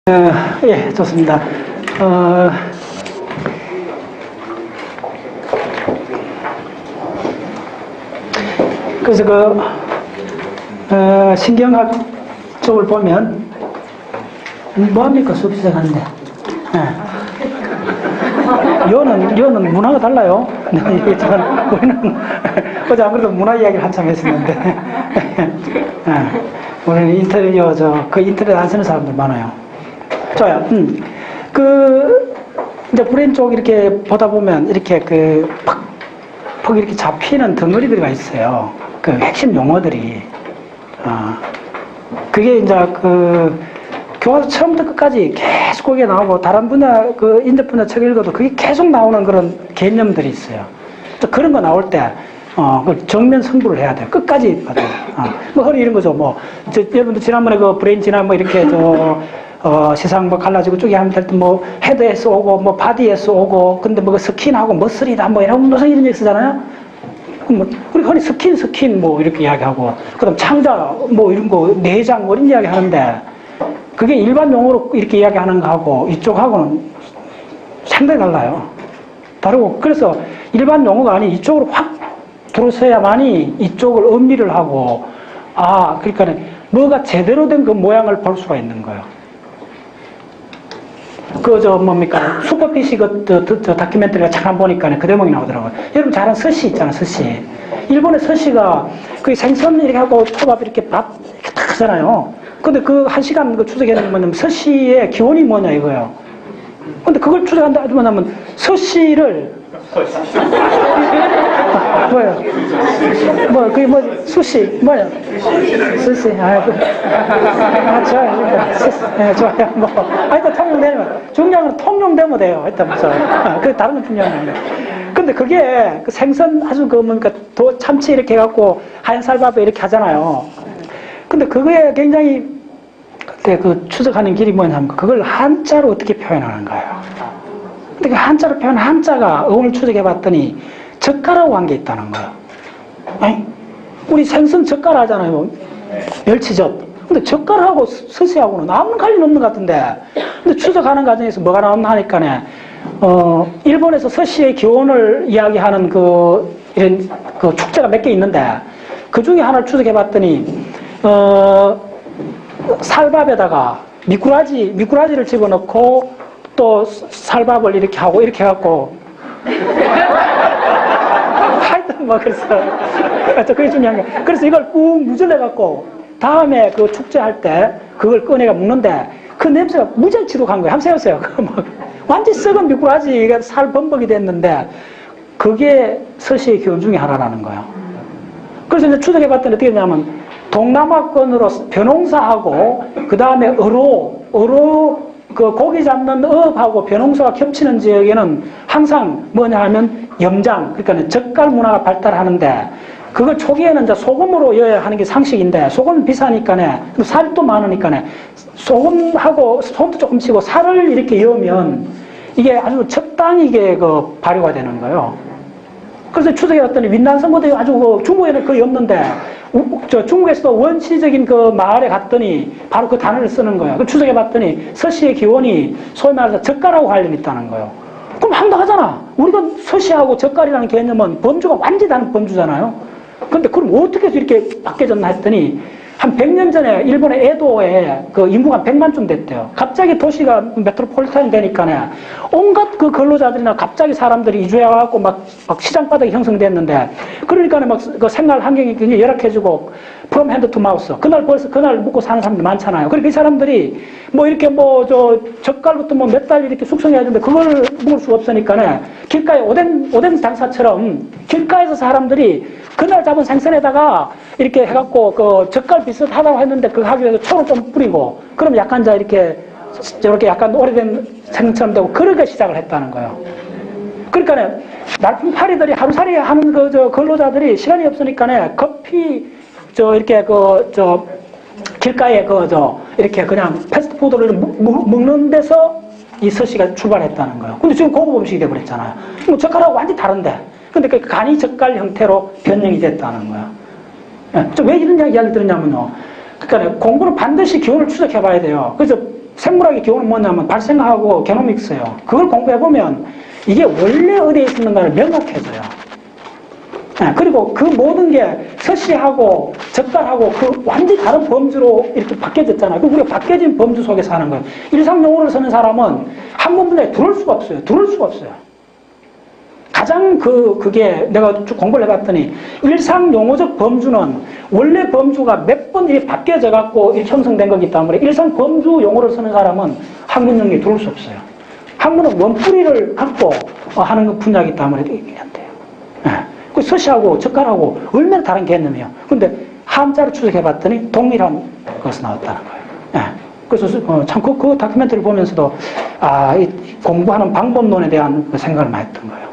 예, 좋습니다. 그래서 신경학 쪽을 보면, 뭐합니까? 수업 시작하는데. 여는 문화가 달라요. 우리는, 어제 안 그래도 문화 이야기를 한참 했었는데. 우리는 인터넷 안 쓰는 사람들 많아요. 좋아요. 이제 브레인 쪽 이렇게 보다 보면, 이렇게 퍽 이렇게 잡히는 덩어리들이 있어요. 그 핵심 용어들이. 그게 이제 교과서 처음부터 끝까지 계속 거기에 나오고, 다른 분야, 인접 분야 책 읽어도 그게 계속 나오는 그런 개념들이 있어요. 또 그런 거 나올 때, 정면 승부를 해야 돼요. 끝까지 봐도. 허리 이런 거죠. 여러분들 지난번에 브레인 이렇게 세상 갈라지고 쪼개 하면 될 때 헤드에서 오고, 바디에서 오고, 근데 스킨하고 머슬이다, 이런 무슨 이런 얘기 쓰잖아요? 우리 흔히 스킨, 이렇게 이야기하고, 그 다음 창자, 이런 거, 내장, 이런 이야기 하는데, 그게 일반 용어로 이렇게 이야기하는 거하고, 이쪽하고는 상당히 달라요. 다르고, 그래서 일반 용어가 아닌 이쪽으로 확 들어서야만이 이쪽을 음미를 하고, 그러니까 뭐가 제대로 된 그 모양을 볼 수가 있는 거예요. 슈퍼피쉬 다큐멘터리가 잠깐 보니까 그 대목이 나오더라고요. 여러분 잘 아는 스시 있잖아, 스시. 일본의 스시가 생선 이렇게 하고 초밥 이렇게 밥 이렇게 딱 하잖아요. 근데 한 시간 추적해내는 뭐냐면 스시의 기원이 뭐냐 이거예요. 근데 그걸 추적한다 하면 스시를 뭐예요? 그게 수시, 뭐야? 수시, 좋아요. 하여튼 통용되면, 중요한 건 통용되면 돼요. 하여튼, 그 다른 건 중요한 거 아니에요. 근데 그게 생선 아주 참치 이렇게 해갖고 하얀 쌀밥에 이렇게 하잖아요. 근데 그게 굉장히 그때 추적하는 길이 뭐냐면 그걸 한자로 어떻게 표현하는가요? 근데 그 한자로 표현한 한자가 오늘 추적해봤더니 젓가락하고 관계 있다는 거예요. 우리 생선 젓가락 하잖아요. 멸치젓. 근데 젓가락하고 스시하고는 아무 관련 없는 것 같은데. 근데 추적하는 과정에서 뭐가 나왔나 하니까, 일본에서 스시의 기원을 이야기하는 이런 축제가 몇 개 있는데, 그 중에 하나를 추적해봤더니, 쌀밥에다가 미꾸라지를 집어넣고, 또 쌀밥을 이렇게 하고, 이렇게 해갖고, 그래서 그게 중요한 거야. 그래서 이걸 꾹 무절해갖고 다음에 축제할 때 그걸 꺼내가 먹는데 그 냄새가 무지하게 지독한 거야. 한번 세우세요. 완전 썩은 미꾸라지가 살 범벅이 됐는데 그게 스시의 기원 중에 하나라는 거예요. 그래서 이제 추적해봤더니 어떻게 되냐면 동남아권으로 벼농사하고 그 다음에 어로 고기 잡는 어업하고 벼농사가 겹치는 지역에는 항상 뭐냐 하면 염장, 그러니까 젓갈 문화가 발달하는데 그걸 초기에는 이제 소금으로 여야 하는 게 상식인데 소금은 비싸니까 살도 많으니까 소금하고 소금도 조금 치고 살을 이렇게 여면 이게 아주 적당히 이게 발효가 되는 거예요. 그래서 추적해봤더니 윈난성고도 아주 중국에는 거의 없는데 중국에서도 원시적인 마을에 갔더니 바로 그 단어를 쓰는 거예요. 그 추적해봤더니 서시의 기원이 소위 말해서 젓갈하고 관련이 있다는 거예요. 그럼 황당하잖아. 우리가 서시하고 젓갈이라는 개념은 범주가 완전히 다른 범주잖아요. 근데 그럼 어떻게 해서 이렇게 바뀌어졌나 했더니 한 100년 전에 일본의 에도에 인구가 100만쯤 됐대요. 갑자기 도시가 메트로폴리탄이 되니까 온갖 근로자들이나 갑자기 사람들이 이주해가지고 막 시장바닥이 형성됐는데 그러니까 생활 환경이 굉장히 열악해지고 from hand to mouth. 그날 먹고 사는 사람들 많잖아요. 그러니까 이 사람들이 이렇게 젓갈부터 몇 달 이렇게 숙성해야 되는데 그걸 먹을 수가 없으니까 길가에 오뎅 장사처럼 길가에서 사람들이 그날 잡은 생선에다가 이렇게 해갖고 젓갈 비슷하다고 했는데 그거 하기 위해서 초를 좀 뿌리고 그럼 약간 저렇게 약간 오래된 생선처럼 되고 그렇게 시작을 했다는 거예요. 그러니까 날품파리들이 하루살이 하는 근로자들이 시간이 없으니까 커피 이렇게 길가에 이렇게 그냥 패스트푸드를 먹는 데서 이 서시가 출발했다는 거예요. 근데 지금 고급 음식이 돼버렸잖아요. 젓갈하고 완전히 다른데. 근데 그 간이 젓갈 형태로 변형이 됐다는 거야. 왜 이런 이야기를 들었냐면요. 그러니까 공부는 반드시 기원을 추적해 봐야 돼요. 그래서 생물학의 기원은 뭐냐면 발생하고 게노믹스예요. 그걸 공부해보면 이게 원래 어디에 있었는가를 명확해져요. 그리고 그 모든 게 서씨하고 적달하고 그 완전히 다른 범주로 이렇게 바뀌어졌잖아요. 그 우리가 바뀌어진 범주 속에 사는 거예요. 일상용어를 쓰는 사람은 한문 분야에 들어올 수가 없어요. 들어올 수가 없어요. 가장 그게 내가 쭉 공부를 해봤더니 일상용어적 범주는 원래 범주가 몇 번 이렇게 바뀌어져 갖고 이렇게 형성된 거기 때문에 일상 범주 용어를 쓰는 사람은 학문 영역에 들어올 수 없어요. 학문은 원뿌리를 갖고 하는 분야이기 때문에 이게 안 돼요. 그 서시하고 적갈하고 얼마나 다른 개념이에요. 근데 한자로 추적해봤더니 동일한 것이 나왔다는 거예요. 그래서 참 그 다큐멘터리를 보면서도 이 공부하는 방법론에 대한 그 생각을 많이 했던 거예요.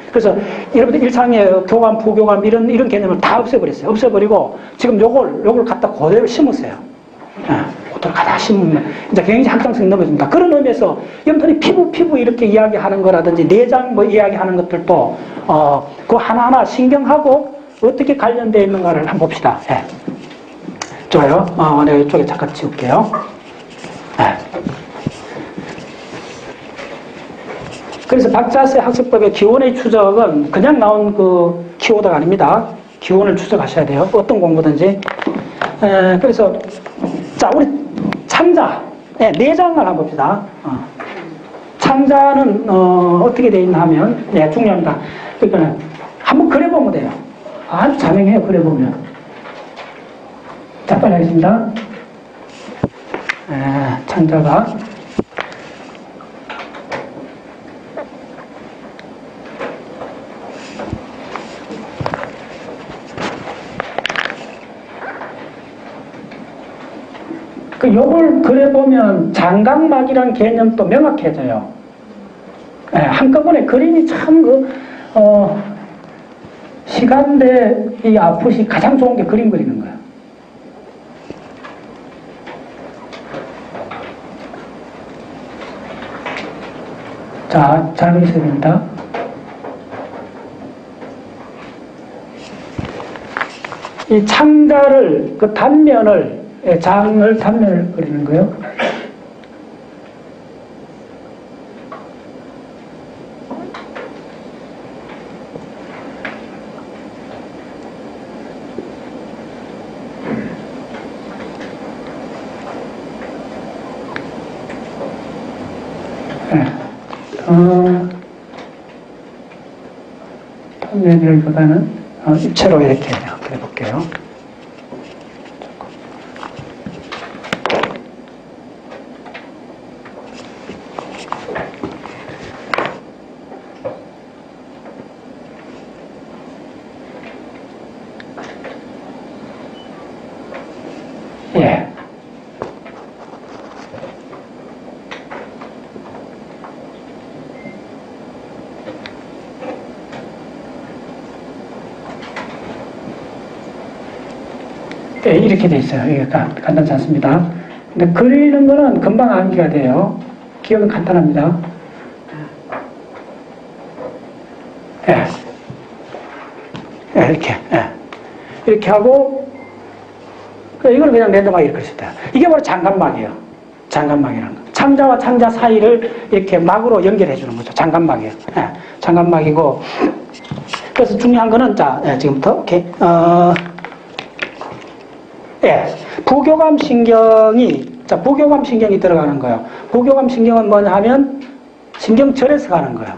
그래서 여러분들 일상의 교감, 부교감 이런 개념을 다 없애버렸어요. 없애버리고 지금 요걸 갖다 그대로 심으세요. 그대로 갖다 심으면 이제 굉장히 확장성이 넘어집니다. 그런 의미에서 여러분들이 피부 이렇게 이야기하는 거라든지 내장 뭐 이야기하는 것들도 그 하나하나 신경하고 어떻게 관련되어 있는가를 한번 봅시다. 좋아요. 내가 이쪽에 잠깐 지울게요. 그래서 박자세 학습법의 기원의 추적은 그냥 나온 그 키워드가 아닙니다. 기원을 추적하셔야 돼요. 어떤 공부든지. 그래서 자 우리 창자 내장을 한번 봅시다. 창자는 어떻게 되어 있나 하면 중요합니다. 그러니까 한번 그려보면 돼요. 아주 자명해요. 그려보면. 자, 빨리 하겠습니다. 창자가 요걸 그려보면 장각막이란 개념도 명확해져요. 한꺼번에 그림이 참 시간대 이 아프시 가장 좋은 게 그림 그리는 거예요. 자, 잘 그리셔야 됩니다. 이 창자를, 그 단면을, 단면을 그리는 거예요. 단면이라기보다는 입체로 이렇게 그려볼게요. 이렇게 돼 있어요. 이게 간단치 않습니다. 근데 그리는 거는 금방 암기가 돼요. 기억은 간단합니다. 이렇게 하고, 이걸 그냥 랜덤하게 이렇게 했다. 이게 바로 장간막이에요. 장간막이라는 거. 창자와 창자 사이를 이렇게 막으로 연결해 주는 거죠. 장간막이에요. 장간막이고, 그래서 중요한 거는, 지금부터, 오케이. 부교감 신경이, 부교감 신경이 들어가는 거예요. 부교감 신경은 뭐냐 하면, 신경절에서 가는 거예요.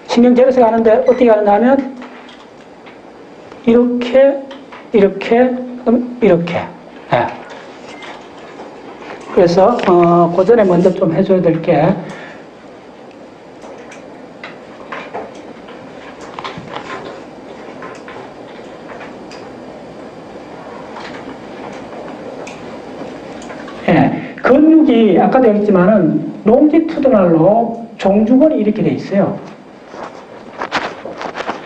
신경절에서 가는데, 어떻게 가느냐 하면, 이렇게, 이렇게. 그래서, 그 전에 먼저 좀 해줘야 될 게, 근육이 아까도 얘기했지만은 롱지투드널로 종주근이 이렇게 돼 있어요.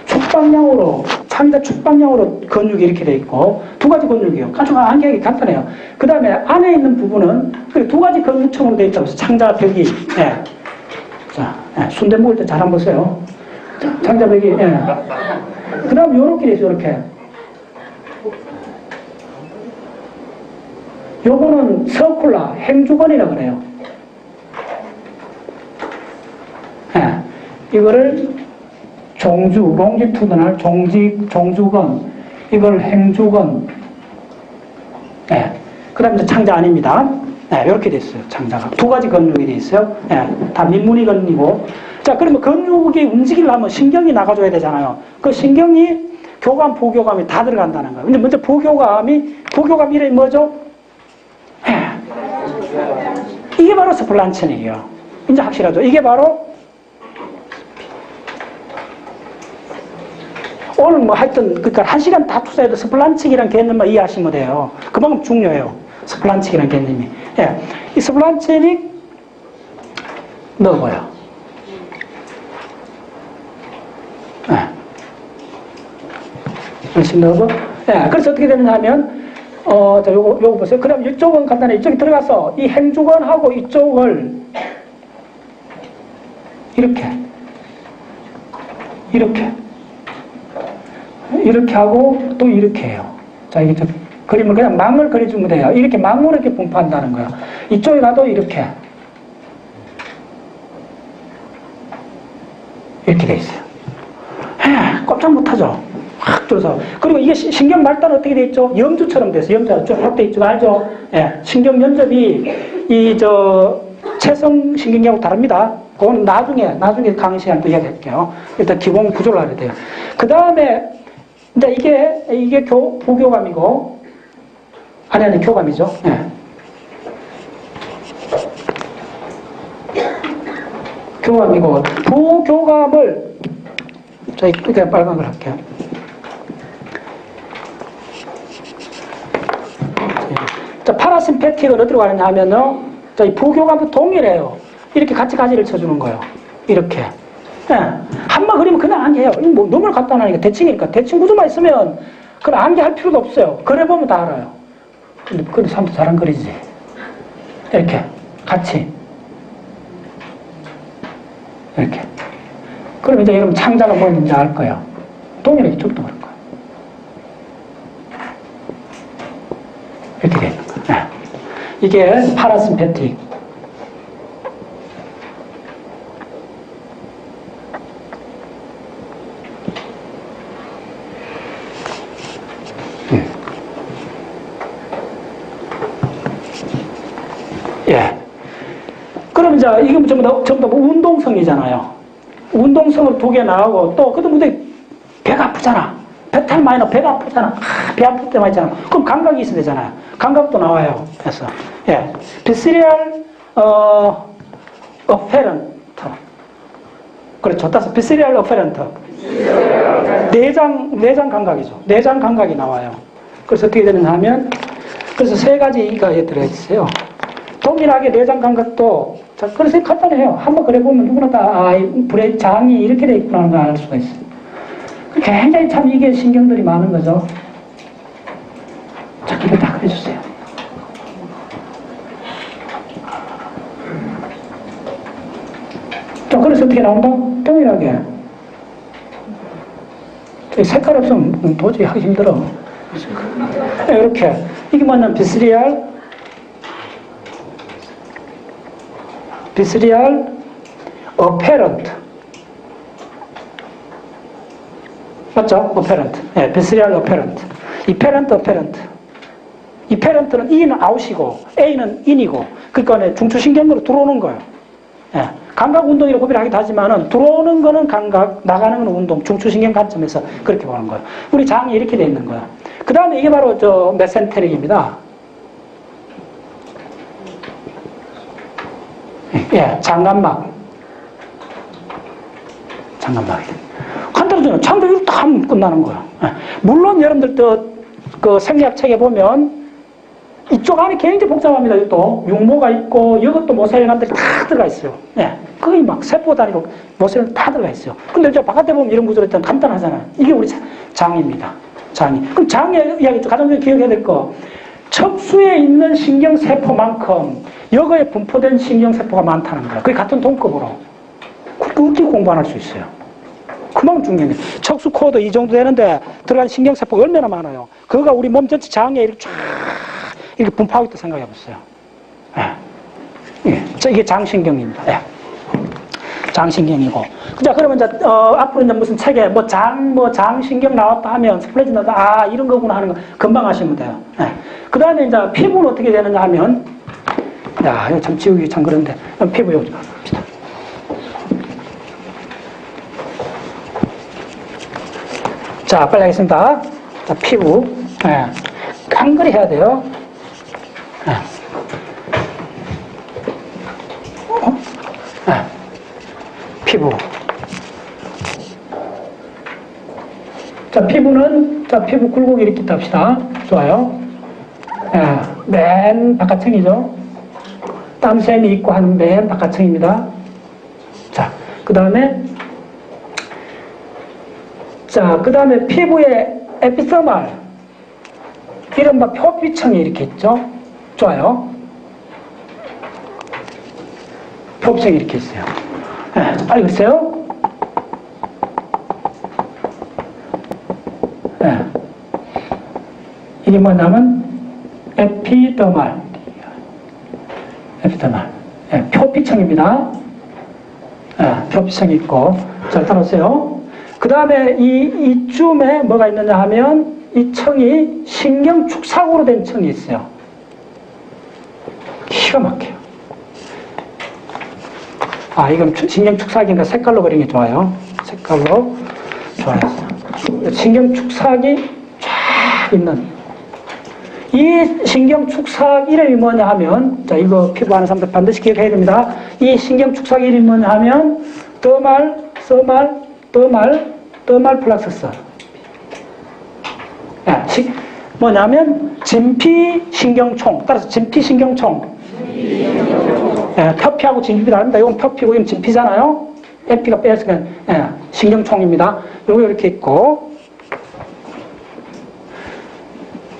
축방향으로 창자 축방향으로 근육이 이렇게 돼 있고 두 가지 근육이에요. 아주 암기하기 간단해요. 그 다음에 안에 있는 부분은 두 가지 근육층으로 돼 있다고 해서 창자벽이 순대 먹을 때 잘 한번 보세요. 창자벽이 그 다음 요렇게 돼 있어요. 요렇게. 요거는 서쿨라, 행주근이라고 그래요. 이거를 종주, 롱지투드널 종주건, 이걸 행주건. 예. 그 다음에 창자 아닙니다. 예, 이렇게 돼 있어요. 창자가. 두 가지 근육이 돼 있어요. 예, 다 밀무늬 근육이고. 자, 그러면 근육이 움직이려면 신경이 나가줘야 되잖아요. 그 신경이 교감, 부교감이 다 들어간다는 거예요. 근데 먼저 부교감 이름이 뭐죠? 예. 이게 바로 스플란체닉이에요. 이제 확실하죠? 이게 바로 오늘 뭐 하여튼, 그러니까 1시간 다 투자해도 스플란칙이라는 개념만 이해하시면 돼요. 그만큼 중요해요. 스플란칙이라는 개념이. 예. 이 스플란체닉 넣어봐요. 예. 열심히 넣어서. 예. 그래서 어떻게 되느냐 하면, 자, 요거 보세요. 그 다음 이쪽은 간단해. 이쪽에 들어가서 이 행주건하고 이쪽을 이렇게 하고 또 이렇게 해요. 자, 이게 그림을 그냥 망을 그려주면 돼요. 이렇게 망으로 이렇게 분포한다는 거예요. 이쪽에 가도 이렇게 돼 있어요. 꼼짝 못하죠. 확 줄어서. 그리고 이게 신경 말단은 어떻게 돼 있죠? 염주처럼 돼서 염자가 쭉 돼 있죠. 알죠? 예. 신경 면접이 체성 신경계하고 다릅니다. 그건 나중에 강의 시간 또 이야기할게요. 일단 기본 구조를 알아야 돼요. 그 다음에 이제 이게 부교감이고, 아니, 교감이죠. 예. 교감이고, 부교감을, 자, 그냥 빨간 걸 할게요. 자, 파라심패틱은 어디로 가느냐 하면요, 자, 이 부교감도 동일해요. 이렇게 같이 가지를 쳐주는 거예요. 이렇게. 예. 한번 그리면 그냥 암기해요. 뭐 너무 간단하니까 대칭이니까. 대칭 구조만 있으면 그럼 암기할 필요도 없어요. 그려보면 다 알아요. 근데 사람도 잘 안 그리지. 이렇게. 같이. 이렇게. 그럼 이제 여러분 창자가 뭐 있는지 알 거예요. 동일하게 쭉도 그럴 거예요. 이렇게 되는 거예요. 예. 이게 파라심패틱. 예. 그럼 이제 이게 전부 다 운동성이잖아요. 운동성을 두 개 나오고 또 근데 배가 아프잖아. 배탈 많이 나 배가 아프잖아. 배 아플 때만 있잖아. 그럼 감각이 있어야 되잖아요. 감각도 나와요. 그래서 예. 비스리얼 어페런트. 그렇죠. 따라서 비스리얼 어페런트. 내장 감각이죠. 내장 감각이 나와요. 그래서 어떻게 되느냐 하면 그래서 세 가지가 들어 있어요. 동일하게 내장 감각도, 자, 그래서 간단해요. 한번 그려보면 누구나 다, 불의 장이 이렇게 돼 있구나 하는 걸 알 수가 있어요. 굉장히 참 이게 신경들이 많은 거죠. 자, 이거 다 그려주세요. 자, 그래서 어떻게 나온다? 동일하게. 색깔 없으면 도저히 하기 힘들어. 이렇게. 이게 뭐냐면 비스리얼 어페런트. 맞죠? 어페런트. 예, 비스리얼 어페런트. 어페런트. 이페런트는 E는 아웃이고 A는 인이고, 그러니까 중추신경으로 들어오는 거예요. 예, 감각 운동이라고 구별을 하기도 하지만은 들어오는 거는 감각, 나가는 거는 운동, 중추신경 관점에서 그렇게 보는 거예요. 우리 장이 이렇게 돼 있는 거예요. 그 다음에 이게 바로 메센테릭입니다. 예, 장관막. 간단하잖아요. 장도 이렇게 딱 하면 끝나는 거예요. 예. 물론 여러분들도 그 생리학 책에 보면 이쪽 안에 굉장히 복잡합니다. 또 육모가 있고 이것도 모세혈관들이 다 들어가 있어요. 예. 거의 막 세포 단위로 모세혈관 다 들어가 있어요. 근데 이제 바깥에 보면 이런 구조로 일단 간단하잖아요. 이게 우리 장입니다. 장이. 그럼 장의 이야기 가장 먼저 기억해야 될 거. 척수에 있는 신경세포만큼 여기에 분포된 신경세포가 많다는 거야. 그게 같은 동급으로. 그렇게 공부 안 할 수 있어요. 그만큼 중요한 게 척수 코어도 이 정도 되는데 들어간 신경세포가 얼마나 많아요. 그거가 우리 몸 전체 장에 이렇게 쫙 이렇게 분포하고 있다 생각해 보세요. 예. 예. 자, 이게 장신경입니다. 예. 장신경이고. 자, 그러면 이제, 앞으로 이제 무슨 책에 장신경 나왔다 하면, 스플래시 나왔다, 아, 이런 거구나 하는 거 금방 아시면 돼요. 네. 그 다음에 이제 피부는 어떻게 되느냐 하면, 야, 이거 참 지우기 참 그런데, 피부 요즘 봅시다. 자, 빨리 하겠습니다. 자, 피부. 네. 깡그리 해야 돼요. 네. 네. 피부. 자, 피부 굴곡이 이렇게 합시다. 좋아요. 네. 맨 바깥층이죠. 땀샘이 있고 하는 맨 바깥층입니다. 자, 그 다음에 피부의 에피서말, 이른바 표피층이 이렇게 있죠. 좋아요. 표피층이 이렇게 있어요. 네, 알겠어요? 네. 이게 뭐냐면, 에피더말. 네, 표피층입니다. 네, 표피층이 있고. 잘 따라오세요. 그 다음에 이쯤에 뭐가 있느냐 하면, 이 층이 신경축삭으로 된 층이 있어요. 기가 막혀요. 아, 이건 신경축삭이니까 색깔로 그린 게 좋아요. 색깔로. 좋아요. 신경축삭이 쫙 있는. 이 신경축삭 이름이 뭐냐 하면, 자, 이거 피부하는 사람들 반드시 기억해야 됩니다. 이 신경축삭 이름이 뭐냐 하면, 더말 플락서스. 뭐냐면 진피신경총, 따라서 진피신경총. 표피하고 진피가 다릅니다. 이건 표피고 이건 진피잖아요. 에피가 빼앗으면 신경총입니다. 요거 이렇게 있고.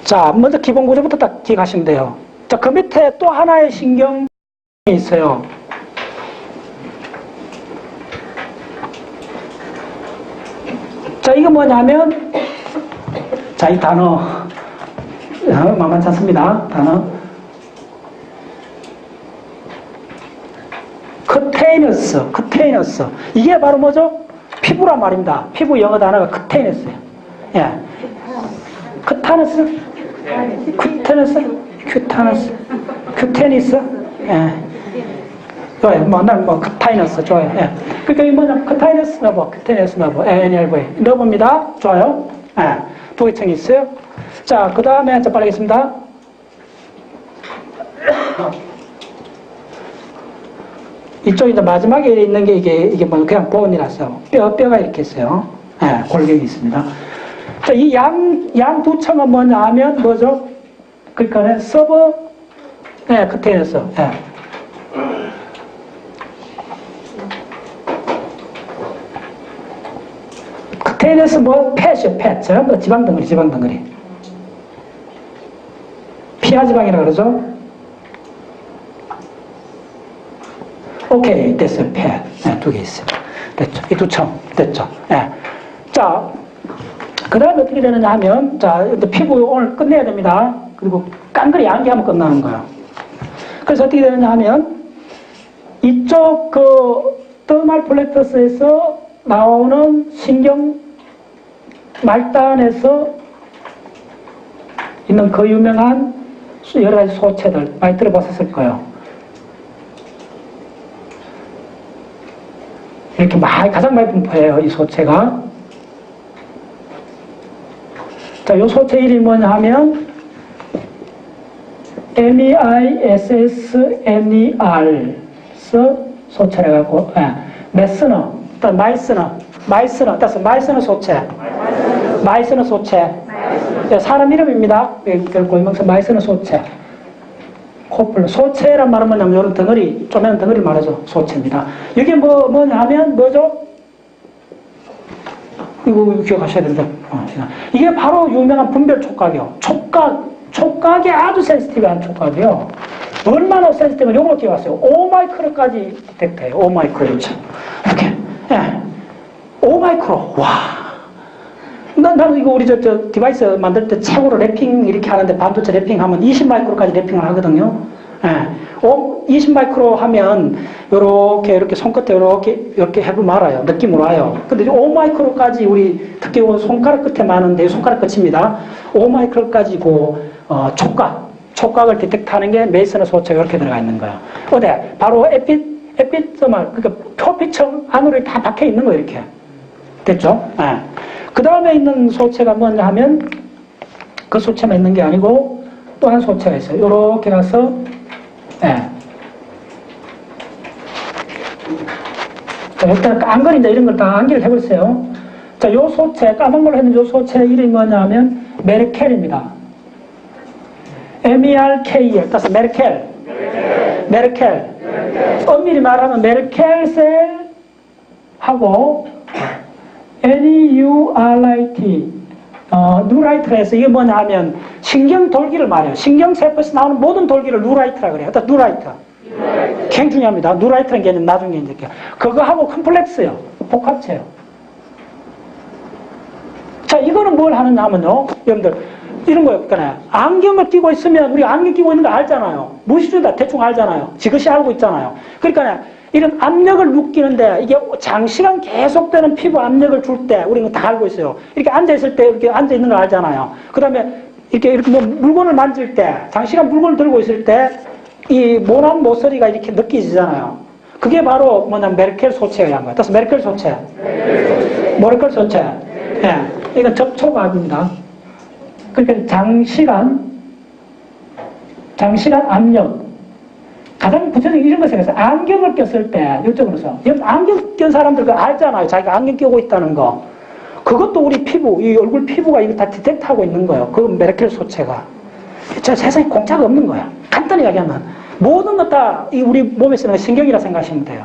자, 먼저 기본 구조부터 딱 기억하시면 돼요. 자, 그 밑에 또 하나의 신경이 있어요. 자, 이거 뭐냐면, 자, 이 단어, 만만치 않습니다. 단어. 크테이너스. 이게 바로 뭐죠? 피부란 말입니다. 피부 영어 단어가 크테이너스예요. 예. 큐테니스. 예. 좋아요. 크타이너스. 좋아요. 예. 그러니까 이 뭐냐, 크타이너스 너버, NLV. 너버입니다. 좋아요. 예. 두 개 층이 있어요. 자, 그 다음에, 자, 빨리 하겠습니다. 이쪽 이제 마지막에 있는 게 이게 뭐 그냥 본이라서 뼈가 이렇게 있어요. 예, 골격이 있습니다. 자, 이 양 두 층은 뭐냐 하면 뭐죠? 그러니까 서버, 크테이너스. 예. 크테이너스 팻이요. 전부 지방덩어리. 피하지방이라고 그러죠? 오케이, 됐어요. 팻. 두 개 있어요. 됐죠. 이 두 층. 됐죠. 예. 자, 그 다음에 어떻게 되느냐 하면, 자, 피부 오늘 끝내야 됩니다. 그리고 깡그리 양기하면 끝나는 거예요. 그래서 어떻게 되느냐 하면, 이쪽 더말 플렉터스에서 나오는 신경 말단에서 있는 그 유명한 여러 가지 소체들 많이 들어봤을 거예요. 이렇게 가장 많이 분포해요, 이 소체가. 자, 이 소체 이름이 뭐냐 하면 MEISSNER 소체라고, 메스너, 마이스너 소체. 마이스너 소체. 사람 이름입니다. 결국 이명사 마이스너 소체. 코뿔. 소체란 말은 뭐냐면, 이런 덩어리, 쪼매는 덩어리 말하죠. 소체입니다. 이게 뭐냐 하면, 뭐죠? 이거 기억하셔야 됩니다. 이게 바로 유명한 분별 촉각이요. 촉각이 아주 센시티브한 촉각이요. 얼마나 센시티브한, 요거 기억하세요. 5마이크로까지 디텍트해요. 5마이크로. 이렇게. 예. 5마이크로. 와. 나는 이거 우리 저 디바이스 만들 때 최고로 랩핑 이렇게 하는데 반도체 랩핑 하면 20마이크로까지 랩핑을 하거든요. 예. 20 마이크로 하면 이렇게 손끝에 이렇게 해보면 알아요. 느낌으로 와요. 근데 5 마이크로까지 우리 특히 손가락 끝에 많은데 손가락 끝입니다. 5 마이크로까지고 촉각을 디텍트하는 게 메이슨의 소체가 이렇게 들어가 있는 거예요. 어때? 바로 에피소말, 그러니까 표피층 안으로 다 박혀 있는 거예요. 이렇게 됐죠? 예. 그 다음에 있는 소체가 뭐냐 하면 그 소체만 있는 게 아니고 또 한 소체가 있어요. 이렇게 가서 예. 자, 일단 안건인데 이런 걸 다 암기를 해보세요. 자, 요 소체, 까만 걸로 했는 요 소체 이름이 뭐냐 하면 메르켈입니다. MERKL, 따라서 메르켈. 엄밀히 말하면 메르켈셀하고 NEURIT, 누라이트라 해서 이게 뭐냐 하면 신경돌기를 말해요. 신경세포에서 나오는 모든 돌기를 누라이트라 그래요. 일단 누라이트. 굉장히 중요합니다. 누라이트라는 개념 나중에 이제 그거하고 컴플렉스요. 복합체요. 자, 이거는 뭘 하느냐 하면요. 여러분들, 이런 거였잖아요. 안경을 끼고 있으면 우리 안경 끼고 있는 거 알잖아요. 무의식적으로 대충 알잖아요. 지그시 알고 있잖아요. 그러니까 이런 압력을 느끼는데 이게 장시간 계속되는 피부 압력을 줄 때 우리는 다 알고 있어요. 이렇게 앉아있을 때 이렇게 앉아있는 걸 알잖아요. 그 다음에 이렇게 뭐 물건을 만질 때, 장시간 물건을 들고 있을 때 이 모난 모서리가 이렇게 느껴지잖아요. 그게 바로 뭐냐면 메르켈 소체가 한 거예요. 그래서 메르켈 소체. 예. 이건 접촉압입니다. 그러니까 장시간 압력. 가장 구체적인 이런 거 생각해서 안경을 꼈을 때, 이쪽으로서. 안경 낀 사람들 그거 알잖아요. 자기가 안경 끼고 있다는 거. 그것도 우리 피부, 이 얼굴 피부가 이거 다 디텍트하고 있는 거예요. 그 메르켈 소체가. 저 세상에 공짜가 없는 거야. 간단히 이야기하면. 모든 것 다 우리 몸에 쓰는 신경이라 생각하시면 돼요.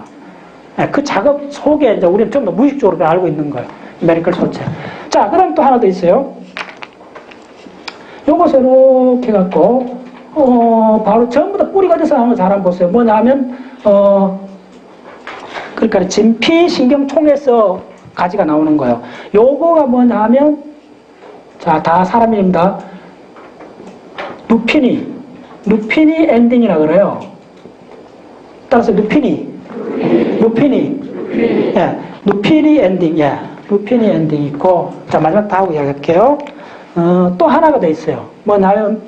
그 작업 속에 이제 우리는 좀 더 무의식적으로 알고 있는 거예요. 메르켈 소체. 자, 그 다음 또 하나 더 있어요. 요것을 이렇게 해갖고, 바로 전부 다 뿌리가 돼서 나오는 거 잘 한번 보세요. 뭐냐 하면, 그러니까 진피신경총에서 가지가 나오는 거예요. 요거가 뭐냐 하면, 자, 다 사람 이름입니다. 루피니 엔딩이라 그래요. 따라서 루피니 엔딩, 예. 루피니 엔딩 있고, 자, 마지막 다 하고 이야기할게요. 또 하나가 더 있어요. 뭐냐면,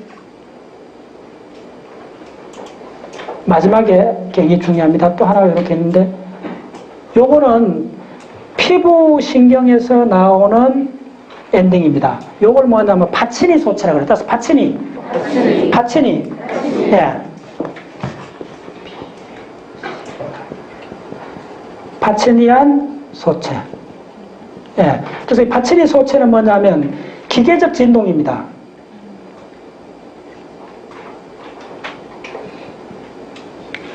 마지막에 굉장히 중요합니다. 또 하나가 이렇게 있는데, 요거는 피부 신경에서 나오는 엔딩입니다. 요걸 뭐냐면, 파치니 소체라고 그래요. 따라서 파치니. 예. 파치니안 소체. 예. 그래서 이 파치니 소체는 뭐냐면 기계적 진동입니다.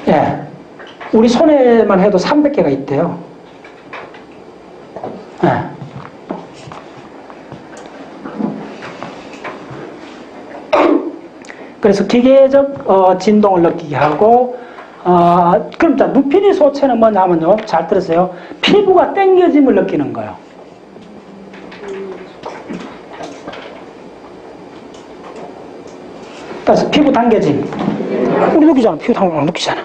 예. 우리 손에만 해도 300개가 있대요. 예. 그래서 기계적 진동을 느끼게 하고, 그럼 자, 루피니 소체는 뭐냐면요. 잘 들으세요. 피부가 당겨짐을 느끼는 거예요. 그래서 피부 당겨짐. 우리 느끼잖아. 피부 당겨짐 느끼잖아.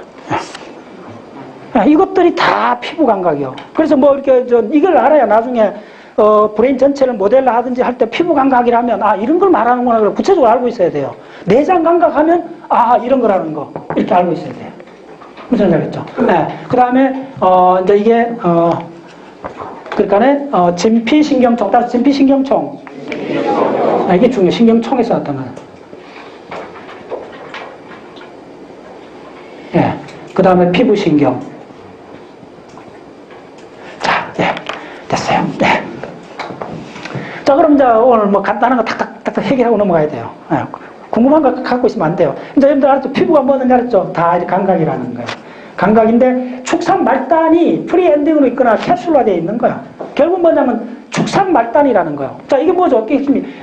이것들이 다 피부 감각이요. 그래서 뭐 이렇게 이걸 알아야 나중에 브레인 전체를 모델로 하든지 할 때 피부 감각이라면 이런 걸 말하는구나 그걸 구체적으로 알고 있어야 돼요. 내장 감각하면 이런 거라는 거 이렇게 알고 있어야 돼요. 무슨 말이겠죠? 네. 그 다음에 이제 이게 그러니까 진피신경총, 따라서 진피신경총. 이게 중요해. 신경총에서 왔던 거예요. 예. 그 다음에 피부신경. 자, 예. 됐어요. 네. 자, 그럼 이제 오늘 뭐 간단한 거 탁탁탁탁 해결하고 넘어가야 돼요. 예. 궁금한 거 갖고 있으면 안 돼요. 이제 여러분들 알았죠? 피부가 뭐든지 알았죠? 다 감각이라는 거예요. 감각인데 축산 말단이 프리엔딩으로 있거나 캡슐화 되어 있는 거야. 결국 뭐냐면 축산 말단이라는 거예요. 자, 이게 뭐죠?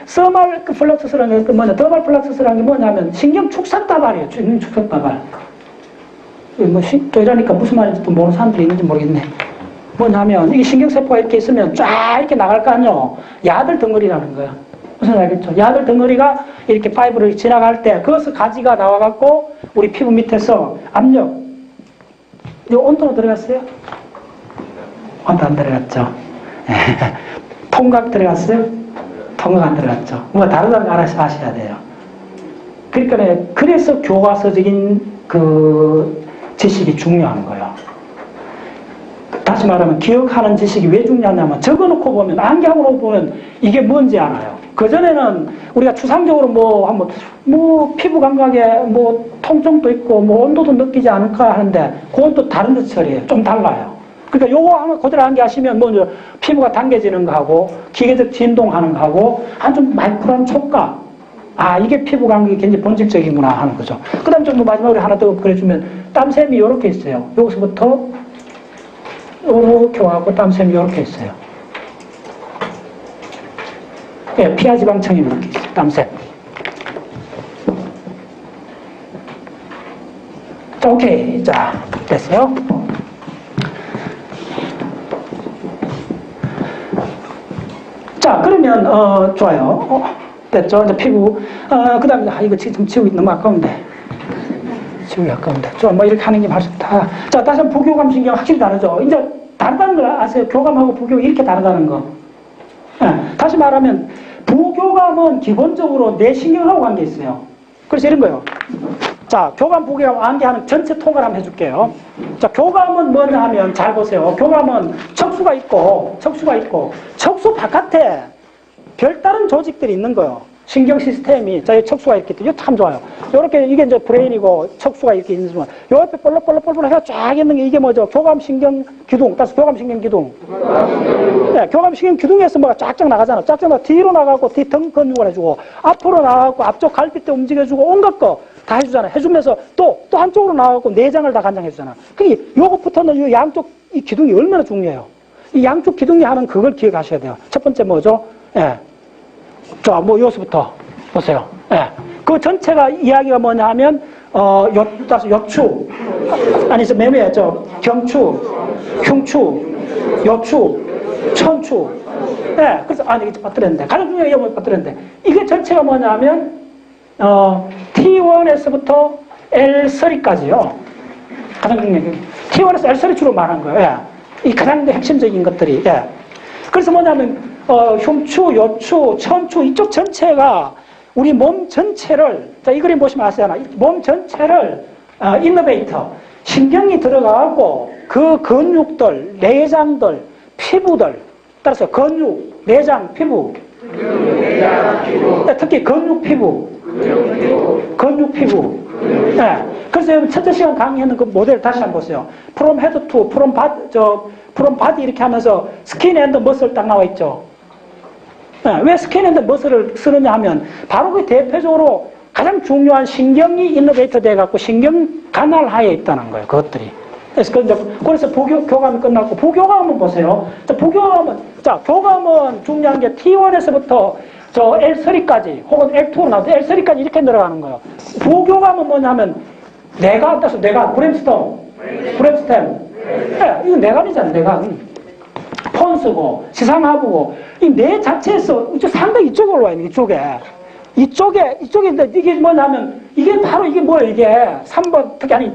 서말 플럭스라는 게 뭐냐? 더말 플럭스라는 게 뭐냐면 신경 축산 다발이에요. 신경 축산 다발. 또 이러니까 무슨 말인지 또 모르는 사람들이 있는지 모르겠네. 뭐냐면 이게 신경세포가 이렇게 있으면 쫙 이렇게 나갈 거 아니에요. 야들 덩어리라는 거야. 무슨 알겠죠? 야들 덩어리가 이렇게 파이브를 지나갈 때 그것을 가지가 나와갖고 우리 피부 밑에서 압력, 이 온도로 들어갔어요? 온도 안 들어갔죠? 통각 들어갔어요? 통각 안 들어갔죠? 뭔가 다르다는 거 알아서 아셔야 돼요. 그러니까 그래서 교과서적인 그 지식이 중요한 거예요. 다시 말하면 기억하는 지식이 왜 중요하냐면 적어놓고 보면 암기하고 보면 이게 뭔지 알아요. 그전에는 우리가 추상적으로 뭐 피부 감각에 뭐 통증도 있고 뭐 온도도 느끼지 않을까 하는데 그건 또 다른 데 처리예요. 좀 달라요. 그러니까 요거 하나 그대로 암기하시면 뭐 피부가 당겨지는 거하고 기계적 진동하는 거하고 한 좀 마이크로한 촉각, 아 이게 피부 감각이 굉장히 본질적이구나 하는 거죠. 그 다음 좀 마지막으로 하나 더 그려주면 땀샘이 이렇게 있어요. 여기서부터 이렇게 와갖고 땀샘이 이렇게 있어요. 예, 피하지방층이 이렇게 있어요. 땀샘. 자, 오케이. 자, 됐어요. 자, 그러면, 좋아요. 됐죠? 이제 피부. 그 다음에, 이거 지금 치우기 너무 아까운데. 치우기 아까운데. 좀 뭐 이렇게 하는 게 훨씬 다. 자, 다시 한번 부교감 신경 확실히 다르죠? 이제 다르다는 걸 아세요? 교감하고 부교 이렇게 다르다는 거. 예, 다시 말하면, 부교감은 기본적으로 내 신경하고 관계 있어요. 그래서 이런 거예요. 자, 교감, 부교감, 암기하는 전체 통과를 한번 해줄게요. 자, 교감은 뭐냐 하면 잘 보세요. 교감은 척수가 있고, 척수 바깥에 별다른 조직들이 있는 거예요. 신경 시스템이, 자, 이 척수가 이렇게, 이거 참 좋아요. 요렇게, 이게 이제 브레인이고, 척수가 이렇게 있는 순간, 요 옆에 볼록볼록볼록 해서 쫙 있는 게 이게 뭐죠? 교감신경 기둥, 따라서 교감신경 기둥. 네, 교감신경 기둥에서 뭐가 쫙쫙 나가잖아. 쫙쫙 나가, 뒤로 나가고, 뒤 등 근육을 해주고, 앞으로 나가고, 앞쪽 갈비뼈 움직여주고, 온갖 거 다 해주잖아. 해주면서 또 한쪽으로 나가고, 내장을 다 간장해주잖아. 그러니까 요것부터는 이 양쪽, 이 기둥이 얼마나 중요해요. 이 양쪽 기둥이 하는 그걸 기억하셔야 돼요. 첫 번째 뭐죠? 예. 자, 뭐, 여기서부터 보세요. 예. 그 전체가 이야기가 뭐냐 하면, 여추, 아니, 경추, 흉추, 여추, 천추. 예. 그래서, 아니, 이게 빠뜨렸는데. 가장 중요한 게 뭐 빠뜨렸는데. 이게 전체가 뭐냐 하면, T1에서부터 L3까지요. 가장 중요한 게, T1에서 L3 주로 말한 거예요. 예. 이 가장 핵심적인 것들이. 예. 그래서 뭐냐면, 흉추, 여추, 천추, 이쪽 전체가 우리 몸 전체를, 자, 이 그림 보시면 아시잖아. 몸 전체를, 이너베이터, 신경이 들어가고 그 근육들, 내장들, 피부들, 따라서 근육, 내장, 피부. 특히 근육 피부. 네. 그래서 여러분 첫째 시간 강의하는 그 모델 다시 한번 보세요. From head to, from body 이렇게 하면서 skin and muscle 딱 나와 있죠. 네. 왜 skin and muscle을 쓰느냐 하면 바로 그 대표적으로 가장 중요한 신경이 이너베이터 돼갖고 신경 관할 하에 있다는 거예요. 그것들이. 그래서 교감이 끝났고, 부교감은 보세요. 교감은 중요한 게 T1에서부터 저 L3까지 혹은 L2로 나와도 L3까지 이렇게 내려가는 거예요. 부교감은 뭐냐면 뇌가 따서 뇌가 브레인스템. 네, 이거 뇌관이잖아요. 뇌관. 폰스고 시상하부고 이 뇌 자체에서 상당히 이쪽에 올라와 있는 이쪽에 이게 뭐냐면 이게 바로 이게 뭐예요? 이게 3번 특히 아니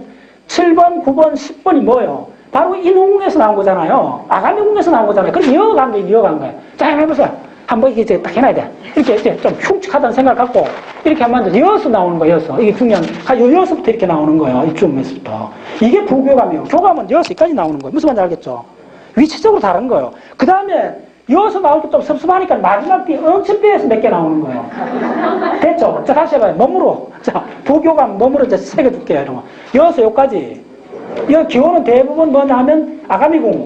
7번, 9번, 10번이 뭐예요? 바로 인후궁에서 나온 거잖아요. 아가미궁에서 나온 거잖아요. 그럼 이어간 거예요. 자, 해보세요. 한번 이게 딱 해놔야 돼. 이렇게 좀 흉측하다는 생각을 갖고 이렇게 하면 이어서 나오는 거예요. 이게 중요한, 여기서부터 이렇게 나오는 거예요. 이쯤에서부터. 이게 부교감이에요. 교감은 여기까지 나오는 거예요. 무슨 말인지 알겠죠? 위치적으로 다른 거예요. 그 다음에 여기서 나올 때 좀 섭섭하니까 마지막 뒤에 엉침뼈에서 몇 개 나오는 거예요. 됐죠? 자, 다시 해봐요. 몸으로. 자, 부교감 몸으로 이제 새겨줄게요. 이런 거. 여기서 여기까지. 이 기호는 대부분 뭐냐 하면 아가미궁.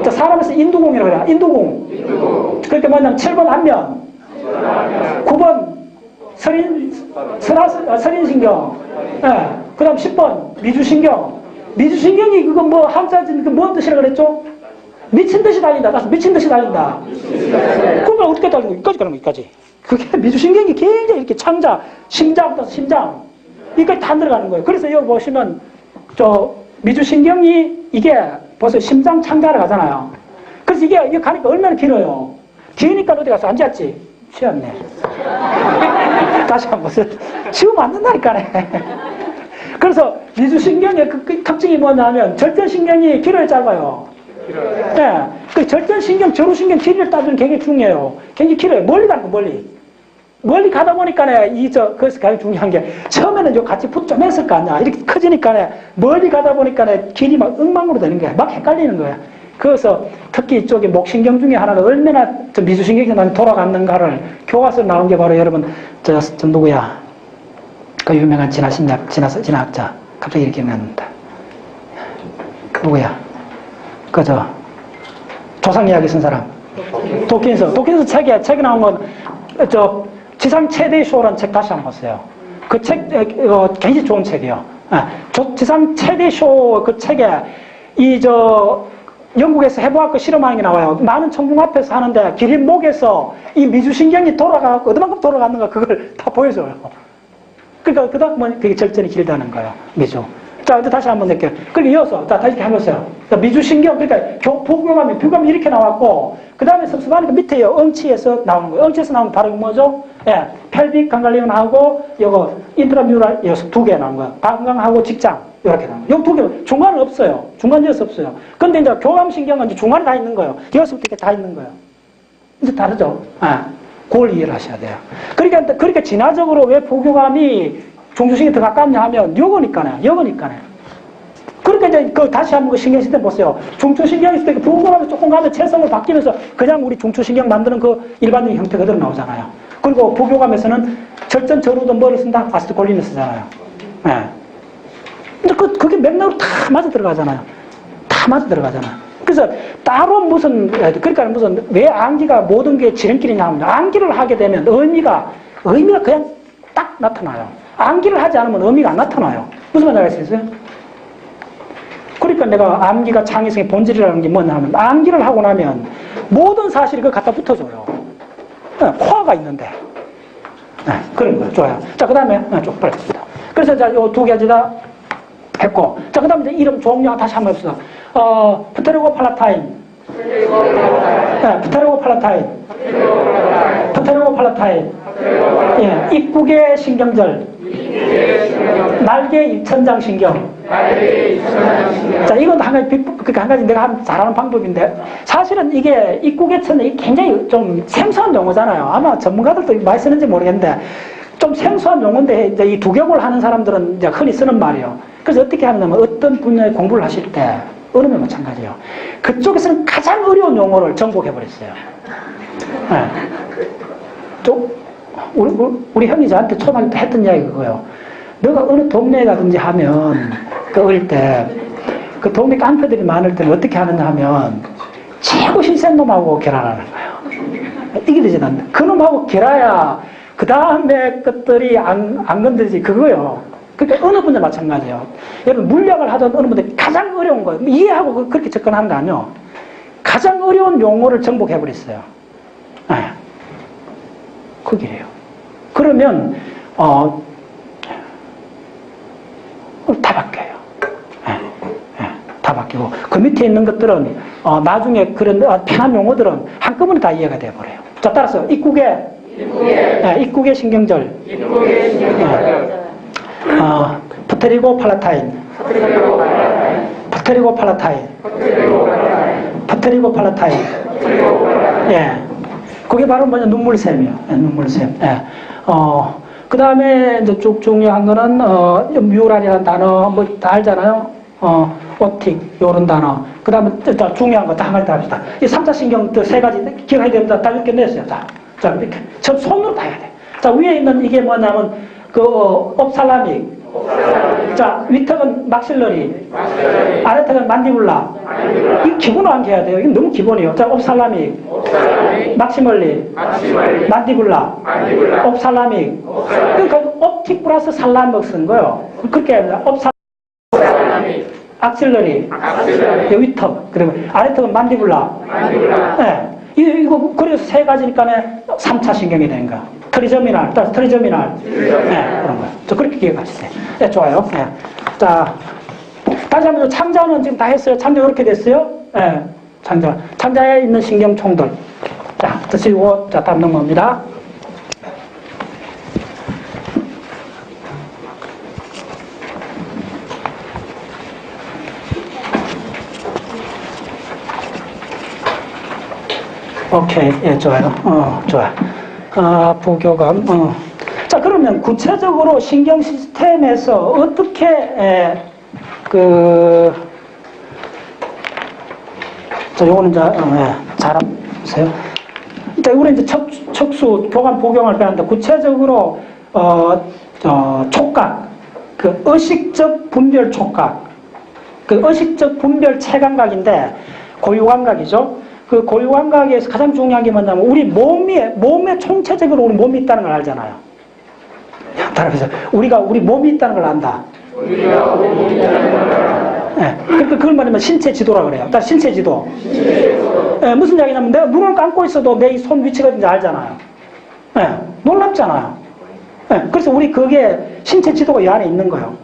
자, 사람에서 인두궁이라고 해요. 인두궁. 그렇게 뭐냐면 7번 안면. 9번 서린신경. 예. 그 다음 10번 미주신경. 미주신경이 그거 뭐 한자진 뭔 뜻이라고 그랬죠? 미친 듯이 달린다. 미친 듯이 달린다. 그러면 어떻게 달리는 거? 여기까지 가는 거, 여기까지. 그게 미주신경이 굉장히 이렇게 창자, 심장부터 심장. 여기까지 다 들어가는 거예요. 그래서 여기 보시면, 미주신경이 이게 벌써 심장 창자를 가잖아요. 그래서 이게 가니까 얼마나 길어요. 기니까 어디 가서 앉았지? 쉬었네. 다시 한 번 보세요. 쉬우면 안 된다니까네. 그래서 미주신경의 그 특징이 뭐냐면 절전신경이 길어요, 짧아요? 길어요. 네. 그 절전신경, 저루신경 길이를 따지면 굉장히 중요해요. 굉장히 길어요. 멀리 가는 거, 멀리. 멀리 가다 보니까네, 그래서 가장 중요한 게, 처음에는 좀 같이 붙 좀 했을 거 아니야. 이렇게 커지니까네, 멀리 가다 보니까네, 길이 막 엉망으로 되는 거야. 막 헷갈리는 거야. 그래서 특히 이쪽에 목신경 중에 하나가 얼마나 미주신경이 많이 돌아갔는가를 교과서에 나온 게 바로 여러분, 저 누구야? 그 유명한 진화학자. 갑자기 이렇게 기억납니다. 누구야? 조상 이야기 쓴 사람. 도킨스 책에 나온 건, 지상 최대의 쇼라는 책 다시 한번 보세요. 그 책, 굉장히 좋은 책이에요. 지상 최대의 쇼 그 책에, 영국에서 해부학과 실험하는 게 나와요. 많은 천궁 앞에서 하는데, 기린목에서 이 미주신경이 돌아가고, 어디만큼 돌아갔는가, 그걸 다 보여줘요. 그러니까, 그 다음은 그게 절전이 길다는 거예요. 미주. 자, 이제 다시 한번 낼게요. 그리고 이어서, 다시 이렇게 해보세요. 미주신경, 그러니까, 보교감이, 뷰감이 이렇게 나왔고, 그 다음에 섭섭하니까 밑에 엉치에서 나오는 거예요. 엉치에서 나오는 바로 뭐죠? 예, 펠빅 강갈리온하고, 요거, 인트라뮤랄, 여기서 두 개 나온 거예요. 방광하고 직장, 이렇게 나온 거예요. 요 두 개, 중간은 없어요. 중간 여기서 없어요. 근데 이제 교감신경은 이제 중간에 다 있는 거예요. 여기서부터 이렇게 다 있는 거예요. 이제 다르죠? 그걸 이해를 하셔야 돼요. 그러니까 진화적으로 왜 보교감이 중추신경이 더 가깝냐 하면, 요거니까네. 그러니까 이제 다시 한번 그 신경시스템 보세요. 중추신경이 있을 때 보교감이 조금 가면 체성을 바뀌면서 그냥 우리 중추신경 만드는 그 일반적인 형태 그대로 나오잖아요. 그리고 보교감에서는 절전, 저루도 뭐를 쓴다? 아세틸콜린을 쓰잖아요. 예. 근데 그게 맥락으로 다 맞아 들어가잖아요. 그래서 따로 그러니까 왜 암기가 모든 게 지름길이냐 하면, 암기를 하게 되면 의미가 그냥 딱 나타나요. 암기를 하지 않으면 의미가 안 나타나요. 무슨 말인지 알 수 있어요? 그러니까 내가 암기가 창의성의 본질이라는 게 뭐냐 하면, 암기를 하고 나면 모든 사실이 그걸 갖다 붙어줘요. 코어가 있는데. 그런 거예요. 좋아요. 자, 그 다음에 쭉 빨리습니다. 그래서 자, 요 두 가지 다 했고, 자, 그 다음에 이제 이름 종류 다시 한번 해봅시다. 프테르고 팔라타인. 예, 입국의 신경절. 날개 입천장 신경. 자, 이건 한 가지 내가 잘하는 방법인데, 사실은 이게 입국의 천이 굉장히 좀 생소한 용어잖아요. 아마 전문가들도 많이 쓰는지 모르겠는데, 좀 생소한 용어인데, 이제 이 두격을 하는 사람들은 이제 흔히 쓰는 말이에요. 그래서 어떻게 하냐면, 어떤 분야의 공부를 하실 때, 어른은 마찬가지예요. 그쪽에서는 가장 어려운 용어를 정복해버렸어요. 우리 형이 저한테 초반에 했던 이야기 그거예요. 너가 어느 동네에 가든지 하면, 어릴 때, 그 동네 깡패들이 많을 때는 어떻게 하느냐 하면, 최고 신센 놈하고 결혼하는 거예요. 이게 되지 않는다. 그 놈하고 결혼해야, 그 다음에 것들이 안 건드리지, 그거예요. 그러니까 어느 분야 마찬가지예요. 여러분, 물리학을 하던 어느 분들이 가장 어려운 거예요. 이해하고 그렇게 접근하는 거 아니에요. 가장 어려운 용어를 정복해버렸어요. 그 길이에요. 그러면, 다 바뀌어요. 다 바뀌고. 그 밑에 있는 것들은, 나중에 그런 편한 용어들은 한꺼번에 다 이해가 돼버려요. 자, 따라서, 입국의 신경절. 프테리고 팔라타인. 예. 그게 바로 뭐냐, 눈물샘이에요. 눈물샘. 예. 그 다음에 이제 쭉 중요한 거는, 뮤랄이라는 단어, 뭐 다 알잖아요. 오틱, 요런 단어. 그 다음에 중요한 거 다 한 가지 다 합시다. 이 3차 신경 세 가지 기억해야 됩니다. 다 이렇게 냈어요. 자, 이렇게. 전 손으로 다 해야 돼. 자, 위에 있는 이게 뭐냐면, 옵살라믹. 자, 위턱은 막실러리. 아래턱은 만디블라. 이 기본으로 암기해야 돼요. 이건 너무 기본이에요. 자, 옵살라믹. 막시멀리. 만디블라. 옵살라믹. 그러니까 옵틱 플러스 살라믹 쓴 거예요. 그렇게 해야 됩니다. 옵살라믹. 악실러리. 위턱. 그리고 아래턱은 만디블라. 네. 이거, 그래서 세 가지니까 3차 신경이 되는 거야. 트리저미날. 네, 그런 거예요. 그렇게 기억하시세요. 네, 좋아요. 네. 자, 다시 한번 창자는 지금 다 했어요. 창자 이렇게 됐어요. 네, 창자에 있는 신경총들. 자, 드시고, 자, 다음 넘어갑니다. 오케이. 예, 좋아요. 좋아. 부교감. 자, 그러면 구체적으로 신경 시스템에서 어떻게, 요거는 이제, 잘하세요. 일단, 우리 이제 척수, 교감, 부경을 배웠는데, 구체적으로, 촉각, 그 의식적 분별 촉각, 그 의식적 분별 체감각인데, 고유감각이죠. 그 고유감각에서 가장 중요한 게 뭐냐면, 우리 몸에 총체적으로 우리 몸이 있다는 걸 알잖아요. 따라해서 우리 몸이 있다는 걸 안다. 네. 그러니까 그걸 말하면 신체 지도라 그래요. 일단 신체 지도. 네, 무슨 이야기냐면 내가 눈을 감고 있어도 내 손 위치가 어딘지 알잖아요. 네, 놀랍잖아요. 네, 그래서 우리 그게 신체 지도가 이 안에 있는 거예요.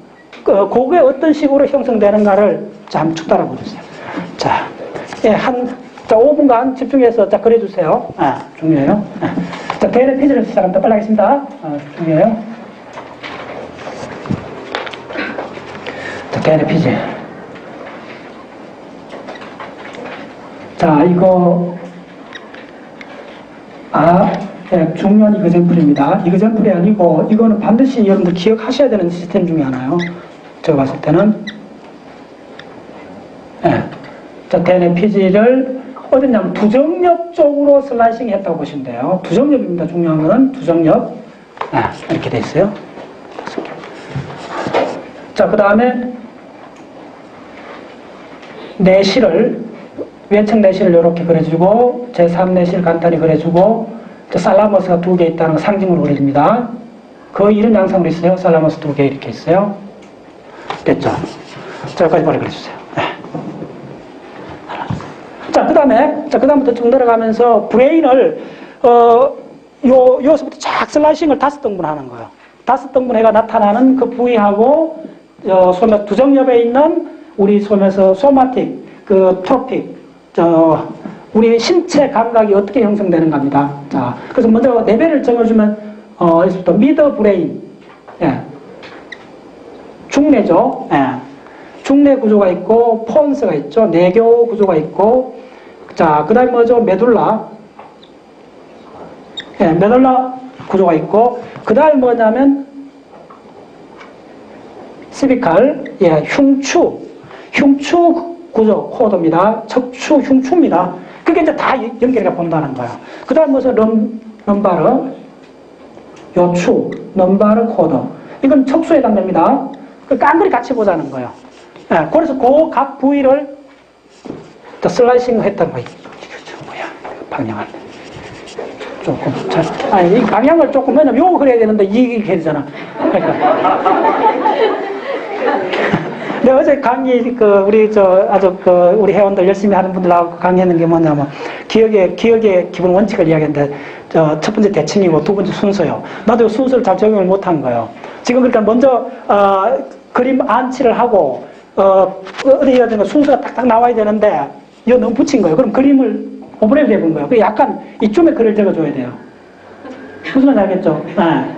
그게 어떤 식으로 형성되는가를 자, 한번 쭉 따라보세요. 자, 예, 자, 5분간 집중해서 자, 그려주세요. 중요해요. 자, 대략 페이지를 시작합니다. 빨리 하겠습니다. 중요해요. 자, 대략 페이지. 자, 이거, 예, 중요한 이그젠플입니다. 이그젠플이 아니고, 이거는 반드시 여러분들 기억하셔야 되는 시스템 중에 하나요. 제가 봤을 때는. 예. 자, DNAPG를 어딨냐면 두정엽 쪽으로 슬라이싱 했다고 보시면 돼요. 두정엽입니다. 중요한 거는 두정엽. 이렇게 돼 있어요. 자, 그 다음에 내실을, 외측 내실을 이렇게 그려주고, 제3 내실 간단히 그려주고, 살라머스가 2개 있다는 거 상징으로 그려줍니다. 그 이런 양상으로 있어요. 살라머스 2개 이렇게 있어요. 됐죠? 자, 여기까지 빨리 그려주세요. 자, 그 다음부터 쭉 내려가면서 브레인을, 여기서부터 쫙 슬라이싱을 5등분 하는 거예요. 5등분 해가 나타나는 그 부위하고, 소매, 두정엽에 있는 우리 소매에서 소마틱, 트로픽, 우리 신체 감각이 어떻게 형성되는가입니다. 자, 그래서 먼저 레벨을 적어주면, 여기서부터 미드 브레인, 예. 중뇌죠. 예. 중뇌 구조가 있고, 폰스가 있죠. 내교 구조가 있고, 자, 그 다음에 뭐죠? 메둘라. 예, 메둘라 구조가 있고, 그 다음에 뭐냐면, 시비칼, 예, 흉추 구조, 코드입니다. 척추, 흉추입니다. 그게 이제 다 연결해 본다는 거예요. 그 다음에 뭐죠? 럼바르, 요추, 럼바르 코드. 이건 척수에 해당됩니다. 그 깡그리 같이 보자는 거예요. 예, 그래서 그 각 부위를 슬라이싱 했던 거예요. 뭐야, 방향을. 조금, 이 방향을 조금, 왜냐면 요거 그래야 되는데 이게 해야 되잖아. 그러니까. 내가 어제 강의, 우리 회원들 열심히 하는 분들하고 강의했는 게 뭐냐면, 기억의 기본 원칙을 이야기했는데, 첫 번째 대칭이고 두 번째 순서요. 나도 순서를 잘 적용을 못한 거예요. 지금 그러니까 먼저, 그림 안치를 하고, 어디라든가 순서가 딱딱 나와야 되는데, 이거 너무 붙인 거예요. 그럼 그림을 오버랩 해본 거예요. 그 약간 이쯤에 글을 적어줘야 돼요. 무슨 말인지 알겠죠? 네.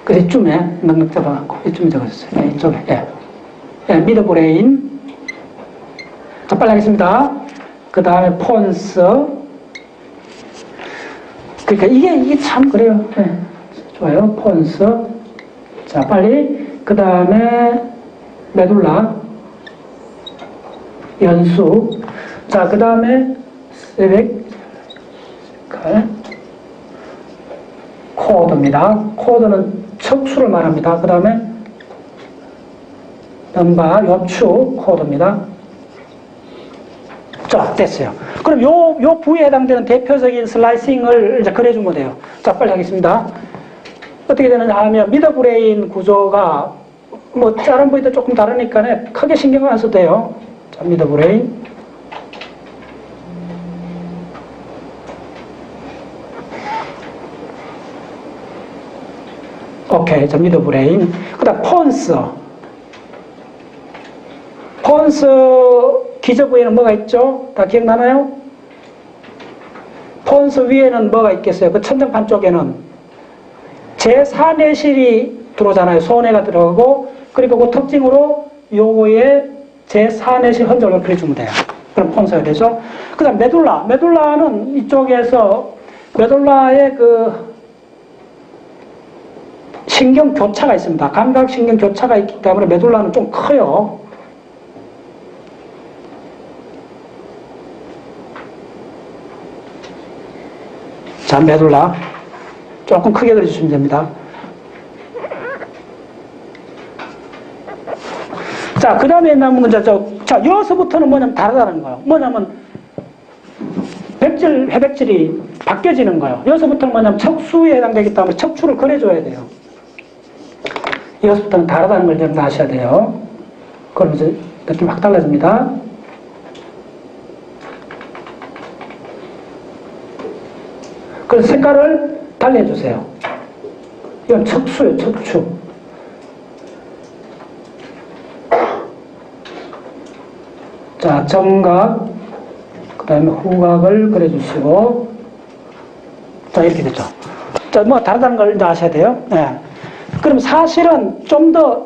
그래서 이쯤에 넉넉 잡아갖고, 이쯤에 적어줬어요. 네, 이쪽에. 예. 예, 미드 브레인. 자, 빨리 하겠습니다. 그 다음에 폰스. 그러니까 이게 참 그래요. 네. 좋아요. 폰스. 자, 빨리. 그 다음에 메둘라. 연수. 자, 그 다음에 코드입니다. 코드는 척수를 말합니다. 그 다음에 넘바, 요추, 코드입니다. 자, 됐어요. 그럼 요 부위에 해당되는 대표적인 슬라이싱을 이제 그려주면 돼요. 자, 빨리 하겠습니다. 어떻게 되느냐 하면, 미드브레인 구조가, 다른 부위도 조금 다르니까 크게 신경을 안 써도 돼요. 자, 미드브레인. 오케이. 자, 미드브레인. 그 다음, 폰스. 폰스 기저 부위에는 뭐가 있죠? 다 기억나나요? 폰스 위에는 뭐가 있겠어요? 그 천정판 쪽에는 제4내실이 들어오잖아요. 소뇌가 들어가고, 그리고 그 특징으로 요거에 제4내실 흔적을 그려주면 돼요. 그럼 폰서야 되죠. 그 다음 메둘라. 메둘라는 이쪽에서 메둘라의 그 신경 교차가 있습니다. 감각 신경 교차가 있기 때문에 메둘라는 좀 커요. 자, 메둘라. 조금 크게 그려주시면 됩니다. 자, 그 다음에 남은 건, 자, 여기서부터는 뭐냐면 다르다는 거예요. 뭐냐면, 백질, 회백질이 바뀌어지는 거예요. 여기서부터는 뭐냐면 척수에 해당되기 때문에 척추를 그려줘야 돼요. 여기서부터는 다르다는 걸 좀 아셔야 돼요. 그럼 이제 느낌 확 달라집니다. 그래서 색깔을 달리 해주세요. 이건 척수예요, 척추. 자, 정각, 그 다음에 후각을 그려주시고, 자, 이렇게 됐죠. 자, 뭐, 다르다는 걸 이제 아셔야 돼요. 네. 그럼 사실은 좀 더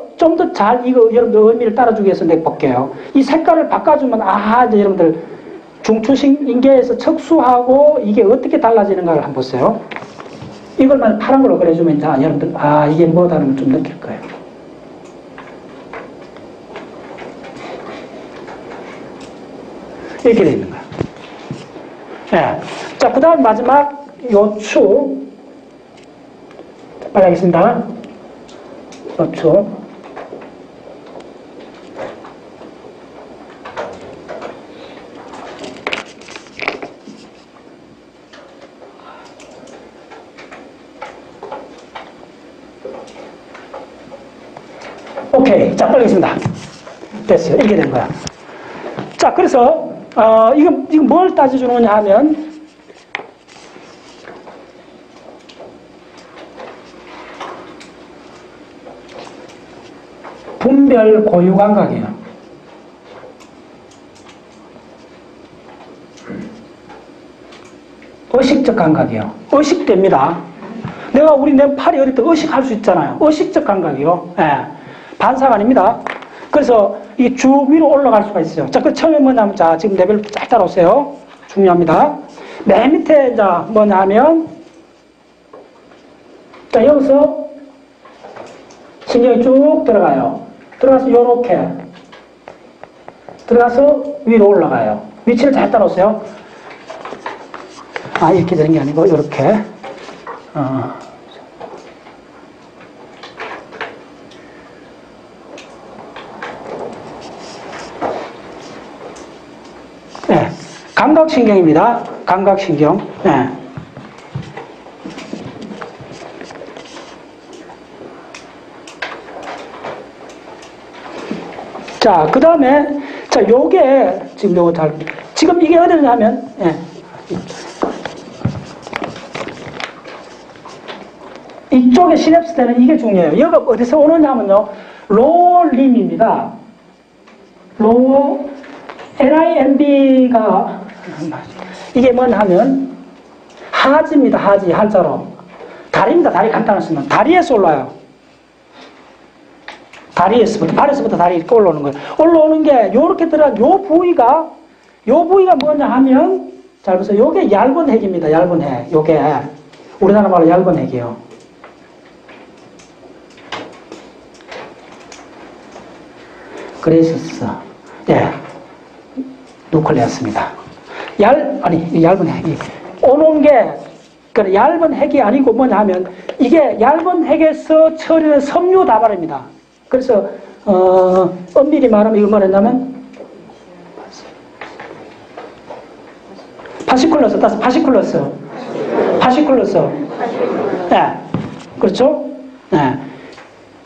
잘, 이거 여러분들 의미를 따라주기 위해서 내가 볼게요. 이 색깔을 바꿔주면, 이제 여러분들 중추신경에서 척수하고 이게 어떻게 달라지는가를 한번 보세요. 이걸만 파란 걸로 그려주면 이제 여러분들, 이게 뭐다는 걸 좀 느낄 거예요. 이렇게 되어 있는 거예요. 네. 자, 그 다음 마지막 요추. 빨리 하겠습니다. 요추. 오케이. 자, 빨리 하겠습니다. 됐어요. 이게 된 거야. 자, 그래서 이거 뭘 따져주느냐 하면, 분별 고유 감각이에요. 의식적 감각이에요. 의식됩니다. 내 팔이 어릴 때 의식할 수 있잖아요. 의식적 감각이요. 예. 반사가 아닙니다. 그래서 이 쭉 위로 올라갈 수가 있어요. 자, 그 처음에 뭐냐면, 자, 지금 레벨 쫙 따라오세요. 중요합니다. 맨 밑에, 이제 뭐냐면, 자, 여기서 신경이 쭉 들어가요. 들어가서 요렇게. 들어가서 위로 올라가요. 위치를 잘 따라오세요. 이렇게 되는 게 아니고, 요렇게. 네, 감각신경입니다. 감각신경. 네. 자, 그 다음에, 자, 요게, 지금 이게 어디냐면, 예. 이쪽에 시냅스 때는 이게 중요해요. 여기가 어디서 오느냐면요, 로림입니다. LIMB가, 이게 뭐냐 하면, 하지입니다. 하지, 한자로. 다리입니다. 다리 간단하시면. 다리에서 올라요. 다리에서부터, 발에서부터 다리 이렇게 올라오는 거예요. 올라오는 게, 요렇게 들어간 요 부위가 뭐냐 하면, 잘 보세요. 요게 얇은 핵입니다. 얇은 핵. 요게, 우리나라 말로 얇은 핵이에요. 그레이시스. 예. 누클레았습니다. 얇은 핵이. 오는 게, 그 얇은 핵이 아니고 뭐냐 하면, 이게 얇은 핵에서 처리된 섬유 다발입니다. 그래서, 엄밀히 말하면 이거 뭐랬냐면, 파시쿨러스. 네. 그렇죠? 네.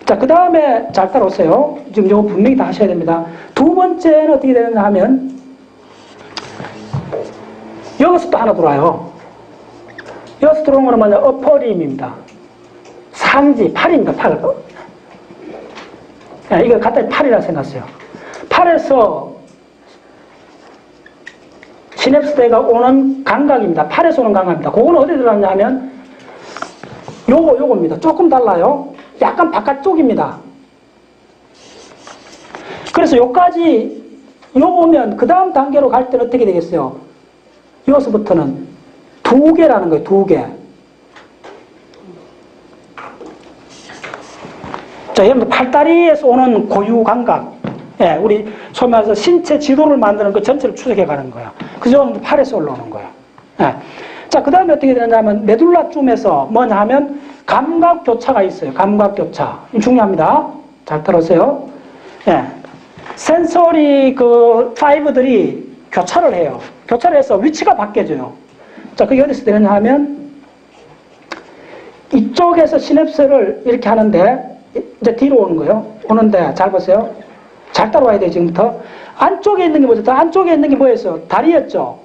자, 그 다음에 잘 따라오세요. 지금 이거 분명히 다 하셔야 됩니다. 두 번째는 어떻게 되느냐 하면, 여기서 또 하나 들어와요. 여기서 들어온 거는 뭐냐, 어퍼림입니다. 상지, 팔입니다, 팔. 야, 이거 간단히 팔이라고 생각하세요. 팔에서 시냅스대가 오는 감각입니다. 팔에서 오는 감각입니다. 그거는 어디 들어갔냐 하면, 요겁니다. 조금 달라요. 약간 바깥쪽입니다. 그래서 요까지 요 오면 그 다음 단계로 갈 때는 어떻게 되겠어요? 여기서부터는 2개라는 거예요. 2개. 자, 여러분들 팔다리에서 오는 고유 감각. 예, 우리 소위 말해서 신체 지도를 만드는 그 전체를 추적해 가는 거예요. 그죠? 팔에서 올라오는 거예요. 예. 자, 그 다음에 어떻게 되냐면 메둘라쯤에서 뭐냐 하면 감각 교차가 있어요. 감각 교차. 중요합니다. 잘 들으세요. 예. 센서리 그 파이브들이 교차를 해요. 교차를 해서 위치가 바뀌어져요. 자, 그게 어디서 되느냐 하면 이쪽에서 시냅스를 이렇게 하는데 이제 뒤로 오는 거예요. 오는데 잘 보세요. 잘 따라와야 돼요. 지금부터. 안쪽에 있는 게 뭐죠? 안쪽에 있는 게 뭐였어요? 다리였죠.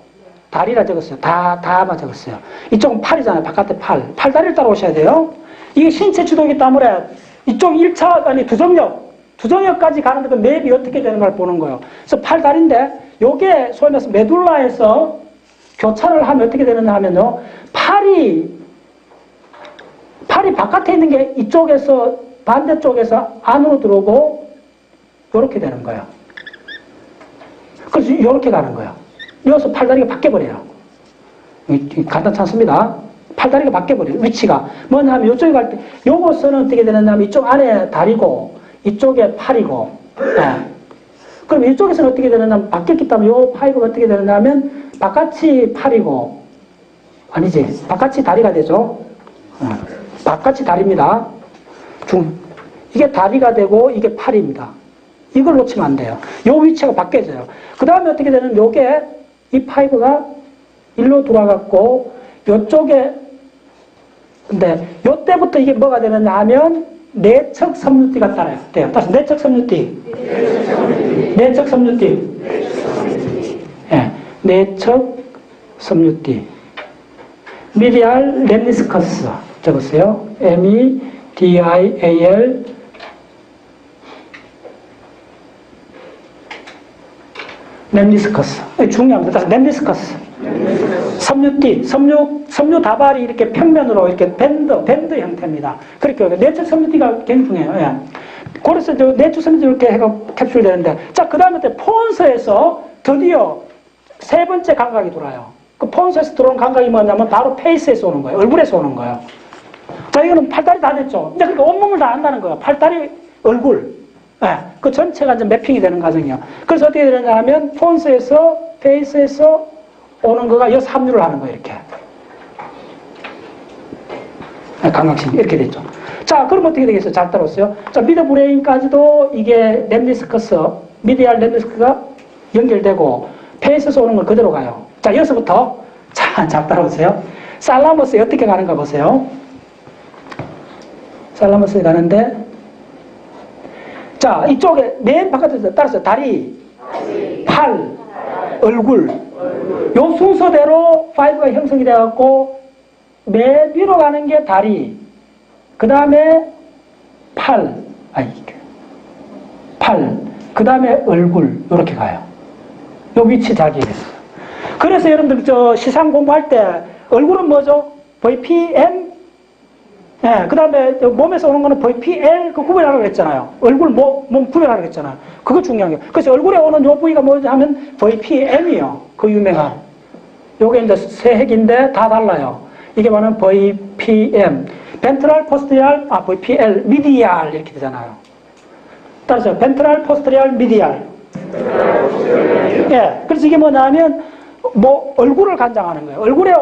다리라 적었어요. 다만 적었어요. 이쪽은 팔이잖아요. 바깥에 팔. 팔다리를 따라오셔야 돼요. 이게 신체 지도이기 때문에 이쪽 1차, 아니 두정역까지 가는데 그 맵이 어떻게 되는가를 보는 거예요. 그래서 팔다리인데 요게 소위 말해서 메둘라에서 교차를 하면 어떻게 되느냐 하면요. 팔이 바깥에 있는 게 이쪽에서 반대쪽에서 안으로 들어오고 요렇게 되는 거예요. 그래서 요렇게 가는 거예요. 여기서 팔다리가 바뀌어버려요. 간단치 않습니다. 팔다리가 바뀌어버려요. 위치가. 뭐냐 하면 이쪽에 갈 때, 요것은 어떻게 되느냐 하면 이쪽 안에 다리고, 이쪽에 팔이고, 예. 그럼 이쪽에서는 어떻게 되느냐 하면 바뀌었기 때문에 요 파이브가 어떻게 되느냐 하면 바깥이 팔이고, 아니지. 바깥이 다리가 되죠. 바깥이 다리입니다. 이게 다리가 되고, 이게 팔입니다. 이걸 놓치면 안 돼요. 요 위치가 바뀌어져요. 그 다음에 어떻게 되냐면 요게 이 파이브가 일로 돌아갔고 요쪽에 근데 요때부터 이게 뭐가 되느냐 하면 내측 섬유띠가 따라요. 돼요. 다시 내측 섬유띠. 내측 섬유띠. 예. 내측 섬유띠. 미디알 렘니스커스 적었어요. MEDIAL 렘니스커스. 중요합니다. 다시 렘니스커스. 섬유띠, 섬유 다발이 이렇게 평면으로 이렇게 밴드 형태입니다. 그렇게 내측 섬유띠가 굉장히 중요해요. 예. 그래서 내측 섬유띠 이렇게 해가 캡슐되는데, 자, 그 다음에 폰서에서 드디어 세 번째 감각이 돌아요. 그 폰서에서 들어오는 감각이 뭐냐면 바로 페이스에서 오는 거예요. 얼굴에서 오는 거예요. 자, 이거는 팔다리 다 됐죠. 이제 그러니까 온몸을 다 한다는 거예요. 팔다리, 얼굴. 네, 그 전체가 이제 매핑이 되는 과정이에요. 그래서 어떻게 되느냐 하면, 폰스에서, 페이스에서 오는 거가 여기서 합류를 하는 거예요, 이렇게. 네, 감각신이 이렇게 됐죠. 자, 그럼 어떻게 되겠어요? 잘 따라오세요. 자, 미드 브레인까지도 이게 렘니스커스, 미디알 렘니스커스가 연결되고, 페이스에서 오는 걸 그대로 가요. 자, 여기서부터, 자, 잘 따라오세요. 살라머스에 어떻게 가는가 보세요. 살라머스에 가는데, 자, 이쪽에 맨 바깥에서 따라서 다리, 팔, 얼굴. 요 순서대로 5가 형성이 되어갖고 맨 위로 가는 게 다리, 그 다음에 팔, 그 다음에 얼굴 이렇게 가요. 요 위치 잘 기억했어요. 그래서 여러분들 저 시상 공부할 때 얼굴은 뭐죠? VPM 예, 그 다음에 몸에서 오는 거는 VPL 그 구별하라고 그랬잖아요. 얼굴, 몸 구별하라고 그랬잖아요. 그거 중요한 거예요. 그래서 얼굴에 오는 요 부위가 뭐지 하면 VPM이요. 그 유명한. 요게 이제 세 핵인데 다 달라요. 이게 뭐냐면 VPM. 벤트럴, 포스트리얼, VPL, 미디알 이렇게 되잖아요. 따라서 벤트럴, 포스트리얼, 미디알. 예, 그래서 이게 뭐냐면 얼굴을 관장하는 거예요. 얼굴에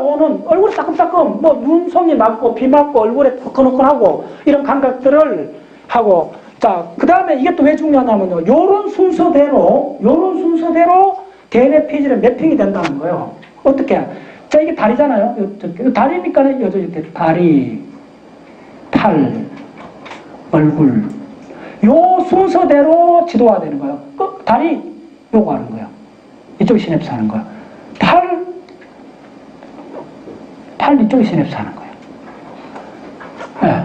따끔따끔, 눈송이 맞고, 비 맞고, 얼굴에 포근포근하고, 이런 감각들을 하고, 자, 그 다음에 이게 또 왜 중요하냐면요. 요런 순서대로 대뇌 페이지에 매핑이 된다는 거예요. 어떻게? 자, 이게 다리잖아요. 다리니까, 이렇게 다리, 팔, 얼굴. 요 순서대로 지도가 되는 거예요. 다리, 요거 하는 거예요. 이쪽이 시냅스 하는 거예요. 팔 이쪽에 시냅스 하는 거예요. 네.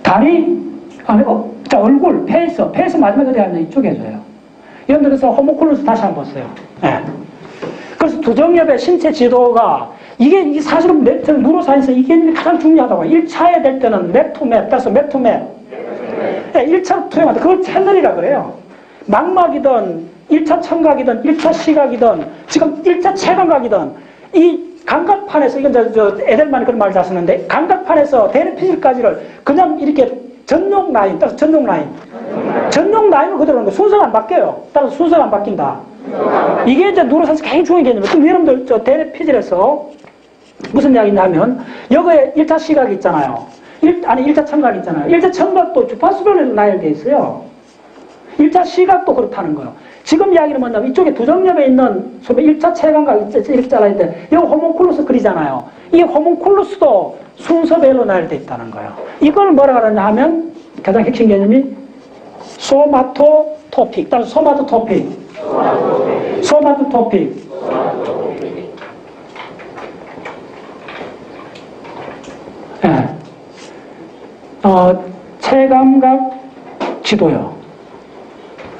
다리, 자, 얼굴, 페이스 마지막에 어디 하냐, 이쪽에 해줘요. 예를 들어서 호모쿨루스 다시 한번 보세요. 네. 그래서 두정엽의 신체 지도가, 이게 사실은 뉴로사이언스 이게 가장 중요하다고. 1차에 될 때는 맵 투 맵, 따라서 맵 투 맵. 네, 1차로 투영한다. 그걸 채널이라 그래요. 망막이든 1차 청각이든 1차 시각이든 지금 1차 체감각이든 이 감각판에서 이건 저 에델만이 그런 말을 잘 쓰는데 감각판에서 대뇌피질까지를 그냥 이렇게 전용 라인, 따라서 전용 라인을 그대로 하는 거예요. 순서가 안 바뀌어요. 따라서 순서가 안 바뀐다. 이게 이제 누로선에서 굉장히 중요한 개념이에요. 그럼 여러분들 저 대뇌피질에서 무슨 이야기냐 하면 여기에 1차 시각이 있잖아요. 1차 청각이 있잖아요. 1차 청각도 주파수별로 나열되어 있어요. 1차 시각도 그렇다는 거예요. 지금 이야기는 뭐냐면 이쪽에 두 정렬에 있는 소위 1차 체감각 이렇게 잘라있는데 여기 호문쿨루스 그리잖아요. 이 호문쿨루스도 순서별로 나열되어 있다는 거예요. 이걸 뭐라 그러냐 하면 가장 핵심 개념이 소마토토픽, 따라서 소마토토픽. 예. 체감각 지도요.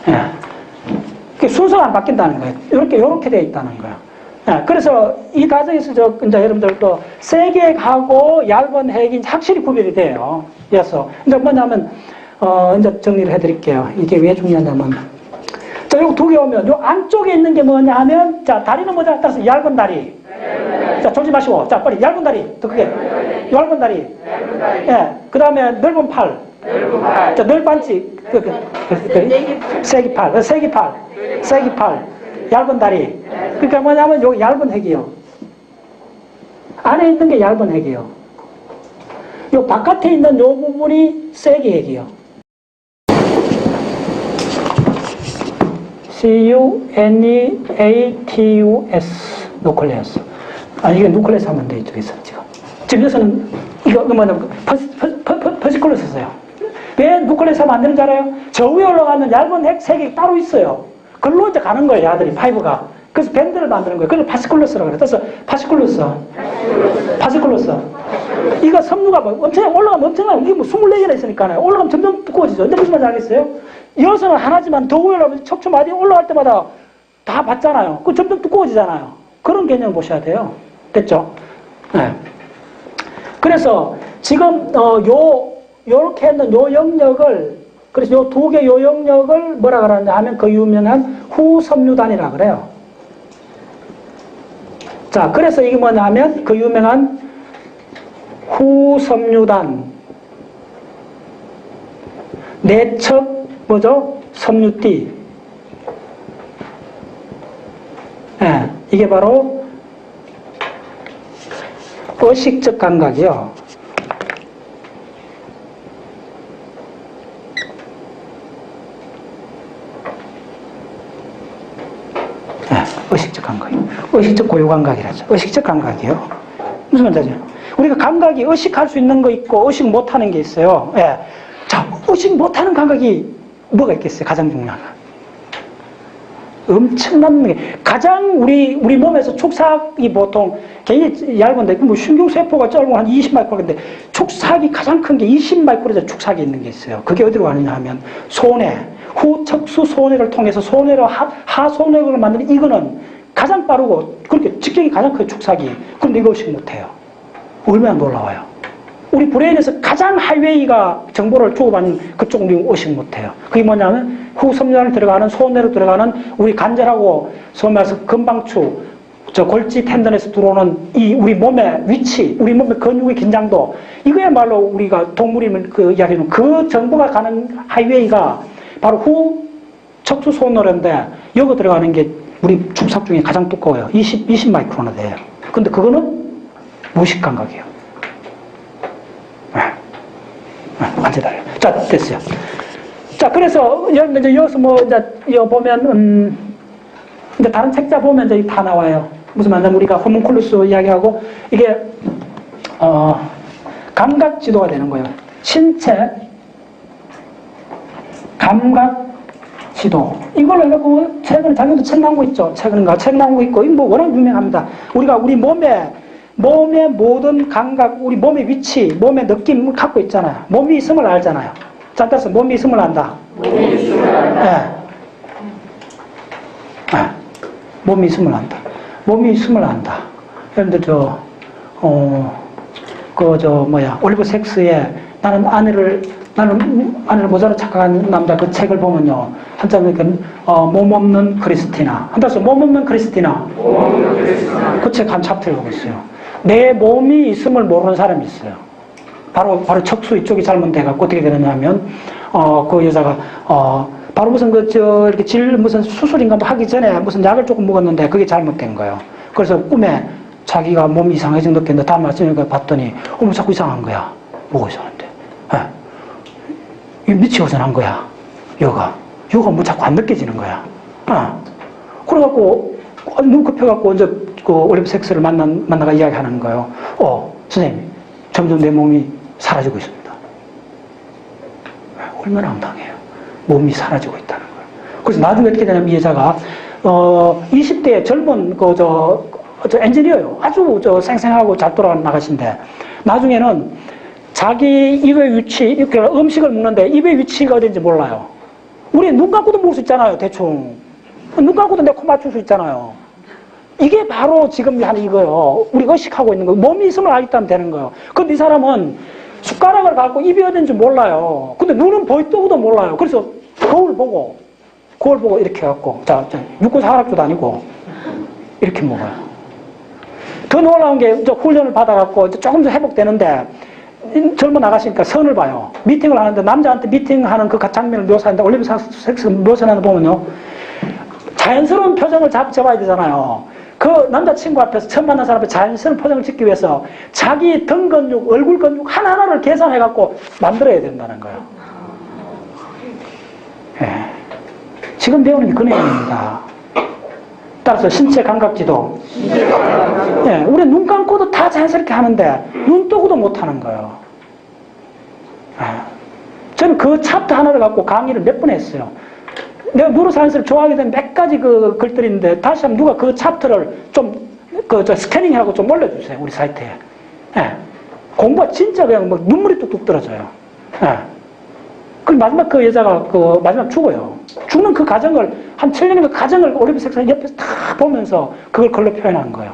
예. 순서가 안 바뀐다는 거예요. 이렇게 되어 있다는 거예요. 예. 그래서 이 과정에서 이제 여러분들도 세게 가고 얇은 핵이 확실히 구별이 돼요. 그래서 이제 뭐냐면 이제 정리를 해드릴게요. 이게 왜 중요하냐면 자, 요거 두 개 오면 요 안쪽에 있는 게 뭐냐 하면 자, 다리는 뭐냐 따라서 얇은 다리. 자, 졸지 마시고. 자, 빨리 얇은 다리. 더 크게. 얇은 다리. 예. 그 다음에 넓은 팔. 자, 넓반지. 세기팔. 얇은 다리. 그러니까 뭐냐면 요 얇은 핵이요. 안에 있는 게 얇은 핵이요. 요 바깥에 있는 요 부분이 세기 핵이요. CUNEATUS 누클레어스. 이게 누클레어스 하면 돼, 이쪽에서 지금. 지금 여기서는 이거 뭐냐면 퍼지클러스 써요. 왜 누클레어스 하면 안 되는지 알아요? 저 위에 올라가면 얇은 핵 3개 따로 있어요. 그걸로 이제 가는 거예요, 아들이, 파이브가. 그래서 밴드를 만드는 거예요. 그래서 파시클러스라고 그래요. 그래서 파시클러스. 이거 섬유가 뭐 엄청 올라가면 엄청나요. 이게 뭐 24개나 있으니까요. 올라가면 점점 두꺼워지죠. 근데 무슨 말인지 알겠어요? 여기서는 하나지만 더 위에 올라가면 척추 마디 올라갈 때마다 다 봤잖아요. 그 점점 두꺼워지잖아요. 그런 개념을 보셔야 돼요. 됐죠? 네. 그래서 지금 요렇게 했는 요 영역을, 그래서 요 두 개 요 영역을 뭐라 그러냐 하면 그 유명한 후섬유단이라 그래요. 자, 그래서 이게 뭐냐 하면 그 유명한 후섬유단, 내척 뭐죠? 섬유띠. 예, 이게 바로 의식적 감각이요. 의식적 감각이요. 의식적 고유 감각이라죠. 의식적 감각이요. 무슨 말이죠? 우리가 감각이 의식할 수 있는 거 있고 의식 못하는 게 있어요. 예. 자, 의식 못하는 감각이 뭐가 있겠어요? 가장 중요한 거. 엄청난 게 가장 우리 몸에서 축삭이 보통 굉장히 얇은데 뭐 신경세포가 짧고 한 20마이크로인데 축삭이 가장 큰 게 20마이크로에서 축삭이 있는 게 있어요. 그게 어디로 가느냐 하면 소뇌, 후척수 소뇌를 통해서 소뇌로 하소뇌를 만드는 이거는 가장 빠르고 그렇게 직경이 가장 큰 축삭이. 그런데 이거 의식 못해요. 얼마나 놀라워요. 우리 브레인에서 가장 하이웨이가 정보를 주고받는 그쪽은 우리 의식 못해요. 그게 뭐냐면 후섬유단을 들어가는 소뇌로 들어가는 우리 관절하고 소위 말해서 금방추, 저 골지 텐던에서 들어오는 이 우리 몸의 위치, 우리 몸의 근육의 긴장도, 이거야말로 우리가 동물임을 그 이야기는 그 정보가 가는 하이웨이가 바로 후 척추 소뇌인데 여기 들어가는 게 우리 축삭 중에 가장 두꺼워요. 20 마이크로나 돼요. 근데 그거는 무식 감각이에요. 완전 달라요. 자, 됐어요. 자, 그래서 이제 여기서 뭐 이제 보면 이제 다른 책자 보면 이제 다 나와요. 무슨 말이냐면 우리가 호문쿨루스 이야기하고 이게 감각 지도가 되는 거예요. 신체 감각 지도. 이걸로 해갖고 최근에 자기도 책 나온 거 있죠. 책 나온 거 있고 이거 뭐 워낙 유명합니다. 우리가 우리 몸의 모든 감각, 우리 몸의 위치, 몸의 느낌을 갖고 있잖아요. 몸이 있음을 알잖아요. 자, 따라서 몸이 있음을 안다. 몸이 있음을 안다. 네. 몸이 있음을 안다. 몸이 있음을 안다. 여러분들 올리버 섹스에 나는 아내를 모자로 착각한 남자 그 책을 보면요. 한자는 몸 없는 크리스티나. 한다서 몸 없는 크리스티나. 그 책 한 챕터를 보고 있어요. 내 몸이 있음을 모르는 사람이 있어요. 바로 척수 이쪽이 잘못돼갖고 어떻게 되느냐면, 그 여자가, 바로 무슨 이렇게 무슨 수술인가 뭐 하기 전에 무슨 약을 조금 먹었는데 그게 잘못된 거예요. 그래서 꿈에 자기가 몸이 이상해진 느꼈는데 다음 아침에 봤더니, 자꾸 이상한 거야. 뭐가 이상한데? 이 미치고선 한 거야. 여가 뭐 자꾸 안 느껴지는 거야. 그래갖고, 눈 급해갖고 이제 그 올리브 섹스를 만나가 이야기하는 거예요. 선생님, 점점 내 몸이 사라지고 있습니다. 얼마나 황당해요. 몸이 사라지고 있다는 거예요. 그래서 나중에 어떻게 되냐면 이 여자가 20대 젊은 저 엔지니어예요. 아주 쌩쌩하고 잘 돌아나가신데 나중에는 자기 입의 위치, 이렇게 음식을 먹는데 입의 위치가 어딘지 몰라요. 우리 눈 감고도 먹을 수 있잖아요, 대충. 눈 감고도 내 코 맞출 수 있잖아요. 이게 바로 지금 하는 이거요. 우리 의식하고 있는 거. 몸이 있으면 알겠다면 되는 거예요. 근데 이 사람은 숟가락을 갖고 입이 어딘지 몰라요. 근데 눈은 보이도도 몰라요. 그래서 거울 보고 이렇게 해갖고, 육고사학교도 아니고, 이렇게 먹어요. 더 놀라운 게, 훈련을 받아갖고, 조금 더 회복되는데, 젊어 나가시니까 선을 봐요. 미팅을 하는데, 남자한테 미팅하는 그 장면을 묘사하는데, 올리브 섹스 묘사하는 거 보면요. 자연스러운 표정을 잡아야 되잖아요. 그 남자친구 앞에서 처음 만난 사람 앞에 자연스러운 표정을 짓기 위해서 자기 등 근육, 얼굴 근육 하나하나를 계산해갖고 만들어야 된다는 거예요. 지금 배우는 게 그 내용입니다. 따라서 신체 감각지도. 우리 눈 감고도 다 자연스럽게 하는데 눈 뜨고도 못하는 거예요. 저는 그 챕터 하나를 갖고 강의를 몇 번 했어요. 내가 뉴로사이언스를 좋아하게 된 몇 가지 그 글들이 있는데 다시 한번 누가 그 챕터를 좀 스캐닝하고 좀 올려주세요. 우리 사이트에. 공부가 진짜 그냥 뭐 눈물이 뚝뚝 떨어져요. 그리고 마지막 그 여자가 마지막 죽어요. 죽는 그 과정을 한 7년의 그 과정을 올리브 섹스는 옆에서 다 보면서 그걸 글로 표현한 거예요.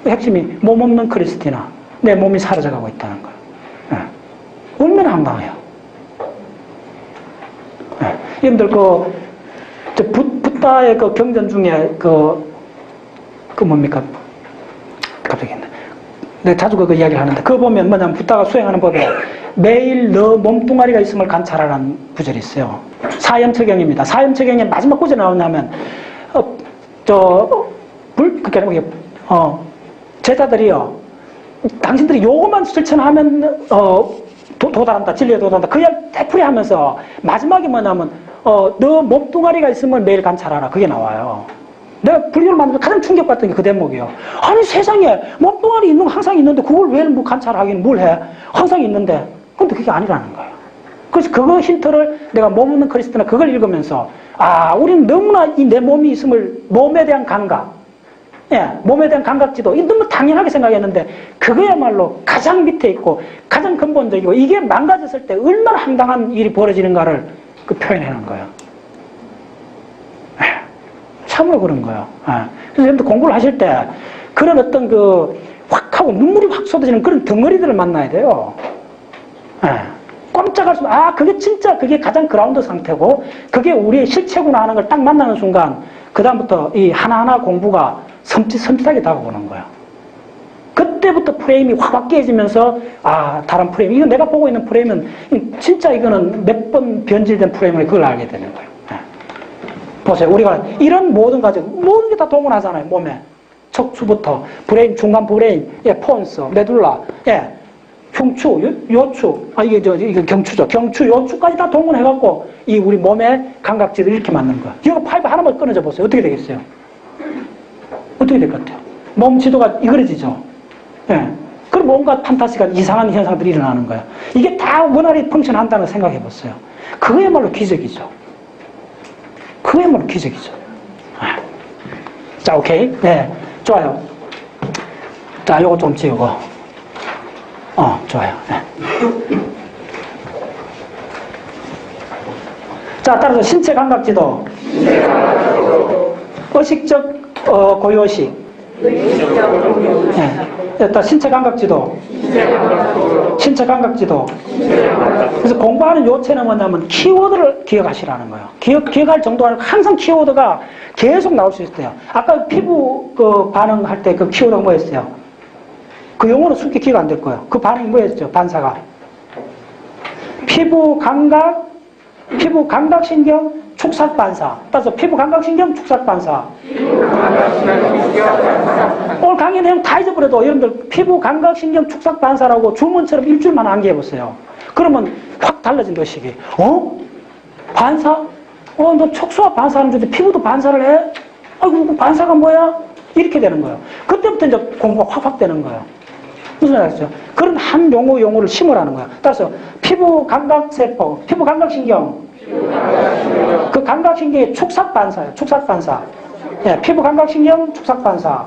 핵심이 몸 없는 크리스티나. 내 몸이 사라져가고 있다는 거예요. 얼마나 황당해요. 여러분들 붓다의 그 경전 중에 뭡니까? 갑자기 했네. 내가 자주 그 이야기를 하는데 그거 보면 뭐냐면 붓다가 수행하는 법에 매일 너 몸뚱아리가 있음을 관찰하라는 구절이 있어요. 사염처경입니다. 사염처경의 마지막 구절이 나오냐면 제자들이요. 당신들이 요것만 실천하면 도달한다. 진리에 도달한다. 그냥 되풀이 하면서 마지막에 뭐냐면 너 몸뚱아리가 있으면 매일 관찰하라. 그게 나와요. 내가 불교를 만들면서 가장 충격받던 게 그 대목이에요. 아니 세상에 몸뚱아리 있는 거 항상 있는데 그걸 왜 뭐 관찰하긴 뭘 해. 항상 있는데. 근데 그게 아니라는 거예요. 그래서 그거 힌트를 내가 몸 없는 크리스티나 그걸 읽으면서 우리는 너무나 이 내 몸이 있음을 몸에 대한 감각 몸에 대한 감각지도 너무 당연하게 생각했는데 그거야말로 가장 밑에 있고 가장 근본적이고 이게 망가졌을 때 얼마나 황당한 일이 벌어지는가를 표현해놓은 거예요. 참으로 그런 거예요. 그래서 여러분들 공부를 하실 때 그런 어떤 확 하고 눈물이 확 쏟아지는 그런 덩어리들을 만나야 돼요. 꼼짝할 수 그게 진짜 그게 가장 그라운드 상태고 그게 우리의 실체구나 하는 걸 딱 만나는 순간 그 다음부터 이 하나하나 공부가 섬찟하게 다가오는 거예요. 그때부터 프레임이 확 깨지면서 다른 프레임 이건 내가 보고 있는 프레임은 진짜 이거는 몇 번 변질된 프레임을 그걸 알게 되는 거예요. 보세요. 우리가 이런 모든 게 다 동원하잖아요. 몸에 척추부터 브레인, 중간 브레인, 폰스, 메둘라, 흉추, 요추, 이게 경추죠. 경추, 요추까지 다 동원해갖고 이 우리 몸의 감각지를 이렇게 만드는 거야. 이거 파이브 하나만 끊어져 보세요. 어떻게 되겠어요? 어떻게 될 것 같아요? 몸 지도가 이그러지죠. 그럼 뭔가 판타스틱한 이상한 현상들이 일어나는 거야. 이게 다 원활히 펑션한다는 생각해 보세요. 그거야말로 기적이죠. 그거야말로 기적이죠. 자, 오케이. 네, 좋아요. 자, 요거 좀 지우고. 좋아요. 자, 따라서 신체 감각지도. 의식적 고유의식. 일단 신체 감각지도. 신체 감각지도. 그래서 공부하는 요체는 뭐냐면 키워드를 기억하시라는 거예요. 기억할 정도가 아니고 항상 키워드가 계속 나올 수 있어요. 아까 피부 그 반응할 때 그 키워드가 뭐였어요? 그 용어는 쉽게 기억 안 될 거예요. 그 반응이 뭐였죠? 반사가. 피부 감각신경, 축삭반사. 따라서 피부 감각신경, 축삭반사. 오늘 강의 내용 다 잊어버려도 여러분들 피부 감각신경, 축삭반사라고 주문처럼 일주일만 암기해보세요. 그러면 확 달라진다, 식이. 반사? 너 척수와 반사하는 중에 피부도 반사를 해? 아이고, 반사가 뭐야? 이렇게 되는 거예요. 그때부터 이제 공부가 확 되는 거예요. 무슨 말이죠? 그런 한 용어를 심으라는 거야. 따라서 피부 감각세포, 피부 감각신경. 그 감각신경이 축삭반사예요. 축삭반사. 피부 감각신경, 축삭반사.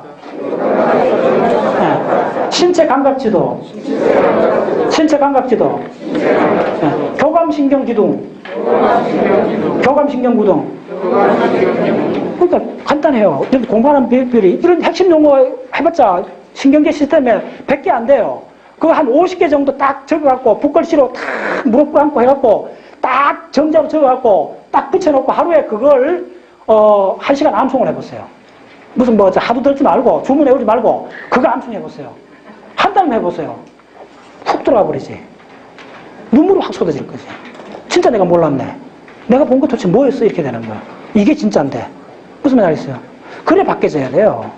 신체 감각지도. 신체 감각지도. 교감신경기둥. 교감신경구동. 그러니까 간단해요. 공부하는 비율이 이런 핵심 용어 해봤자 신경계 시스템에 100개 안 돼요. 그거 한 50개 정도 딱 적어갖고 붓글씨로 탁 무릎 꿇고 해갖고 딱 정자로 적어갖고 딱 붙여놓고 하루에 그걸 1시간 암송을 해보세요. 무슨 뭐 하도 들지 말고 주문 외우지 말고 그거 암송해보세요. 한 달만 해보세요. 훅 들어가 버리지. 눈물이 확 쏟아질 거지. 진짜 내가 몰랐네. 내가 본 거 도대체 뭐였어? 이렇게 되는 거야. 이게 진짜인데. 무슨 말 알겠어요? 그래 바뀌어져야 돼요.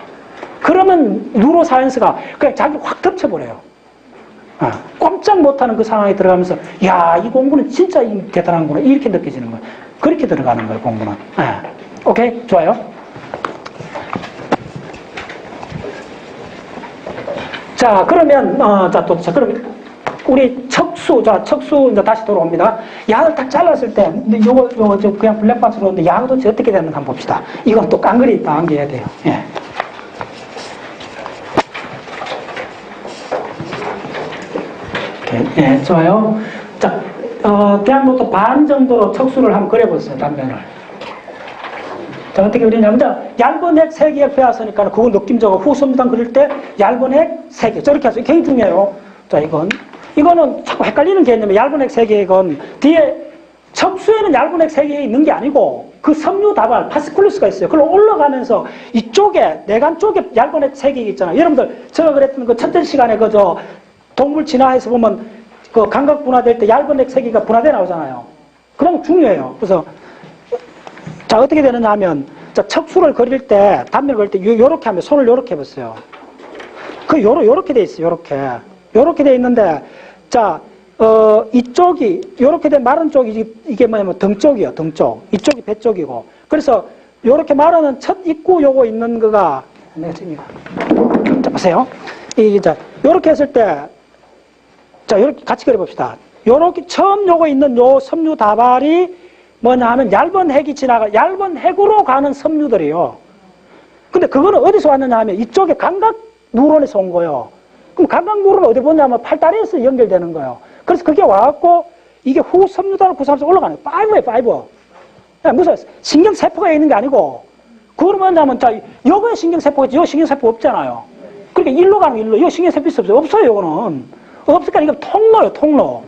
그러면 뉴로사이언스가 그냥 자기 확 덮쳐버려요. 꼼짝 못하는 그 상황에 들어가면서 야, 이 공부는 진짜 대단한구나 이렇게 느껴지는 거예요. 그렇게 들어가는 거예요, 공부는. 오케이? 좋아요. 자, 그러면 그럼 우리 척수 이제 다시 돌아옵니다. 약을 딱 잘랐을 때, 요거 그냥 블랙박스로 오는데 약은 도대체 어떻게 되는지 한번 봅시다. 이건 또 깡그리 있다 암기해야 돼요. 오케이. 좋아요. 자, 대학로도 반 정도로 척수를 한번 그려보세요, 단면을. 자, 어떻게 그리냐면, 얇은 핵 3개 배웠으니까 그거 느낌적으로 후섬유단 그릴 때 얇은 핵 3개. 저렇게 하세요. 굉장히 중요해요. 자, 이거는 자꾸 헷갈리는 개념이 얇은 핵 3개건 뒤에 척수에는 얇은 핵 3개 있는 게 아니고 그 섬유 다발, 파스쿨루스가 있어요. 그걸로 올라가면서 이쪽에, 내관 쪽에 얇은 핵 3개 있잖아요. 여러분들, 제가 그랬던 그 첫째 시간에 동물 진화에서 보면 그 감각 분화될 때 얇은 핵 3개가 분화돼 나오잖아요. 그런 거 중요해요. 그래서 자, 어떻게 되느냐 하면 자, 척수를 그릴 때, 단면을 그릴 때 요렇게 하면 손을 요렇게 해보세요. 요렇게 돼 있어요. 요렇게 돼 있는데 자, 이쪽이 요렇게 된 마른 쪽이 이게 뭐냐면 등 쪽이요. 등 쪽. 이쪽이 배 쪽이고. 그래서 요렇게 마르는 첫 입구 요거 있는 거가 내가 지금 자, 보세요. 요렇게 했을 때 자, 요렇게 같이 그려봅시다. 요렇게 처음 요거 있는 요 섬유 다발이 뭐냐 하면 얇은 핵으로 가는 섬유들이요. 근데 그거는 어디서 왔느냐 하면 이쪽에 감각 뉴런에서 온 거예요. 그럼 감각 뉴런은 어디 보냐면 팔다리에서 연결되는 거예요. 그래서 그게 와갖고 이게 후 섬유단을 구성해서 올라가는 거예요. 5예요. 무슨 신경세포가 있는 게 아니고 그거는 뭐냐면 자, 여기에 신경세포가 있지, 여기 신경세포 없잖아요. 그러니까 일로 가는 일로, 여기 신경세포 있어 없어요? 없어요, 이거는. 없으니까 이거 통로예요, 통로.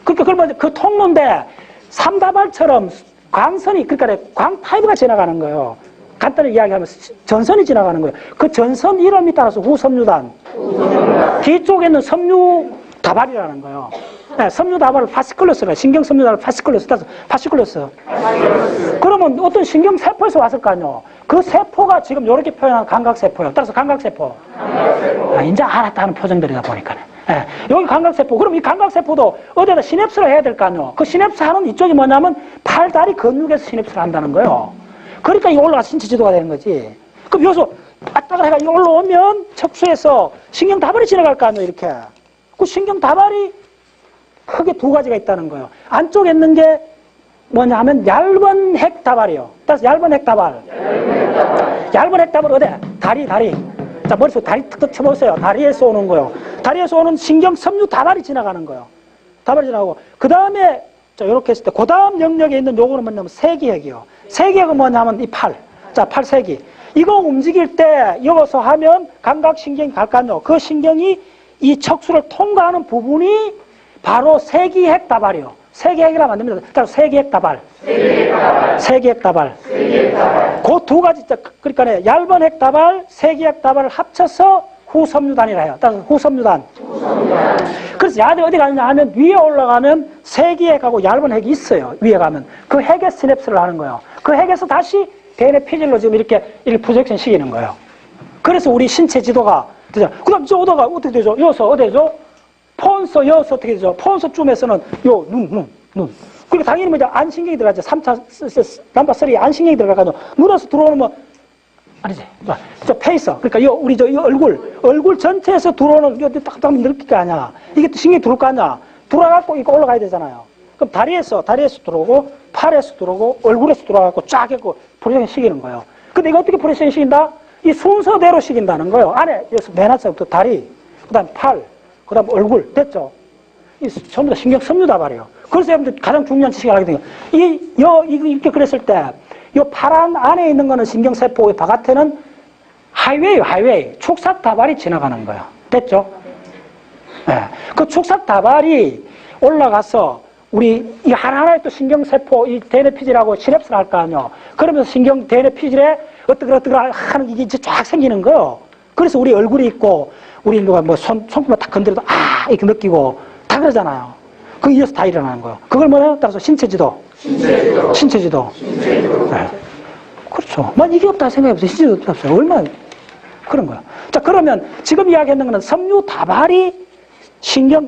그러니까 그러면 그 통로인데 삼다발처럼 광선이, 그러니까 광파이브가 지나가는 거예요. 간단히 이야기하면 전선이 지나가는 거예요. 그 전선 이름이 따라서 후섬유단. 뒤쪽에 있는 섬유 다발이라는 거예요. 네, 섬유 다발을 파시클러스라, 신경 섬유 다발 파시클러스, 따라서 파시클러스. 그러면 어떤 신경 세포에서 왔을 거 아니에요. 그 세포가 지금 이렇게 표현한 감각세포예요. 따라서 감각세포. 이제 알았다는 표정들이다 보니까. 네, 여기 감각세포. 그럼 이 감각세포도 어디다 시냅스를 해야 될 거 아니에요. 그 시냅스 하는 이쪽이 뭐냐면 팔다리 근육에서 시냅스를 한다는 거예요. 그러니까 이 올라가서 신체 지도가 되는 거지. 그럼 여기서 왔다가 해가 올라오면 척수에서 신경 다발이 지나갈 거 아니에요, 이렇게. 그 신경 다발이 크게 두 가지가 있다는 거예요. 안쪽에 있는 게 뭐냐 하면 얇은 핵 다발이에요. 따라서 얇은 핵 다발. 얇은 핵 다발 어디? 다리. 자, 머릿속에 다리 툭툭 쳐보세요. 다리에서 오는 거예요. 다리에서 오는 신경 섬유 다발이 지나가는 거예요. 다발이 지나가고. 그 다음에, 자, 요렇게 했을 때, 그 다음 영역에 있는 요거는 뭐냐면 세기핵이요. 세기핵은 뭐냐면 이 팔. 자, 팔 세기. 이거 움직일 때 여기서 하면 감각신경이 갈 거 아니에요. 그 신경이 이 척수를 통과하는 부분이 바로 세기핵다발이요. 세기핵이라면 안 됩니다. 따로 세기핵다발. 세기핵다발. 그 두 가지, 그러니까 얇은 핵다발, 세기핵다발을 합쳐서 후섬유단이라 해요. 따라서 후섬유단. 그래서 야들이 어디 가느냐 하면 위에 올라가면 세기핵하고 얇은 핵이 있어요. 위에 가면. 그 핵에 시냅스를 하는 거예요. 그 핵에서 다시 대뇌 피질로 지금 이렇게 프로젝션 시키는 거예요. 그래서 우리 신체 지도가 되죠. 그 다음 저 오다가 어떻게 되죠? 여기서 어디 되죠? 폰서, 여기서 어떻게 되죠? 폰서쯤에서는 요, 눈. 그러니까 당연히 뭐 이제 안신경이 들어가죠. 3차, 넘버 3 안신경이 들어가가지고 눈에서 들어오는 뭐, 아니지. 저 페이서. 그러니까 우리 이 얼굴 전체에서 들어오는, 이거 딱딱 느낄 거 아니야. 이게 또 신경이 들어올 거 아니야. 들어가고 이거 올라가야 되잖아요. 그럼 다리에서 들어오고, 팔에서 들어오고, 얼굴에서 들어가고 쫙 해고 프로젝션 시키는 거예요. 근데 이거 어떻게 프로젝션 시킨다? 이 순서대로 시킨다는 거예요. 안에, 여기서 맨 앞서부터 다리, 그 다음 팔, 그 다음 얼굴. 됐죠? 이 전부 다 신경 섬유다발이에요. 그래서 여러분들 가장 중요한 지식을 하게 돼요. 이렇게 그랬을 때, 이 파란 안에 있는 거는 신경세포, 바깥에는 하이웨이. 축삭다발이 지나가는 거예요. 됐죠? 네. 그 축삭다발이 올라가서 우리 이 하나하나의 또 신경세포, 이 대뇌피질하고 시냅스를 할 거 아니에요. 그러면서 대뇌피질에 어떻게 하는 게 이제 쫙 생기는 거예요. 그래서 우리 얼굴이 있고, 우리 누가 뭐 손톱만 딱 건드려도 이렇게 느끼고 다 그러잖아요. 그 이어서 다 일어나는 거예요. 그걸 뭐냐? 따라서 신체지도. 네. 그렇죠. 이게 없다 생각해보세요. 신체지도 없어요. 얼마나 그런 거야. 자, 그러면 지금 이야기했는 거는 섬유다발이 신경,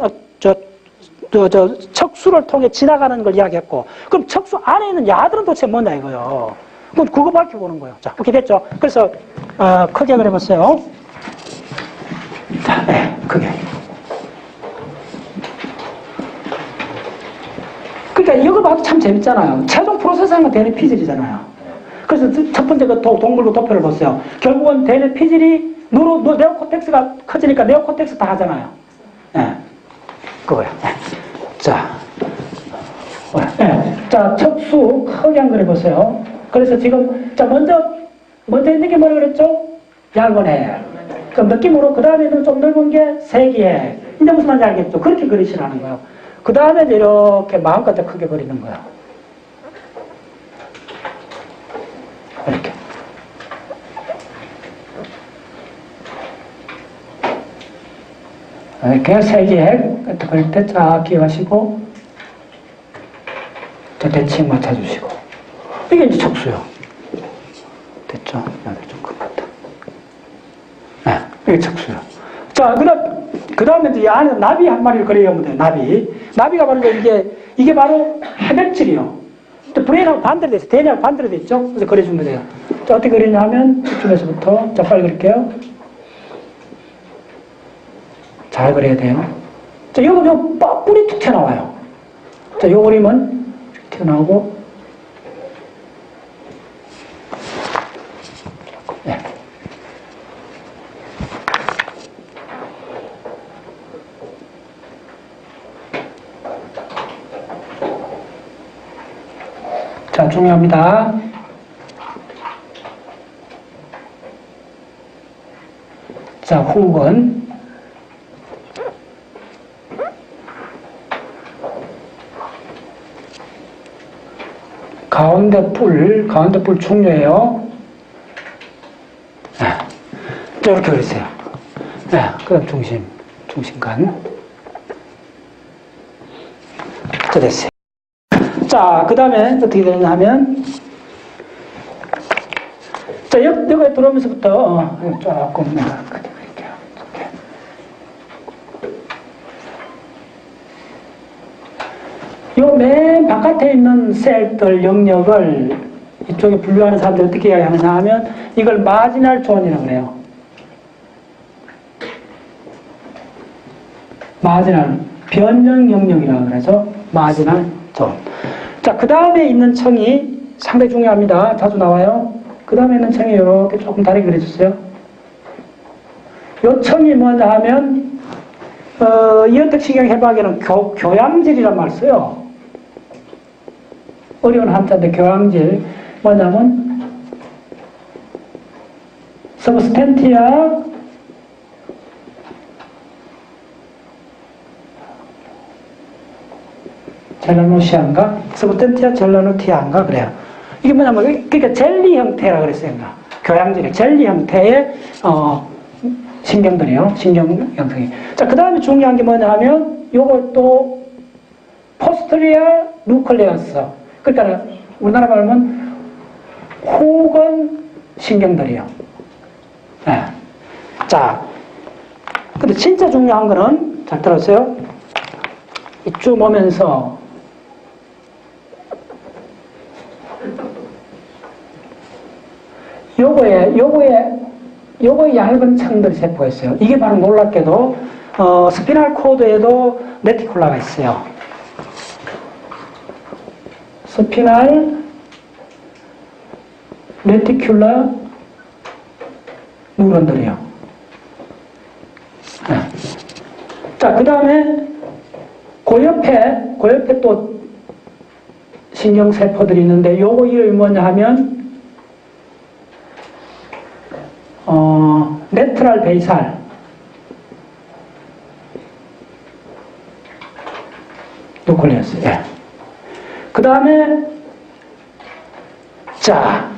척수를 통해 지나가는 걸 이야기했고, 그럼 척수 안에 있는 야들은 도대체 뭐냐 이거요. 그럼 그거 밝혀보는 거예요. 자, 오케이 됐죠? 그래서, 크게 그려보세요. 자, 네, 크게. 그러니까 이거 봐도 참 재밌잖아요. 최종 프로세서는 대뇌피질이잖아요. 그래서 첫 번째 그 동물구 도표를 보세요. 결국은 대뇌피질이 네오코텍스가 커지니까 네오코텍스 다 하잖아요. 네. 그거야. 네. 자, 자, 척수 크게 한 그려보세요. 그래서 지금, 자, 먼저 있는 게 뭐라 그랬죠? 얇은 핵. 그럼 느낌으로, 그 다음에는 좀 넓은 게 세기핵. 이제 무슨 말인지 알겠죠? 그렇게 그리시라는 거예요. 그 다음에 이렇게 마음껏 크게 그리는 거예요. 이렇게. 이렇게 세기핵, 그럴 때 쫙 기억하시고, 저 대칭 맞춰주시고. 이게 이제 척수요. 됐죠? 여기 좀 큰 것 같다. 네, 이게 척수요. 자, 그 다음에 이제 이 안에 나비 한 마리를 그려보면 돼요, 나비. 나비가 바로 이게 바로 해백질이요. 또 브레인하고 반대로 돼 있어요. 대뇌하고 반대로 돼 있죠? 그래서 그려주면 돼요. 자, 어떻게 그리냐 하면, 이쪽에서부터, 자, 빨리 그릴게요. 잘 그려야 돼요. 자, 요거 뿔이 툭 튀어나와요. 자, 요 그림은 이렇게 튀어나오고, 네. 자, 중요합니다. 자, 호흡은 가운데 뿔 중요해요. 네. 자, 이렇게 그리세요. 네. 그 다음 중심간. 자, 됐어요. 자, 그 다음에 어떻게 되냐 하면, 자, 여기에 들어오면서부터, 조금 내가 그릴게요. 요 맨 바깥에 있는 셀들 영역을 이쪽에 분류하는 사람들이 어떻게 이야기하느냐 하면, 이걸 마지널 존이라고 해요. 마지널, 변형 영역이라고 그래서 마지널 존. 자, 그 다음에 있는 층이 상당히 중요합니다. 자주 나와요. 그 다음에 있는 층이 이렇게 조금 다르게 그려주세요. 요 층이 뭐냐 하면, 이언택신경 해박에는 교양질이란 말 써요. 어려운 한자인데 교양질. 뭐냐면, 서브스텐티아 젤라노시아인가? 서브스텐티아 젤라노티아인가? 그래요. 이게 뭐냐면, 그러니까 젤리 형태라 그랬어요. 교양질의 젤리 형태의, 신경들이요. 신경 형성이. 자, 그 다음에 중요한 게 뭐냐 하면, 요걸 또, 포스트리아 누클레어스. 그러니까, 우리나라 말로 하면, 후근 신경들이요. 네. 자, 근데 진짜 중요한 거는, 잘 들었어요? 이쭉 오면서, 요거에 얇은 층들이 세포가 있어요. 이게 바로 놀랍게도, 스피널 코드에도 레티쿨라가 있어요. 스피널 레티큘라 뉴런들이요. 네. 자, 그 다음에, 그 옆에 또 신경세포들이 있는데, 요거 이름이 뭐냐 하면, 레트랄 베이살. 누클레어스. 예. 그 다음에, 자,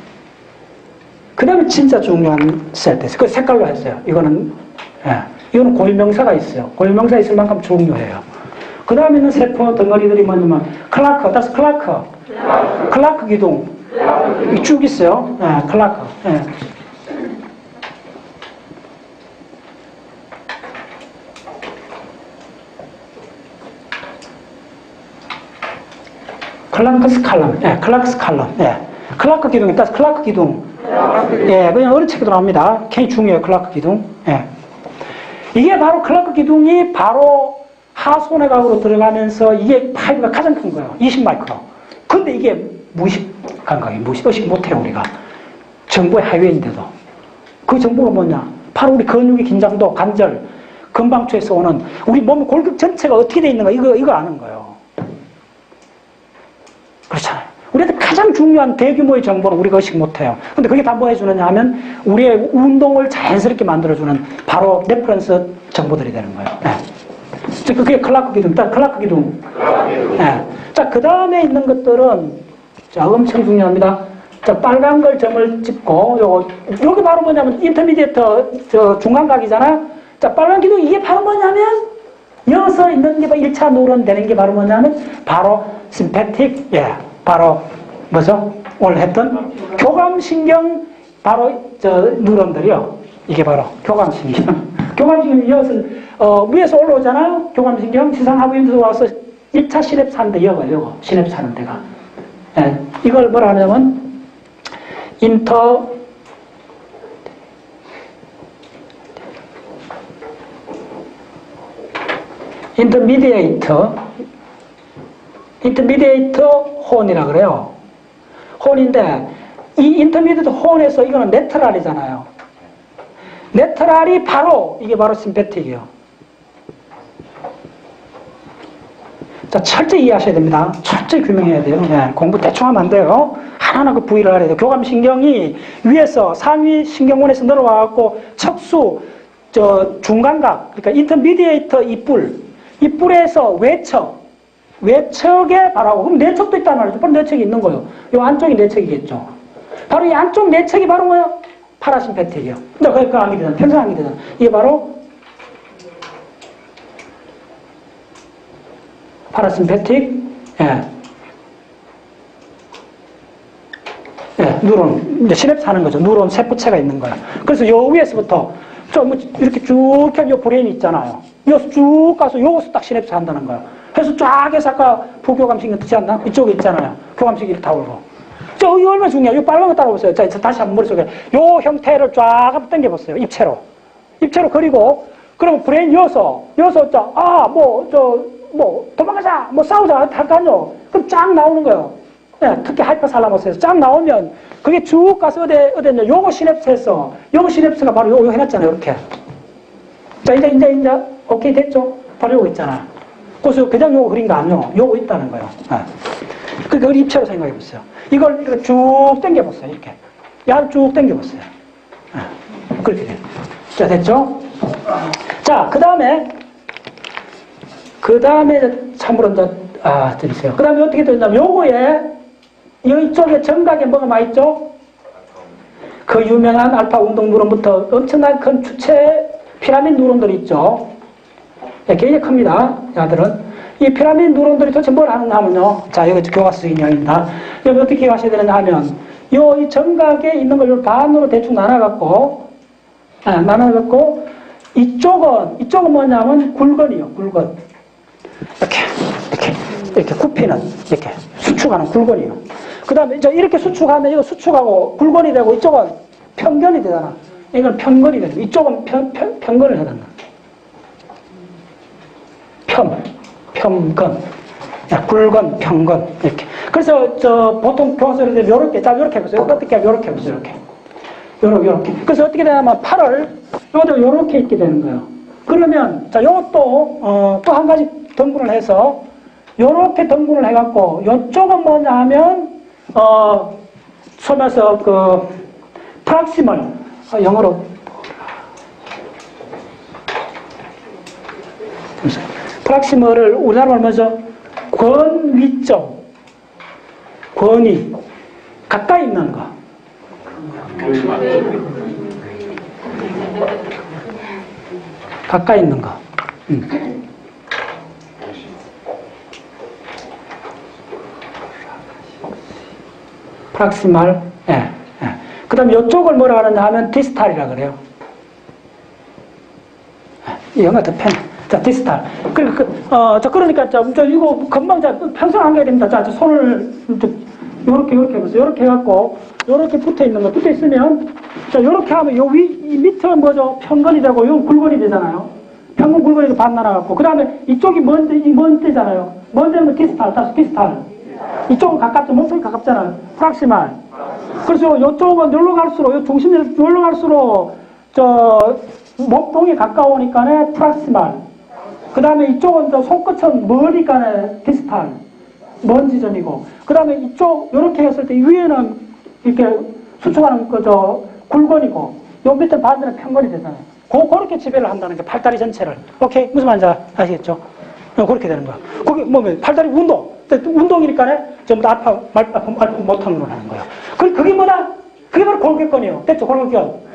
그 다음에 진짜 중요한 셀트에서, 그 색깔로 했어요. 이거는 고유명사가 있어요. 고유명사 있을 만큼 중요해요. 그 다음에 있는 세포 덩어리들이 뭐냐면, 클라크 기둥. 쭉 있어요. 클라크. 클라크스 칼럼. 클라크 기둥이 따서 클라크 기둥. 그냥 어린 책에도 나옵니다. 굉장히 중요해요, 클라크 기둥. 이게 바로 클라크 기둥이 바로 하소내각으로 들어가면서 이게 파이브가 가장 큰 거예요. 20마이크로. 근데 이게 무의식한 거예요. 의식 못해요, 우리가. 정보의 하위인데도. 그 정보가 뭐냐? 바로 우리 근육의 긴장도, 관절, 근방초에서 오는 우리 몸 골격 전체가 어떻게 돼 있는가, 이거 아는 거예요. 그렇잖아요. 우리한테 가장 중요한 대규모의 정보는 우리가 의식 못해요. 근데 그게 다 뭐 해주느냐 하면 우리의 운동을 자연스럽게 만들어주는 바로 레퍼런스 정보들이 되는 거예요. 그게 클라크 기둥, 클라크 기둥. 자, 그 다음에 있는 것들은, 자, 엄청 중요합니다. 자, 빨간 걸 점을 찍고, 요게 바로 뭐냐면, 인터미디에이터, 중간각이잖아. 자, 빨간 기둥, 이게 바로 뭐냐면, 여기서 있는 게 1차 노론 되는 게 바로 뭐냐면, 바로 심패틱, 바로, 뭐죠? 오늘 했던 교감신경, 바로, 뉴런들이요. 이게 바로 교감신경. 교감신경이 여기서, 위에서 올라오잖아요? 교감신경, 지상하부인에서 와서 1차 시냅 사는데, 요거, 시냅 사는 데가. 이걸 뭐라 하냐면, 인터미디에이터 혼이라 그래요. 혼인데, 이 인터미디에이터 혼에서 이거는 레터랄이잖아요. 레터랄이 바로, 이게 바로 심패틱이에요. 자, 철저히 이해하셔야 됩니다. 철저히 규명해야 돼요. 공부 대충 하면 안 돼요. 하나하나 그 부위를 알아야 돼요. 교감신경이 위에서, 상위 신경원에서 내려와갖고, 척수, 중간각, 그러니까 인터미디에이터 이뿔에서 외척에 바라고, 그럼 내척도 있단 말이죠. 바로 내척이 있는 거예요. 이 안쪽이 내척이겠죠. 바로 이 안쪽 내척이 바로 뭐예요? 파라심패틱이에요. 근데 그 암이 되잖아. 평생 암이 되잖아. 이게 바로 파라심패틱, 뉴런, 이제 시냅스 하는 거죠. 뉴런 세포체가 있는 거야. 그래서 요 위에서부터 좀 이렇게 쭉 펴면 요 브레인이 있잖아요. 여기서 쭉 가서 여기서 딱 시냅스 한다는 거야. 그래서 쫙 해서 아까 부교감신경 듣지 않나? 이쪽에 있잖아요. 교감신경이 다 오고. 이거 얼마나 중요해요. 이 빨간 거 따라오세요. 자, 다시 한번 머릿속에. 요 형태를 쫙 한번 당겨보세요. 입체로 그리고, 그러면 브레인 여서, 도망가자, 싸우자, 할 거 아니요. 그럼 쫙 나오는 거예요. 특히 하이퍼살라머스에서 쫙 나오면, 그게 쭉 가서 어디냐. 요거 시냅스에서, 요거 시냅스가 바로 요거 해놨잖아요. 이렇게. 자, 이제, 오케이, 됐죠? 바로 요거 있잖아. 그래서 그냥 요거 그린 거 아니요. 요거 있다는 거예요. 그걸 입체로 생각해 보세요. 이걸 쭉 당겨보세요. 이렇게. 약 쭉 당겨보세요. 그렇게 돼요. 자, 됐죠? 자, 그 다음에 참으로 이제, 들으세요. 그 다음에 어떻게 되냐면, 요거에, 이쪽에 정각에 뭐가 많이 있죠? 그 유명한 알파 운동 누론부터 엄청나게 큰 주체 피라미드 누론들이 있죠. 굉장히 큽니다. 얘들은. 이 피라미드 누론들이 도대체 뭘 하느냐 하면요. 자, 여기 교과서 인형입니다. 여기 어떻게 하셔야 되느냐 하면, 이 정각에 있는 걸 반으로 대충 나눠갖고, 이쪽은 뭐냐면 굴건이요, 굴건. 이렇게 굽히는, 이렇게 수축하는 굴건이요. 그 다음에 이렇게 수축하면 이거 수축하고 굴건이 되고 이쪽은 편견이 되잖아. 이건 편건이 되고 이쪽은 편건을 해야 된다. 편건. 굴건, 편건. 이렇게. 그래서 보통 교과서를 이렇게 해보세요. 어떻게 하면 이렇게 해보세요. 이렇게. 그래서 어떻게 되냐면 팔을 이렇게 있게 되는 거예요. 그러면 요것도 또 한 가지 등분을 해서 요렇게 등분을 해갖고 요쪽은 뭐냐 하면 소면서 프락시멀 영어로 프락시멀을 우리나라로 뭐죠? 권위점, 권위, 가까이 있는 거. 가까이 있는 거. 프락시말, 그 다음에 이쪽을 뭐라 하느냐 하면 디스탈이라 그래요. 이 영어 더 펜. 자, 디스탈. 그러니까, 이거 금방, 평생 안 가야 됩니다. 자, 손을, 요렇게 해보세요. 요렇게 해갖고, 요렇게 붙어 있는 거, 붙어 있으면, 자, 요렇게 하면, 이 밑은 뭐죠? 편건이 되고, 요 굴건이 되잖아요. 편건 굴건이 반 나눠갖고, 그 다음에 이쪽이 먼 데잖아요. 먼 데는 디스탈, 디스탈. 이쪽은 가깝죠. 몸통이 가깝잖아요. 프락시말. 그래서 이쪽은 놀러 갈수록, 중심이 놀러 갈수록, 몸통이 가까우니까네 프락시말. 그 다음에 이쪽은 손끝은 머리가네 디스탈. 먼 지점이고. 그 다음에 이쪽, 요렇게 했을 때 위에는 이렇게 수축하는 굴건이고, 요 밑에 반대는 편건이 되잖아요. 그렇게 지배를 한다는 게 팔다리 전체를. 오케이? 무슨 말인지 아시겠죠? 그렇게 되는 거야. 거기 팔다리 운동이니까네 전부 다 알파 모터로 하는 거예요. 그게 뭐다? 그게 바로 골격근이에요. 됐죠? 골격근.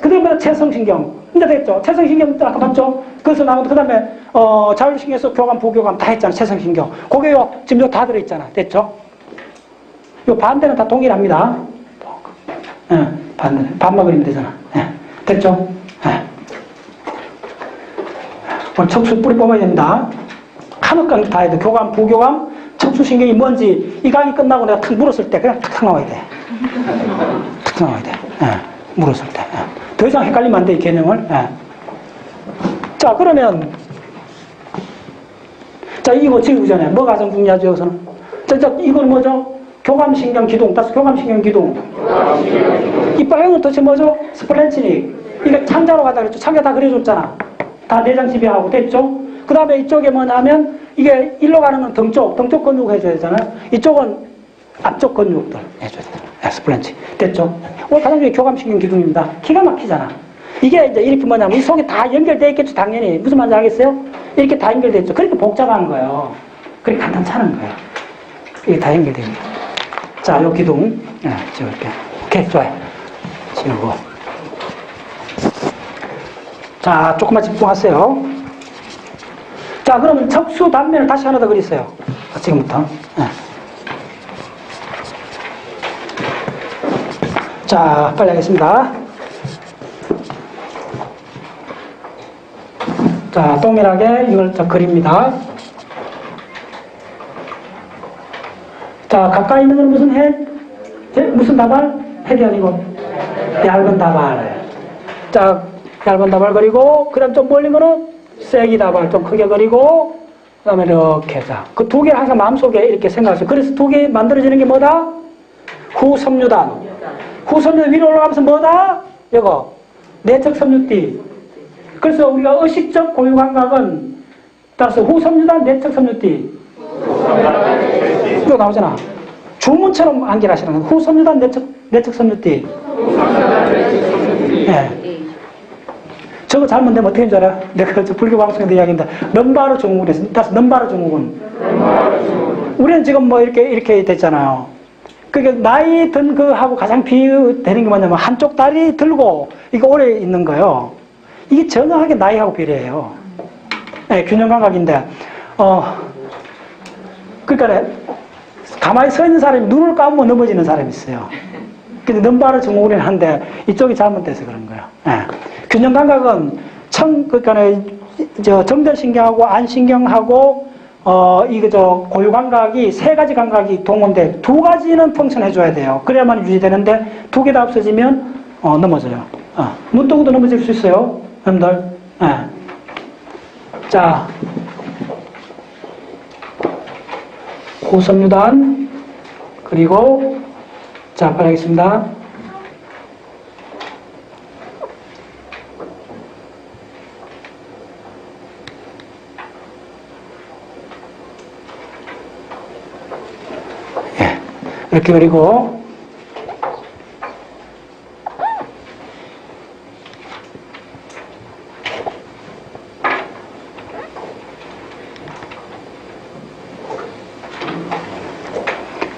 그게 뭐다? 체성신경. 이제 됐죠? 체성신경 아까 봤죠? 그래서 나오고, 그 다음에, 자율신경에서 교감, 부교감 다 했잖아. 체성신경. 그게요, 지금 다 들어있잖아. 됐죠? 요 반대는 다 동일합니다. 반대는. 반만 그리면 되잖아. 됐죠? 척수 뿌리 뽑아야 됩니다. 한옥 강의 다 해야 돼. 교감, 부교감, 척수신경이 뭔지 이 강의 끝나고 내가 탁 물었을 때 그냥 탁 나와야 돼. 탁 나와야 돼. 물었을 때. 더 이상 헷갈리면 안 돼, 이 개념을. 자, 그러면 자, 이거 지우전에 뭐가 가장 중요하죠, 여기서는? 이건 뭐죠? 교감신경 기둥. 따서 교감신경 기둥. 이빨형은 도대체 뭐죠? 스플렌치닉. 이게 창자로 가다 그랬죠. 창자 다 그려줬잖아. 다 내장 지배하고 됐죠? 그 다음에 이쪽에 뭐냐면 이게 일로 가는 건 등쪽 근육 해줘야 되잖아요. 이쪽은 앞쪽 근육들 해줘야 돼요. 스플렌치. 됐죠? 가장 중요한 교감신경 기둥입니다. 기가 막히잖아. 이게 이제 이렇게 뭐냐면 이 속에 다 연결되어 있겠죠, 당연히. 무슨 말인지 알겠어요? 이렇게 다 연결되어 있죠. 그렇게 복잡한 거예요. 그렇게 간단찮은 거예요. 이게 다 연결되어 있는 거예요. 자, 요 기둥. 지울게요. 오케이, 좋아요. 지우고. 자, 조금만 집중하세요. 자, 그러면 척수 단면을 다시 하나 더 그리세요. 지금부터. 자, 빨리 하겠습니다. 자, 동일하게 이걸 그립니다. 자, 가까이 있는 건 무슨 해? 무슨 다발? 헤드 아니고 얇은 다발. 자, 얇은 다발 그리고 그 다음 좀 멀린 거는 세기 다발 좀 크게 그리고 그 다음에 이렇게. 자, 그 두 개를 항상 마음속에 이렇게 생각하세요. 그래서 두 개 만들어지는 게 뭐다? 후섬유단. 후섬유단 위로 올라가면서 뭐다? 이거 내적 섬유띠. 그래서 우리가 의식적 고유 감각은 따라서 후섬유단, 내적 섬유띠. 이거 나오잖아. 주문처럼 암기하시는 거예요. 후섬유단, 내적 섬유띠. 예. 저거 잘못되면 어떻게 하는 줄 알아? 내가 저 불교 방송에서 이야기한다. 넘바르 증후군 했어. 다시 넘바르 증후군. 우리는 지금 뭐 이렇게 됐잖아요. 그게 나이 든 그하고 가장 비유되는 게 뭐냐면 한쪽 다리 들고 이거 오래 있는 거예요. 이게 정확하게 나이하고 비례해요. 네, 균형 감각인데, 그러니까 가만히 서 있는 사람이 눈을 감으면 넘어지는 사람이 있어요. 근데 넘바르 증후군을 한데 이쪽이 잘못돼서 그런 거예요. 네. 균형 감각은 그러니까 정전신경하고 안신경하고 고유 감각이 세 가지 감각이 동원돼 두 가지는 펑션 해줘야 돼요. 그래야만 유지되는데 두 개 다 없어지면 넘어져요. 눈 뜨고도 넘어질 수 있어요, 여러분들. 네. 자, 고섬유단 그리고 자, 빨리 하겠습니다. 예, 이렇게 그리고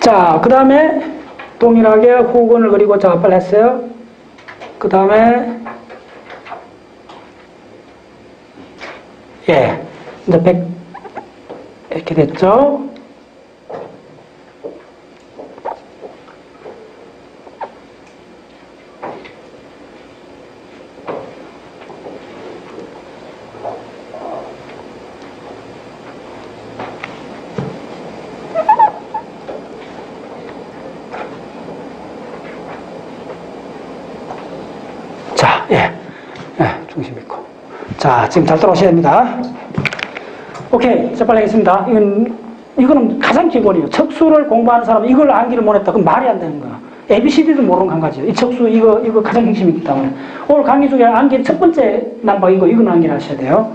자, 그 다음에 동일하게 후근을 그리고 작업을 했어요. 그 다음에 예, 이제 100 이렇게 됐죠. 중심 있고. 자, 지금 잘 들어오셔야 됩니다. 오케이. 자, 빨리 하겠습니다. 이거는 가장 기본이에요. 척수를 공부하는 사람은 이걸 암기를 못했다. 그럼 말이 안 되는 거야. ABCD도 모르는 한 가지예요. 이 척수, 이거 가장 핵심이 있기 때문에. 오늘 강의 중에 암기 첫 번째 난방 이거는 암기를 하셔야 돼요.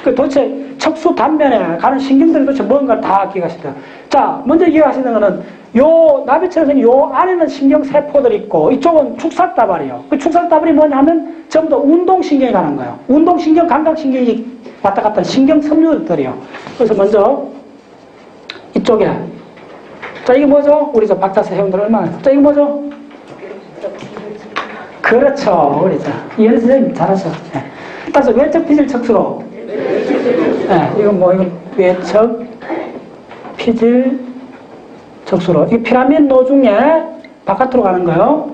도대체 척수 단면에 가는 신경들이 도대체 뭔가 다 기억하셔야 돼요. 자, 먼저 기억하시는 거는 요 나비처럼 요 안에는 신경세포들이 있고 이쪽은 축삭다발이에요. 그 축삭다발이 뭐냐 하면 전부 다 운동신경이 가는 거예요. 운동신경, 감각신경이 왔다 갔다 신경섬유들이에요. 그래서 먼저 이쪽에 자, 이게 뭐죠? 우리 저 박타세 회원들 얼마나 자, 이거 뭐죠? 그렇죠. 우리 저 이현 선생님 잘하셔. 네. 따라서 외적 피질 척수로 네, 이건 외척 피질 척수로. 이 피라미드노 중에 바깥으로 가는 거예요.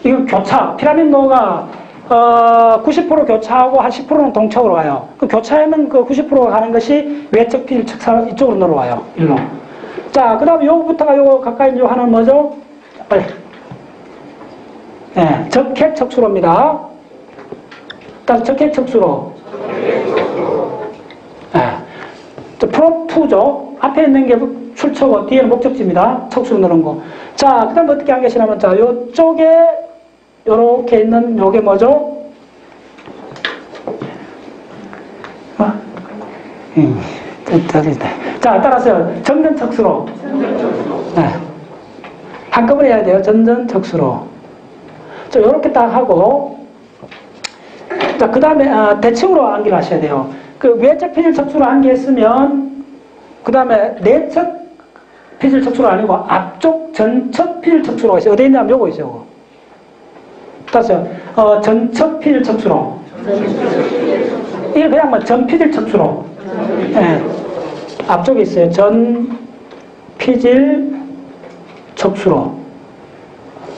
이거 교차. 피라미드노가 90% 교차하고 한 10%는 동척으로 가요. 그 교차에는 그 90%가 가는 것이 외척 피질 척수 이쪽으로 넘어와요. 일로. 자, 그 다음에 요거부터가 요거 가까이 요 하나는 뭐죠? 빨리. 네, 적핵 척수로입니다. 다음 적핵 척수로. 네. 프롬프죠. 앞에 있는 게 출처고 뒤에는 목적지입니다. 척수로 넣는 거. 자, 그 다음에 어떻게 한 것이냐면, 자, 요쪽에 요렇게 있는 요게 뭐죠? 자, 따라서요. 전전척수로. 네. 한꺼번에 해야 돼요. 전전척수로. 자, 요렇게 딱 하고, 자, 그 다음에, 대칭으로 암기를 하셔야 돼요. 그 외척 피질 척수로 암기했으면, 그 다음에 내척 피질 척수로 아니고 앞쪽 전척 피질 척수로 있어요. 어디 있냐면 요거 있어요. 요거. 따라서, 전척 피질 척수로. 이게 그냥 뭐 전피질 척수로. 네. 앞쪽에 있어요. 전 피질 척수로.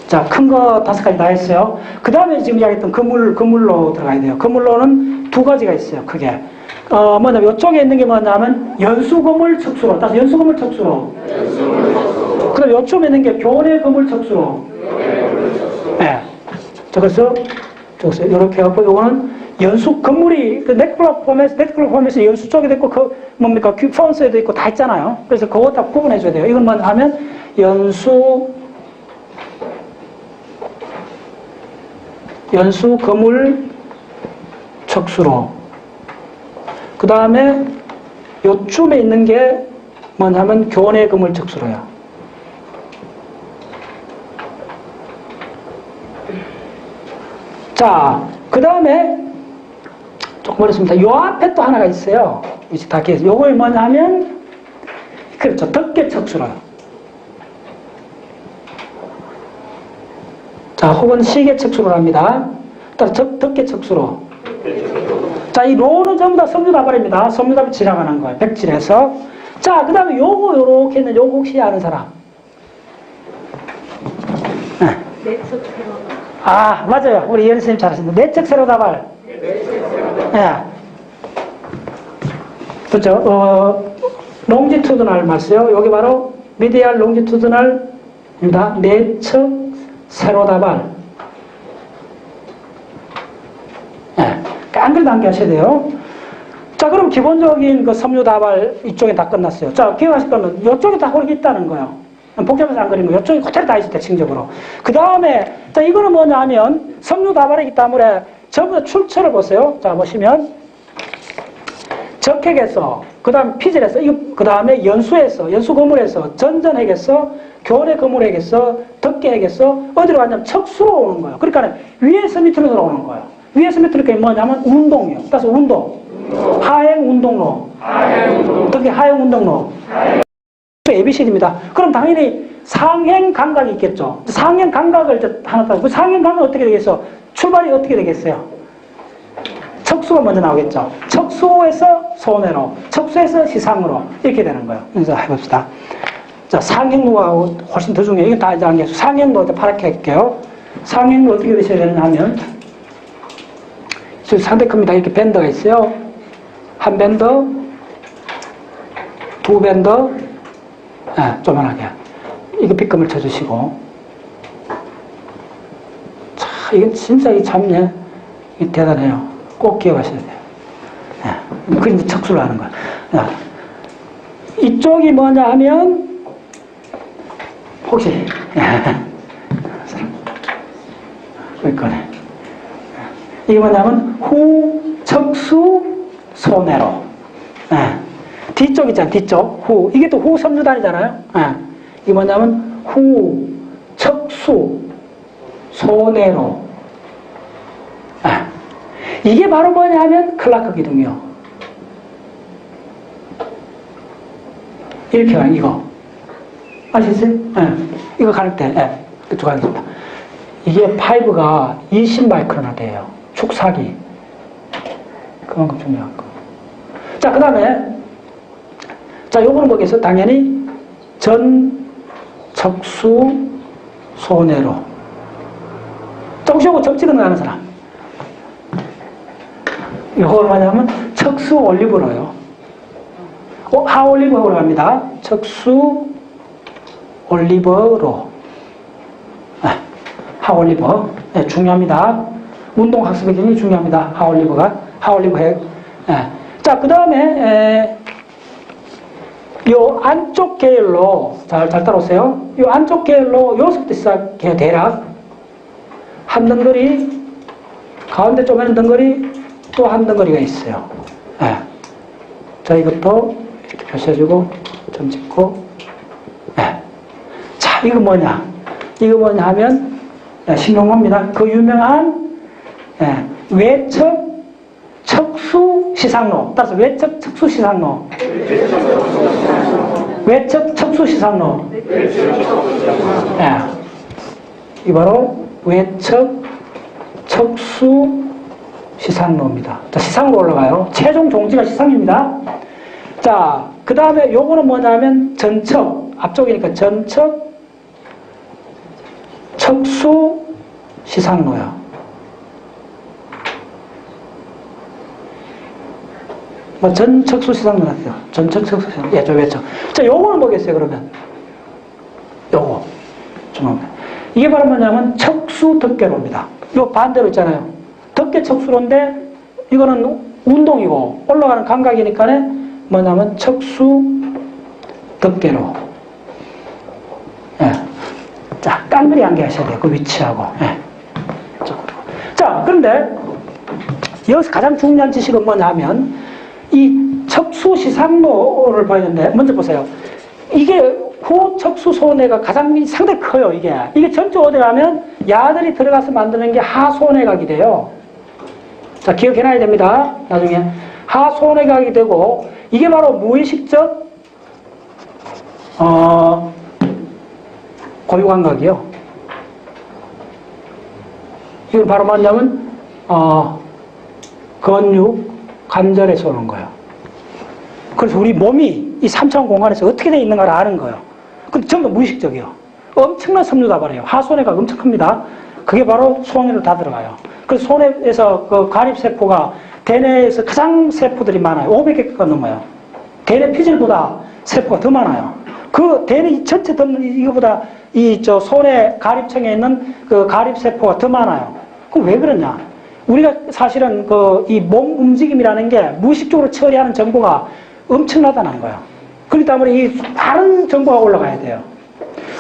자, 큰 거 5가지 다 했어요. 그 다음에 지금 이야기했던 그물로 들어가야 돼요. 그물로는 두 가지가 있어요. 크게. 뭐냐면 이쪽에 있는 게 뭐냐면 연수그물 척수로. 따라서 연수그물 척수로. 그럼 요쪽에 있는 게 교내그물 척수로. 네. 그래서 이렇게 해갖고 요거는 연수 건물이 그 네트클럽 포맷에서 연수 쪽에도 있고 그 뭡니까 큐펀스에도 있고 다 있잖아요. 그래서 그거 다 구분해 줘야 돼요. 이건 뭐 하면 연수 건물 척수로. 그 다음에 요쯤에 있는 게 뭐냐면 교내 건물 척수로요. 자, 그 다음에 조금 어렵습니다. 요 앞에 또 하나가 있어요. 이제 다 기억해서. 요걸 뭐냐 하면, 그렇죠. 덕계척수로요. 자, 혹은 시계척수로 합니다. 따라 덕계척수로. 자, 이 로는 전부 다 섬유다발입니다. 섬유다발 지나가는 거예요. 백질에서. 자, 그 다음에 요거, 요렇게 있는 요거 혹시 아는 사람? 네. 내적 세로다발. 아, 맞아요. 우리 이현 선생님 잘하셨는데. 내적 세로다발. 네. 그렇죠. 롱지투드널 말씀요. 여기 바로 미디얼 롱지투드널입니다. 내적 세로다발. 네. 안 그래도 암기 하셔야 돼요. 자, 그럼 기본적인 그 섬유다발 이쪽에 다 끝났어요. 자, 기억하실 거는 이쪽에 다 호르기 있다는 거예요. 복잡해서 안 그리는 거. 이쪽에 그대로 다 있어요, 대칭적으로. 그 다음에, 자, 이거는 뭐냐 하면 섬유다발이기 때문에 전부 다 출처를 보세요. 자, 보시면. 적핵에서, 그 다음 피질에서, 그 다음에 연수에서, 연수거물에서, 전전핵에서, 교례거물핵에서, 덕계핵에서, 어디로 가냐면 척수로 오는 거예요. 그러니까 위에서 밑으로 들어오는 거예요. 위에서 밑으로 뭐냐면 운동이요. 따라서 운동. 하행 운동로. 덕계 하행 운동로. ABCD입니다. 그럼 당연히 상행 감각이 있겠죠. 상행 감각을 이제 하나 따서, 그 상행 감각은 어떻게 되겠어? 출발이 어떻게 되겠어요? 척수가 먼저 나오겠죠. 척수에서 소내로, 척수에서 시상으로 이렇게 되는 거예요. 그래서 해봅시다. 자, 상행로가 훨씬 더 중요해요. 이건 다 이제 안 계속 상행로 파랗게 할게요. 상행로 어떻게 되셔야 되느냐 하면 상당히 큽니다. 이렇게 밴더가 있어요. 한 밴더, 두 밴더, 네, 조만하게. 이거 빗금을 쳐주시고. 자, 이건 진짜 참, 이게 대단해요. 꼭 기억하셔야 돼요. 네, 그림 척수를 하는 거야. 자, 이쪽이 뭐냐 하면, 혹시, 거기거네. 이게 뭐냐면, 후, 척수, 소내로. 네. 뒤쪽 있잖아요. 뒤쪽. 후. 이게 또 후 섬유단이잖아요. 네. 이게 뭐냐면, 후, 척수, 소내로. 네. 이게 바로 뭐냐 하면, 클라크 기둥이요. 이렇게 가요, 이거. 아시겠어요? 네. 이거 가를 때, 네. 그쪽 가겠습니다. 이게 파이브가 20마이크로나 돼요. 축사기. 그만큼 중요한 거. 자, 그 다음에, 자, 요거는 뭐겠어요? 당연히 전, 척수, 소내로. 자, 혹시 요거 접지는 아는 사람? 요거는 뭐냐면 척수 올리브로요. 하올리브로 갑니다. 척수 올리브로. 하올리버. 네, 중요합니다. 운동학습에 굉장히 중요합니다. 하올리버 핵. 네. 자, 그 다음에, 요 안쪽 계열로, 잘 따라오세요. 요 안쪽 계열로, 여기서부터 시작해요, 대략. 한 덩거리, 가운데 쪽에는 덩거리, 또 한 덩거리가 있어요. 네. 자, 이것도 이렇게 표시해주고, 점 찍고, 네. 자, 이거 뭐냐? 이거 뭐냐 하면, 신용호입니다. 그 유명한, 외척, 척수, 시상로. 따라서 외척, 척수, 시상로. 외척, 척수, 시상로. 이 바로 외척, 척수, 시상로입니다. 자, 시상으로 올라가요. 최종 종지가 시상입니다. 자, 그 다음에 요거는 뭐냐면 전척, 앞쪽이니까 전척, 척수, 시상로요. 뭐 전척수 시상로 같아요. 전척, 척수, 시상로. 예, 저 외척. 자, 요거는 뭐겠어요, 그러면? 요거. 중앙면. 이게 바로 뭐냐면 척수 덕계로입니다. 요 반대로 있잖아요. 덕계 척수로인데 이거는 운동이고 올라가는 감각이니까 뭐냐면 척수 덕계로. 예. 자, 깡그리 암기하셔야 돼요. 그 위치하고. 예. 자, 그런데 여기서 가장 중요한 지식은 뭐냐 하면 이 척수 시상로를 봐야 되는데 먼저 보세요. 이게 후척수 소내가 가장 상당히 커요, 이게. 이게 전체 어디 가면 야들이 들어가서 만드는 게 하소내각이 돼요. 자, 기억해놔야 됩니다. 나중에. 하소내각이 되고, 이게 바로 무의식적, 고유감각이요. 이건 바로 뭐냐면, 근육, 관절에서 오는 거예요. 그래서 우리 몸이 이 3차원 공간에서 어떻게 되어 있는가를 아는 거예요. 근데 전부 무의식적이에요. 엄청난 섬유다 말이에요. 하소내가 엄청 큽니다. 그게 바로 소뇌로 다 들어가요. 그래서 소뇌에서 그 가립세포가 대뇌에서 가장 세포들이 많아요. 500개가 넘어요. 대뇌 피질보다 세포가 더 많아요. 그 대뇌 전체 덮는 이거보다 소뇌 가립층에 있는 그 가립세포가 더 많아요. 그럼 왜 그러냐? 우리가 사실은 이 몸 움직임이라는 게 무의식적으로 처리하는 정보가 엄청나다는 거예요. 그렇기 때문에 이 빠른 정보가 올라가야 돼요.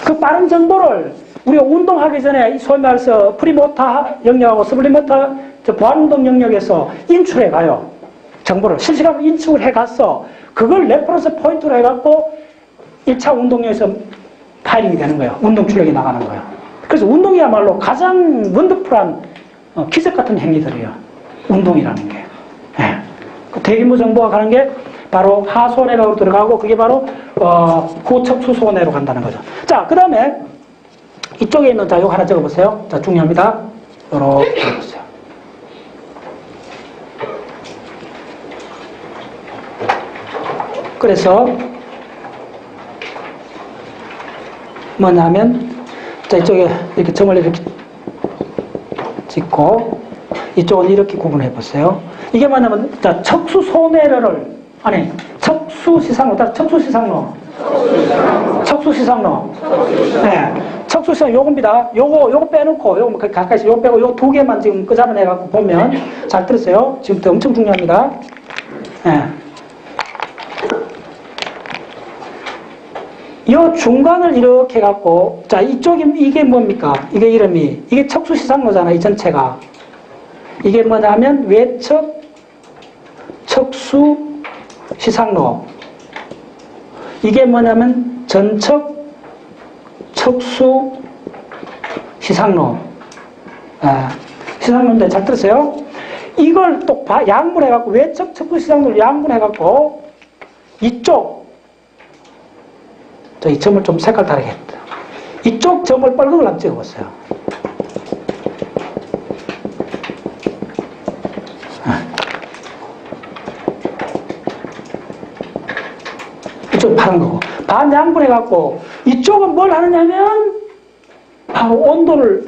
그 빠른 정보를 우리가 운동하기 전에 소위 말해서 프리모터 영역하고 서블리모터 보안운동 영역에서 인출해 가요. 정보를 실시간으로 인출을 해 갔어. 그걸 레퍼런스 포인트로 해갖고 1차 운동역에서 파이링이 되는 거예요. 운동 출력이 나가는 거예요. 그래서 운동이야말로 가장 원더풀한 기적 같은 행위들이에요. 운동이라는 게. 네. 그 대규모 정보가 가는 게 바로 하소내로 들어가고 그게 바로 후척수소내로 간다는 거죠. 자, 그 다음에 이쪽에 있는 자, 요거 하나 적어보세요. 자, 중요합니다. 요렇게 적어보세요. 그래서 뭐냐면 자, 이쪽에 이렇게 점을 이렇게 찍고 이쪽은 이렇게 구분해 보세요. 이게 뭐냐면 자, 척수소뇌를 아니 척수시상로 네, 척수시상 요겁니다. 요거 빼놓고 요거 가까이서 요거 빼고 요 두 개만 지금 끄잡아내 갖고 보면 잘 들으세요. 지금부터 엄청 중요합니다. 네. 요 중간을 이렇게 갖고 자, 이쪽이 이게 뭡니까? 이게 이름이 이게 척수시상로잖아. 이 전체가 이게 뭐냐면 외척 척수시상로 이게 뭐냐면 전척 척수시상로 시상로인데 잘 들으세요. 이걸 또 양분해 갖고 외척 척수시상로를 양분해 갖고 이쪽 이 점을 좀 색깔 다르게 했다. 이쪽 점을 빨간걸 한번 찍어봤어요. 이쪽 파란 거고 반양분해갖고 이쪽은 뭘 하느냐면 바로 온도를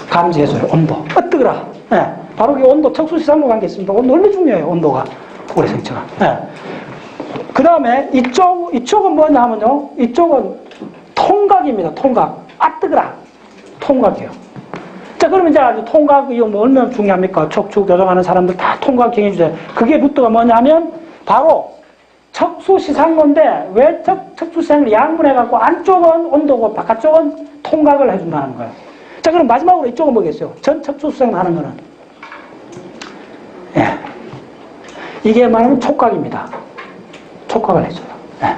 감지해줘요. 온도. 뜨거라. 네. 바로 이 온도 척수시상로 관계 있습니다. 온도 얼마나 중요해요. 온도가 고래 생체가. 네. 그 다음에 이쪽은 뭐냐 하면요. 이쪽은 통각입니다. 통각. 뜨거라. 통각이요. 자, 그러면 이제 아주 통각, 이거 뭐 얼마나 중요합니까? 척추 교정하는 사람들 다 통각 정해주세요. 그게 루트가 뭐냐 하면 바로 척수시상로인데 왜 척수시상을 양분해갖고 안쪽은 온도고 바깥쪽은 통각을 해준다는 거예요. 자, 그럼 마지막으로 이쪽은 뭐겠어요? 전 척수시상로 하는 거는. 예. 이게 말하면 촉각입니다. 촉각을 해줘요. 네.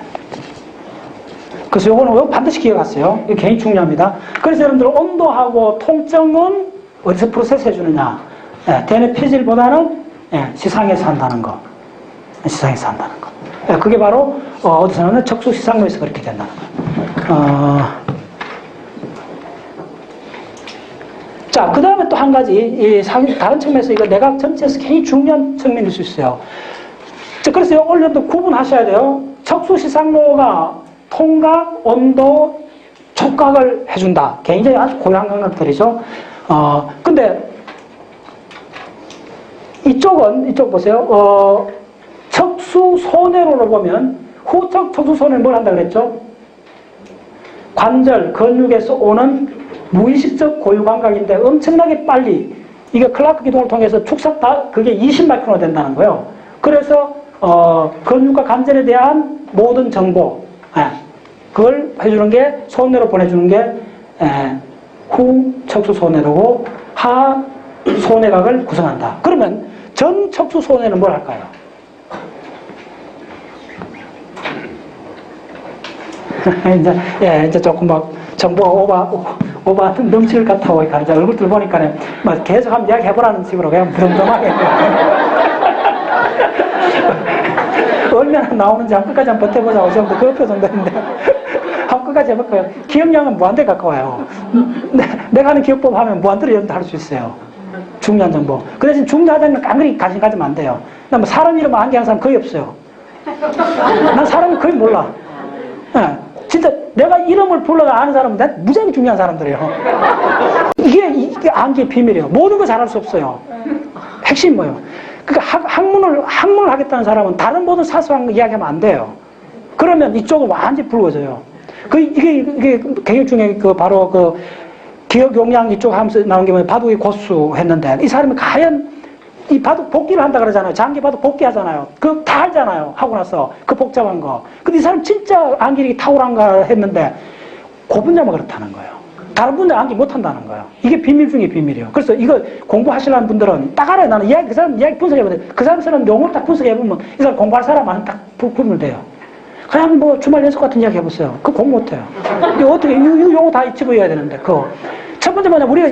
그래서 요거 반드시 기억하세요. 이거 굉장히 중요합니다. 그래서 여러분들 온도하고 통증은 어디서 프로세스 해주느냐. 네. 대뇌 피질보다는 시상에서 한다는 거. 시상에서 한다는 거. 네. 그게 바로 어디서 나오는 척수시상로에서 그렇게 된다는 거. 자, 그 다음에 또 한 가지 다른 측면에서 이거 내각 전체에서 굉장히 중요한 측면일 수 있어요. 그래서 오늘도 구분하셔야 돼요. 척수시상로가 통각, 온도, 촉각을 해준다. 굉장히 아주 고유한 것들이죠. 근데 이쪽 보세요. 척수소뇌로로 보면 후척 척수소뇌는 뭘 한다고 그랬죠? 관절, 근육에서 오는 무의식적 고유감각인데 엄청나게 빨리 이게 클라크 기동을 통해서 그게 20마이크로나 된다는 거예요. 그래서 근육과 관절에 대한 모든 정보, 그걸 해주는 게 소뇌로 보내주는 게 후척수소뇌로고 하소뇌각을 구성한다. 그러면 전척수소뇌는 뭘 할까요? 이제, 예, 이제 조금 막 정보가 오바 넘칠 것 같다고 가르쳐. 얼굴들 보니까 막 계속 한번 이야기 해보라는 식으로 그냥 부정정하게. 얼마나 나오는지 한 끝까지 한번 버텨보자고 정도 그 표정인데. 한 끝까지 해볼까요? 기억량은 무한대에 가까워요. 내가 하는 기억법 하면 무한대로 여러분도 할 수 있어요. 중요한 정보. 그 대신 중요하다는 깡그리 관심 가지면 안 돼요. 나 뭐 사람 이름 암기하는 사람 거의 없어요. 난 사람이 거의 몰라. 네. 진짜 내가 이름을 불러가 아는 사람은 난 무지하게 중요한 사람들이에요. 이게 암기의 비밀이에요. 모든 거 잘할 수 없어요. 핵심이 뭐예요? 그러니까 학문을 하겠다는 사람은 다른 모든 사소한 거 이야기하면 안 돼요. 그러면 이쪽은 완전히 붉어져요. 이게 개혁 중에 바로 기억 용량 이쪽 하면서 나온 게 뭐냐면 바둑의 고수 했는데 이 사람이 과연 이 바둑 복기를 한다 그러잖아요. 장기 바둑 복기 하잖아요. 그거 다 알잖아요. 하고 나서 그 복잡한 거. 근데 이 사람 진짜 암기력이 탁월한가 했는데 그 분야만 그렇다는 거예요. 다른 분들 암기 못 한다는 거예요. 이게 비밀 중에 비밀이에요. 그래서 이거 공부하시려는 분들은 딱 알아요. 나는 그 사람 이야기 분석해보면 그 사람 용어를 딱 분석해보면 이 사람 공부할 사람은 딱 구분돼요. 그냥 뭐 주말 연습 같은 이야기 해보세요. 그거 공부 못해요. 이거 어떻게, 이 용어 다 집어야 되는데, 첫 번째 뭐냐, 우리가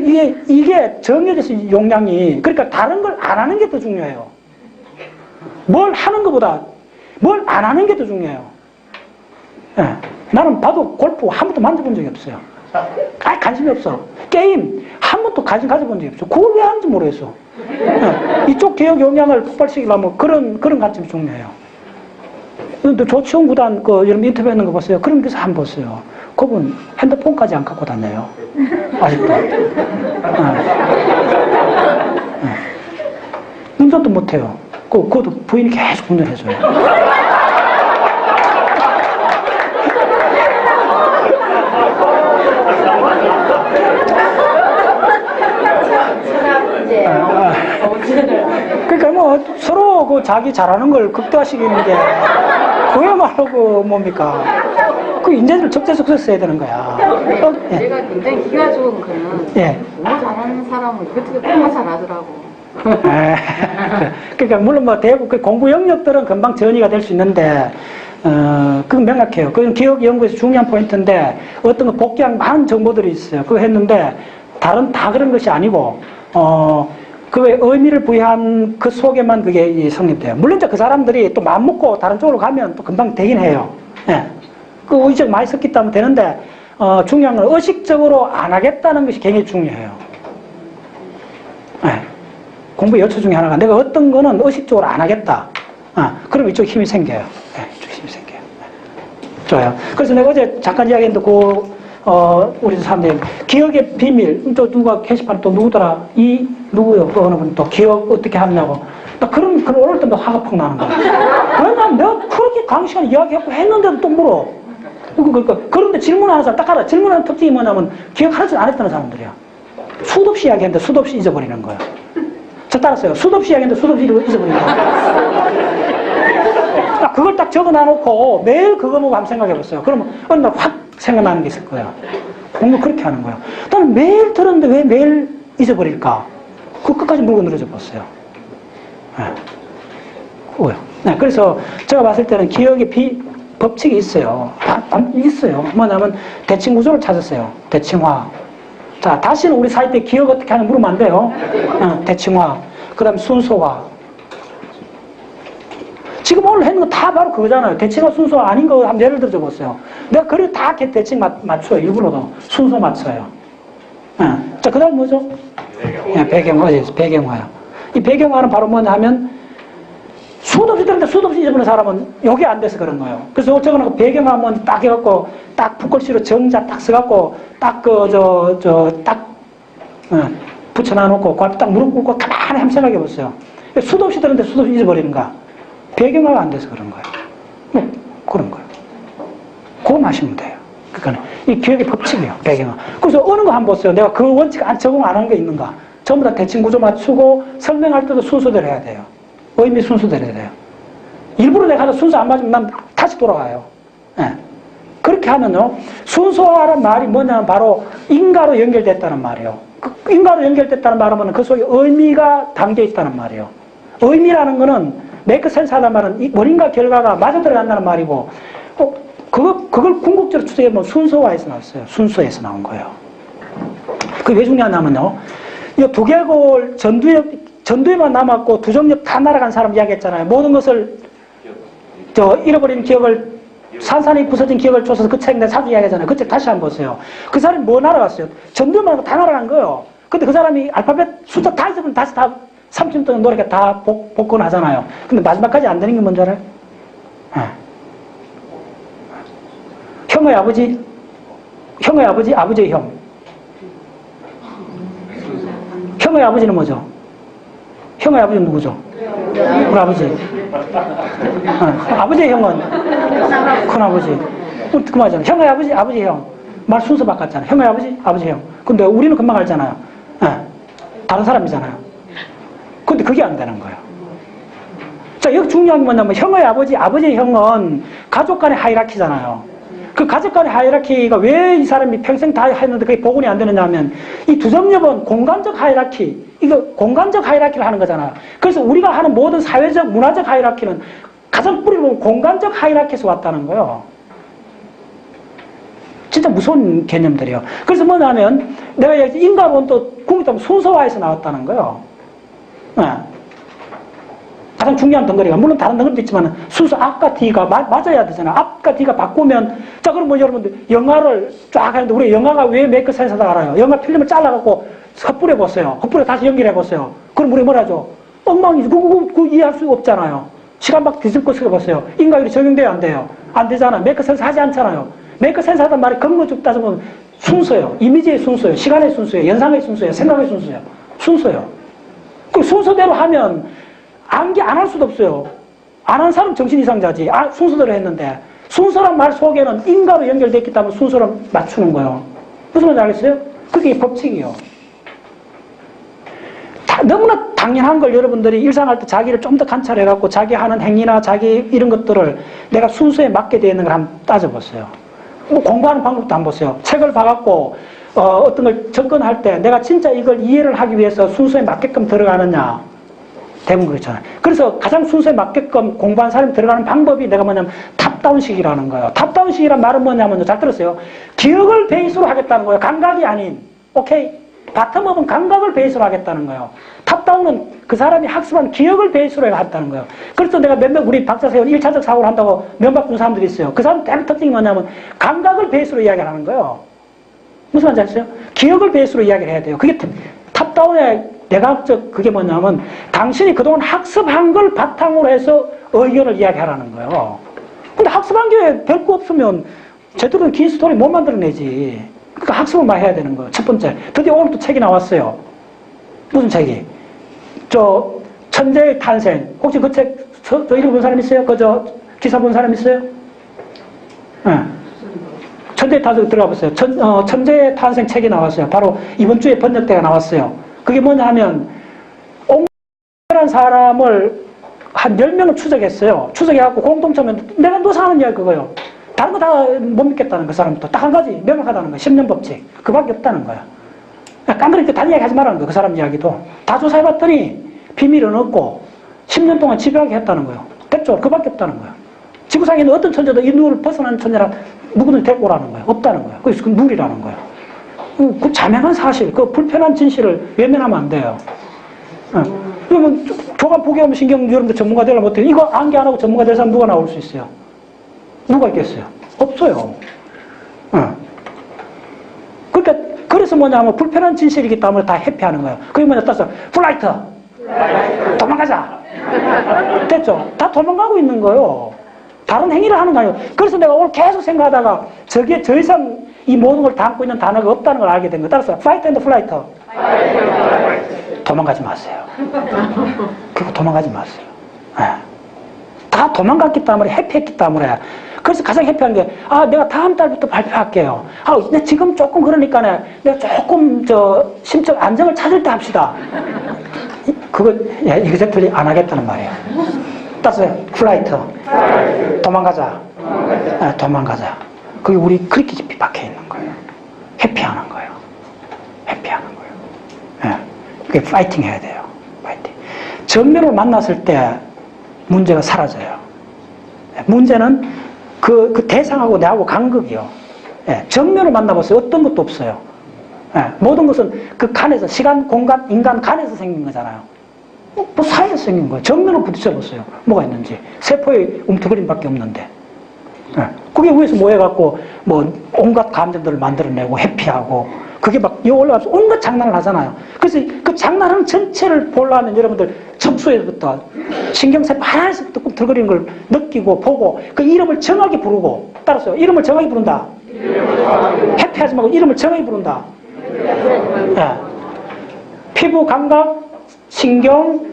이게 정해져서 용량이, 그러니까 다른 걸 안 하는 게 더 중요해요. 뭘 하는 것보다 뭘 안 하는 게 더 중요해요. 예. 나는 봐도 골프 한 번도 만져본 적이 없어요. 관심이 없어. 게임 한 번도 관심 가져본 적이 없어. 그걸 왜 하는지 모르겠어. 예. 이쪽 개혁 용량을 폭발시키려면 그런 관점이 중요해요. 근데 조치원 구단 여러분 인터뷰하는 거 보세요. 그런 데서 안 봤어요. 그분 핸드폰까지 안 갖고 다녀요. 아직도. 운전도 못해요. 그것도 부인이 계속 운전해줘요. 그러니까 뭐 서로 자기 잘하는 걸 극대화시키는 게 그야말로 뭡니까? 인재들 적재적소에 써야 되는 거야. 예. 제가 굉장히 기가 좋은 거는 예. 공부 잘하는 사람은 이것저것 다 잘하더라고. 그러니까 물론 뭐 대부분 공부 영역들은 금방 전이가 될 수 있는데 그건 명확해요. 그건 기억 연구에서 중요한 포인트인데 어떤 거 복귀한 많은 정보들이 있어요. 그거 했는데 다 그런 것이 아니고 그의 의미를 부여한 그 속에만 그게 성립돼요. 물론 이제 그 사람들이 또 마음 먹고 다른 쪽으로 가면 또 금방 되긴 해요. 예. 그 의식 많이 섞기 때문에 되는데 중요한 건 의식적으로 안 하겠다는 것이 굉장히 중요해요. 예. 공부 여초 중에 하나가 내가 어떤 거는 의식적으로 안 하겠다. 그럼 이쪽 힘이 생겨요. 예. 이쪽 힘이 생겨요. 예. 좋아요. 그래서 내가 어제 잠깐 이야기했는데 우리 사람들이 기억의 비밀 또 누가 게시판 또 누구더라 누구요? 어느 분 또 기억 어떻게 하느냐고 나 그런 오늘 때도 화가 퍽 나는 거야. 왜냐면 내가 그렇게 강의 시간에 이야기했고 했는데도 또 물어. 그런데 질문하는 사람 딱 알아. 질문하는 특징이 뭐냐면 기억 하나도 안 했다는 사람들이야. 수도 없이 이야기했는데 수도 없이 잊어버리는 거야. 저 따랐어요. 수도 없이 이야기했는데 수도 없이 잊어버리는 거야. 그걸 딱 적어놔놓고 매일 그거 보고 한번 생각해봤어요. 그러면 어느 날 확 생각나는 게 있을 거야. 공부 그렇게 하는 거야. 나는 매일 들었는데 왜 매일 잊어버릴까? 그 끝까지 물고 늘어져 봤어요. 그거요. 네, 그래서 제가 봤을 때는 기억의 법칙이 있어요. 있어요. 뭐냐면 대칭 구조를 찾았어요. 대칭화. 자, 다시는 우리 사회 때 기억 어떻게 하는 물으면 안 돼요. 대칭화. 그 다음에 순서화. 지금 오늘 했는 거 다 바로 그거잖아요. 대칭화 순서 아닌 거 한번 예를 들어 보세요. 내가 글을 다 대칭 맞춰요. 일부러도. 순서 맞춰요. 자, 그 다음 뭐죠? 배경화요. 이 배경화는 바로 뭐냐 하면 수도 없이 들었는데 수도 없이 잊어버리는 사람은 여기 안 돼서 그런 거예요. 그래서 적어놓고 배경화 한번 딱 해갖고 딱 붓글씨로 정자 딱 써갖고 딱 붙여놔놓고 딱 무릎 꿇고 가만히 한번 생각해보세요. 수도 없이 들었는데 수도 없이 잊어버리는가? 배경화가 안 돼서 그런 거예요. 뭐 그런 거예요. 그거 마시면 돼요. 그러니까 이 기억의 법칙이에요. 배경화. 그래서 어느 거 한번 보세요. 내가 그 원칙 적응 안 하는 게 있는가? 전부 다 대칭 구조 맞추고 설명할 때도 순서대로 해야 돼요. 의미 순서대로 해야 돼요. 일부러 내가 하다 순서 안 맞으면 난 다시 돌아가요. 네. 그렇게 하면요. 순서라는 말이 뭐냐면 바로 인과로 연결됐다는 말이에요. 인과로 연결됐다는 말은 그 속에 의미가 담겨 있다는 말이에요. 의미라는 거는 메이크 센스 하단 말은 원인과 결과가 맞아 들어간다는 말이고 그걸 궁극적으로 추적해보면 순서화에서 나왔어요. 순서에서 나온 거예요. 그게 왜 중요하냐면요. 이 두개골 전두에만 남았고 두정엽 다 날아간 사람 이야기했잖아요. 모든 것을, 잃어버린 기억을, 산산이 부서진 기억을 쫓아서 그 책 내 사주 이야기하잖아요. 그 책 다시 한번 보세요. 그 사람이 뭐 날아갔어요? 전두에만 다 날아간 거예요. 근데 그 사람이 알파벳 숫자 다 있으면 다시 다 30분 동안 노래가 다 복권하잖아요. 근데 마지막까지 안 되는 게 뭔지 알아요? 네. 형의 아버지, 아버지의 형. 형의 아버지는 뭐죠? 형의 아버지는 누구죠? 우리 아버지. 아버지의 형은 큰아버지. 그 말이잖아요. 형의 아버지, 아버지의 형. 말 순서 바꿨잖아요. 형의 아버지, 아버지의 형. 근데 우리는 금방 알잖아요. 다른 사람이잖아요. 근데 그게 안 되는 거예요. 자, 여기 중요한 게 뭐냐면 형의 아버지, 아버지의 형은 가족 간의 하이라키잖아요. 그 가족 간의 하이라키가 왜 이 사람이 평생 다 했는데 그게 복원이 안 되느냐 하면 이 두정엽은 공간적 하이라키, 이거 공간적 하이라키를 하는 거잖아요. 그래서 우리가 하는 모든 사회적, 문화적 하이라키는 가장 뿌리를 보면 공간적 하이라키에서 왔다는 거예요. 진짜 무서운 개념들이에요. 그래서 뭐냐면 내가 인간론도 궁극적으로 순서화에서 나왔다는 거예요. 네. 가장 중요한 덩어리가, 물론 다른 덩어리도 있지만 순서 앞과 뒤가 맞아야 되잖아. 앞과 뒤가 바꾸면, 자, 그럼 뭐 여러분들 영화를 쫙 하는데 우리 영화가 왜 메이크 센서다 알아요? 영화 필름을 잘라갖고 헛불에 보세요. 헛불에 다시 연결해 보세요. 그럼 우리 뭐라죠? 엉망이지. 그거 이해할 수가 없잖아요. 시간 막 뒤집고 쓰여보세요. 인과율이 적용돼요, 안 돼요? 안 되잖아요. 메이크 센서 하지 않잖아요. 메이크 센서 하단 말이 근거적 따지면 순서예요. 이미지의 순서예요. 시간의 순서예요. 연상의 순서예요. 생각의 순서예요. 순서예요. 그 순서대로 하면 안 할 수도 없어요. 안 한 사람 정신 이상자지. 순서대로 했는데. 순서란 말 속에는 인과로 연결됐기 때문에 순서를 맞추는 거예요. 무슨 말인지 알겠어요? 그게 법칙이에요. 너무나 당연한 걸 여러분들이 일상할 때 자기를 좀 더 관찰해갖고 자기 하는 행위나 자기 이런 것들을 내가 순서에 맞게 되어 있는 걸 한번 따져보세요. 뭐 공부하는 방법도 한번 보세요. 책을 봐갖고 어떤 걸 접근할 때 내가 진짜 이걸 이해를 하기 위해서 순서에 맞게끔 들어가느냐. 대부분 그렇잖아요. 그래서 가장 순서에 맞게끔 공부한 사람이 들어가는 방법이 내가 뭐냐면 탑다운식이라는 거예요. 탑다운식이란 말은 뭐냐면요. 잘 들었어요. 기억을 베이스로 하겠다는 거예요. 감각이 아닌. 오케이? 바텀업은 감각을 베이스로 하겠다는 거예요. 탑다운은 그 사람이 학습한 기억을 베이스로 하겠다는 거예요. 그래서 내가 우리 박사 세운 1차적 사고를 한다고 면박 준 사람들이 있어요. 그 사람 대표 특징이 뭐냐면 감각을 베이스로 이야기를 하는 거예요. 무슨 말인지 아시죠? 기억을 베이스로 이야기를 해야 돼요. 그게 탑다운의 내각적 그게 뭐냐면 당신이 그동안 학습한 걸 바탕으로 해서 의견을 이야기하라는 거예요. 근데 학습한 게 별거 없으면 제대로 긴 스토리 못 만들어내지. 그러니까 학습을 많이 해야 되는 거예요. 첫 번째. 드디어 오늘 또 책이 나왔어요. 무슨 책이? 천재의 탄생. 혹시 그 책, 저 이름 본 사람 있어요? 기사 본 사람 있어요? 네. 천재의 탄생 들어가 보세요. 천재의 탄생 책이 나왔어요. 바로 이번 주에 번역대가 나왔어요. 그게 뭐냐 하면, 옹란 사람을 한 10명을 추적했어요. 추적해갖고 공통점은 내가 노사하는 이야기 그거예요. 다른 거 다 못 믿겠다는 그 사람부터. 딱 한 가지 명확하다는 거야. 10년 법칙. 그밖에 없다는 거야. 깡그리니까 다른 이야기 하지 말라는 거야. 그 사람 이야기도. 다 조사해봤더니 비밀은 없고 10년 동안 집요하게 했다는 거예요. 됐죠? 그밖에 없다는 거야. 지구상에 있는 어떤 천재도 이 누를 벗어나는 천재라 누구든 데리고 오라는 거야. 없다는 거야. 그래서 그 누리라는 거야. 그 자명한 사실, 그 불편한 진실을 외면하면 안 돼요. 그러면 조간 포기하면 신경 여러분들 전문가 되려면 어떻게 이거 암기 안 하고 전문가 될 사람 누가 나올 수 있어요? 누가 있겠어요? 없어요. 그러니까 그래서 뭐냐면 불편한 진실이기 때문에 다 회피하는 거예요. 그게 뭐냐 따서 플라이트 도망가자. 됐죠? 다 도망가고 있는 거예요. 다른 행위를 하는 거 아니에요. 그래서 내가 오늘 계속 생각하다가 저게 더 이상 이 모든 걸 담고 있는 단어가 없다는 걸 알게 된 거예요. 따라서 fight and flight. 도망가지 마세요. 그거 도망가지 마세요. 네. 다 도망갔기 때문에 회피했기 때문에. 그래서 가장 회피한 게 내가 다음 달부터 발표할게요. 근데 지금 조금 그러니까 내가 조금 심적 안정을 찾을 때 합시다. 그거 이그젝트리 안 하겠다는 말이에요. 따라서 플라이트 도망가자. 도망가자. 그게 우리 그렇게 깊이 박혀 있는 거예요. 회피하는 거예요. 회피하는 거예요. 그게 파이팅 해야 돼요. 파이팅. 정면으로 만났을 때 문제가 사라져요. 문제는 그 대상하고 내하고 간극이요. 예, 정면을 만나보세요. 어떤 것도 없어요. 예, 모든 것은 그 간에서, 시간, 공간, 인간 간에서 생긴 거잖아요. 뭐 사이에서 생긴 거예요. 정면을 부딪혀 보세요. 뭐가 있는지. 세포의 움트거림밖에 없는데. 예, 그게 위에서 모여갖고 뭐 온갖 감정들을 만들어내고 해피하고 그게 막 여기 올라가서 온갖 장난을 하잖아요. 그래서 그 장난하는 전체를 보려면 여러분들 척수에서부터 신경세포 하나에서부터 꿈틀거리는 걸 느끼고 보고 그 이름을 정확히 부르고 따라서요. 이름을 정확히 부른다. 해피하지 말고 이름을 정확히 부른다. 예. 피부 감각, 신경,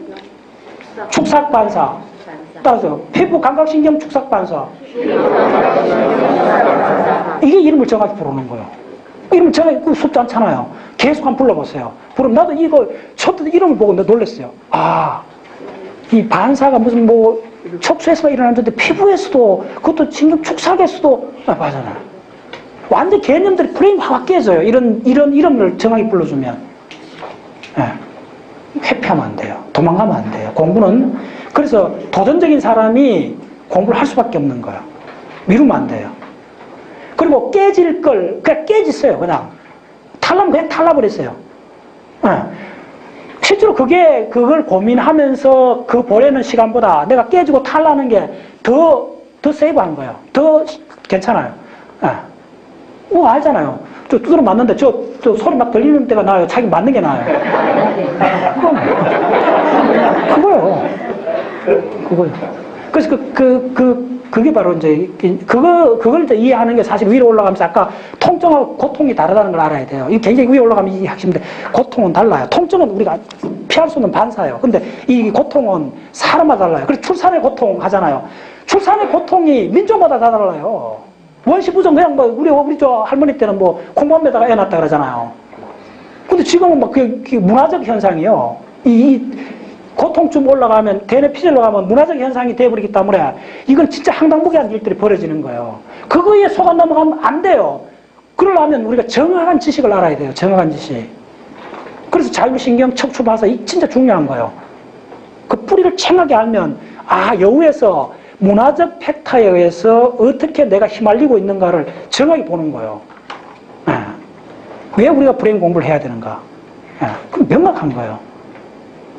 축삭 반사. 따라서 피부 감각, 신경, 축삭 반사. 이게 이름을 정확히 부르는 거예요. 이름 정확히 쉽지 않잖아요. 계속 한번 불러보세요. 그럼 나도 이거 첫 이름을 보고 놀랐어요. 아, 이 반사가 무슨 뭐 척수에서 일어나는데 피부에서도 그것도 신경 축삭에서도 맞아요. 완전 개념들이 프레임이 확 깨져요. 이런 이름을 정확히 불러주면. 예. 회피하면 안 돼요. 도망가면 안 돼요. 공부는 그래서 도전적인 사람이 공부를 할 수밖에 없는 거예요. 미루면 안 돼요. 그리고 깨질 걸 그냥 깨졌어요. 그냥 탈라면 그냥 탈라버렸어요. 예. 실제로 그걸 고민하면서 그 보내는 시간보다 내가 깨지고 탈라는 게 더 세이브한 거예요. 더 괜찮아요. 예. 알잖아요. 저 두드러 맞는데 저 소리 막 들리는 데가 나아요. 자기 맞는 게 나아요. 그거요. 그래서 그게 바로 이제 그걸 이제 이해하는 게 사실 위로 올라가면서 아까 통증하고 고통이 다르다는 걸 알아야 돼요. 이 굉장히 위에 올라가면 이 핵심인데 고통은 달라요. 통증은 우리가 피할 수 없는 반사예요. 근데 이 고통은 사람마다 달라요. 그래서 출산의 고통 하잖아요. 출산의 고통이 민족마다 다 달라요. 원시부정 그냥 뭐 우리 저 할머니 때는 뭐 콩밥에다가 애 낳았다 그러잖아요. 근데 지금은 막 그게 문화적 현상이요. 이 고통쯤 올라가면 대뇌 피질로 가면 문화적 현상이 돼버리기 때문에 이건 진짜 황당무계한 일들이 벌어지는 거예요. 그거에 속아 넘어가면 안 돼요. 그러려면 우리가 정확한 지식을 알아야 돼요. 정확한 지식. 그래서 자율신경 척추반사 이 진짜 중요한 거예요. 그 뿌리를 챙하게 알면 여우에서 문화적 팩터에 의해서 어떻게 내가 휘말리고 있는가를 정확히 보는 거예요. 왜 우리가 브레인 공부를 해야 되는가? 그럼 명확한 거예요.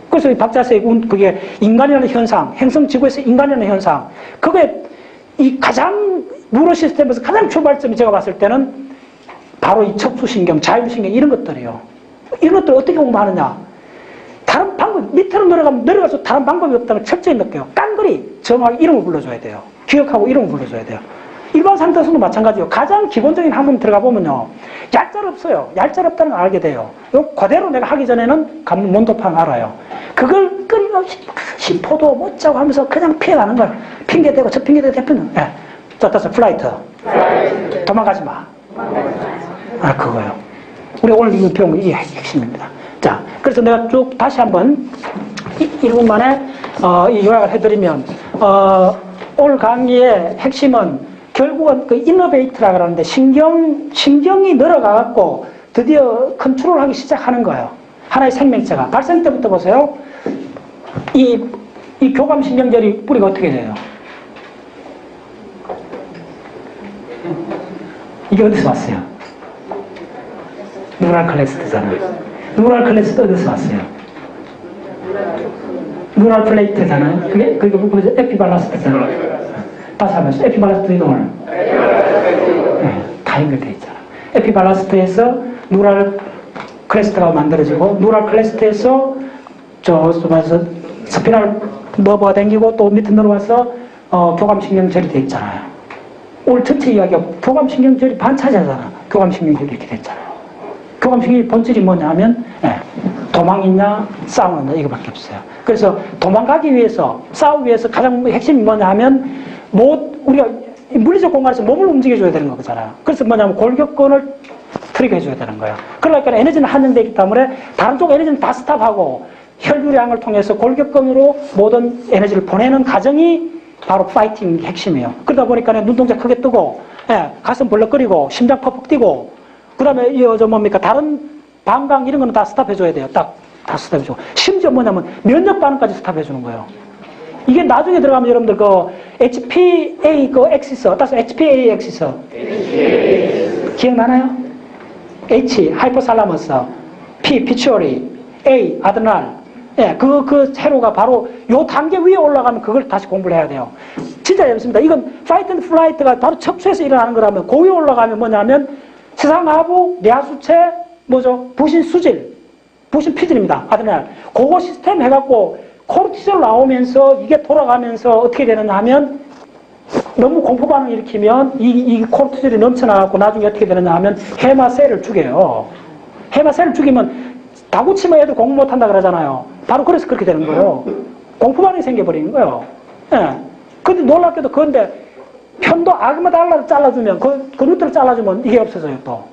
그래서 이 박자세의 그게 인간이라는 현상, 행성지구에서 인간이라는 현상, 그게 이 가장 뉴로 시스템에서 가장 출발점이 제가 봤을 때는 바로 이 척수신경, 자율신경 이런 것들이에요. 이런 것들을 어떻게 공부하느냐? 다른 방법, 밑으로 내려가서 다른 방법이 없다는 걸 철저히 느껴요. 깡그리 정확히 이름을 불러줘야 돼요. 기억하고 이름을 불러줘야 돼요. 일반 상태에서도 마찬가지예요. 가장 기본적인 학문 들어가 보면요. 얄짤 없어요. 얄짤 없다는 걸 알게 돼요. 그대로 내가 하기 전에는 몬도팡 알아요. 그걸 끊임없이 심포도 못 자고 하면서 그냥 피해가는 거예요. 핑계대고 저 핑계대고 대표는. 자, 따서 플라이트. 도망가지 마. 그거요. 우리 오늘 이거 배운 거 이게 핵심입니다. 자, 그래서 내가 쭉 다시 한번 1분 만에 요약을 해드리면 오늘 강의의 핵심은 결국은 그 이너베이트라고 하는데 신경이 늘어가갖고 드디어 컨트롤하기 시작하는 거예요. 하나의 생명체가. 발생 때부터 보세요. 이 교감신경절이 뿌리가 어떻게 돼요? 이게 어디서 왔어요? 누랄 클래스트잖아요. 누랄 클래스트 어디서 왔어요? 누랄 플레이트잖아요. 그게 에피발라스트잖아요. 다시 한번 에피발라스트 이동을 다 연결되어 있잖아. 에피발라스트에서 누랄 클래스트가 만들어지고 누랄 클래스트에서 스피랄 너버가 당기고 또 밑에 내려와서 교감신경절이 되어 있잖아요. 오늘 전체 이야기가 교감신경절이 반차지하잖아. 교감신경절이 이렇게 됐잖아요. 교감신경의 본질이 뭐냐면 도망이냐 싸우느냐 이거밖에 없어요. 그래서 도망가기 위해서 싸우기 위해서 가장 핵심이 뭐냐 하면 우리가 물리적 공간에서 몸을 움직여줘야 되는 거잖아요. 그래서 뭐냐면 골격근을 트리거해줘야 되는 거예요. 그러니까 에너지는 한정되기 때문에 다른 쪽 에너지는 다 스탑하고 혈류량을 통해서 골격근으로 모든 에너지를 보내는 과정이 바로 파이팅 핵심이에요. 그러다 보니까 눈동자 크게 뜨고 가슴 벌렁거리고 심장 퍽퍽 뛰고 그 다음에 다른 방광 이런 거는 다 스탑해줘야 돼요. 다 스탑해주고 심지어 뭐냐면 면역 반응까지 스탑해주는 거예요. 이게 나중에 들어가면 여러분들 그 HPA 그 엑시스, 따서 HPA 엑시스. 기억나나요? H, 하이포살라머스, P, 피추어리, A, 아드날. 예, 그 세로가 바로 요 단계 위에 올라가면 그걸 다시 공부를 해야 돼요. 진짜 재밌습니다. 이건 파이트 앤드 플라이트가 바로 척추에서 일어나는 거라면 그 위에 올라가면 뭐냐면 세상하부, 뇌하수체, 뭐죠? 부신 수질, 부신 피질입니다. 아드날. 그거 시스템 해갖고 코르티졸 나오면서 이게 돌아가면서 어떻게 되느냐 하면 너무 공포 반응 일으키면 이 코르티졸이 넘쳐나갖고 나중에 어떻게 되느냐 하면 해마셀을 죽여요. 해마셀을 죽이면 다구치면 애들 공부 못한다 그러잖아요. 바로 그래서 그렇게 되는 거예요. 공포 반응이 생겨버리는 거예요. 예. 근데 놀랍게도 그런데 편도 아그마달라를 잘라주면 그 루트를 잘라주면 이게 없어져요 또.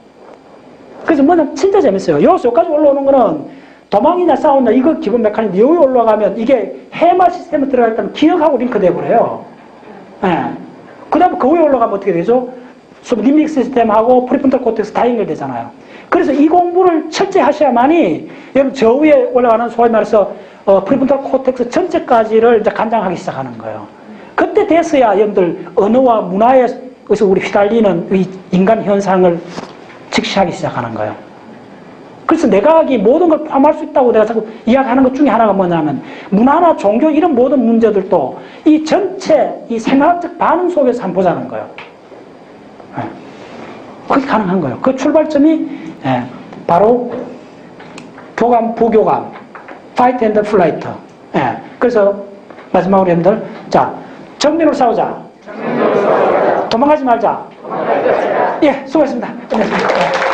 그래서 뭐냐 진짜 재밌어요. 여기까지 올라오는 거는 도망이냐 싸우냐 이거 기본 메커니즘 여기 올라가면 이게 해마 시스템에 들어갈 때는 기억하고 링크돼 버려요. 예. 그 다음에 그 위에 올라가면 어떻게 되죠? 림빅 시스템하고 프리프론탈 코텍스 다 연결되잖아요. 그래서 이 공부를 철저히 하셔야만이 여러분 저 위에 올라가는 소위 말해서 프리프론탈 코텍스 전체까지를 이제 간장하기 시작하는 거예요. 그때 돼서야 여러분들 언어와 문화에서 우리 휘달리는 이 인간 현상을 직시하기 시작하는 거예요. 그래서 내각이 모든 걸 포함할 수 있다고 내가 자꾸 이야기하는 것 중에 하나가 뭐냐면 문화나 종교 이런 모든 문제들도 이 전체 이 생활적 반응 속에서 한번 보자는 거예요. 네. 그게 가능한 거예요. 그 출발점이 바로 교감, 부교감, 파이트 앤드 플라이트. 그래서 마지막으로 여러분들 자 정면으로 싸우자. 도망가지 말자. 예, 수고했습니다. 끝냈습니다.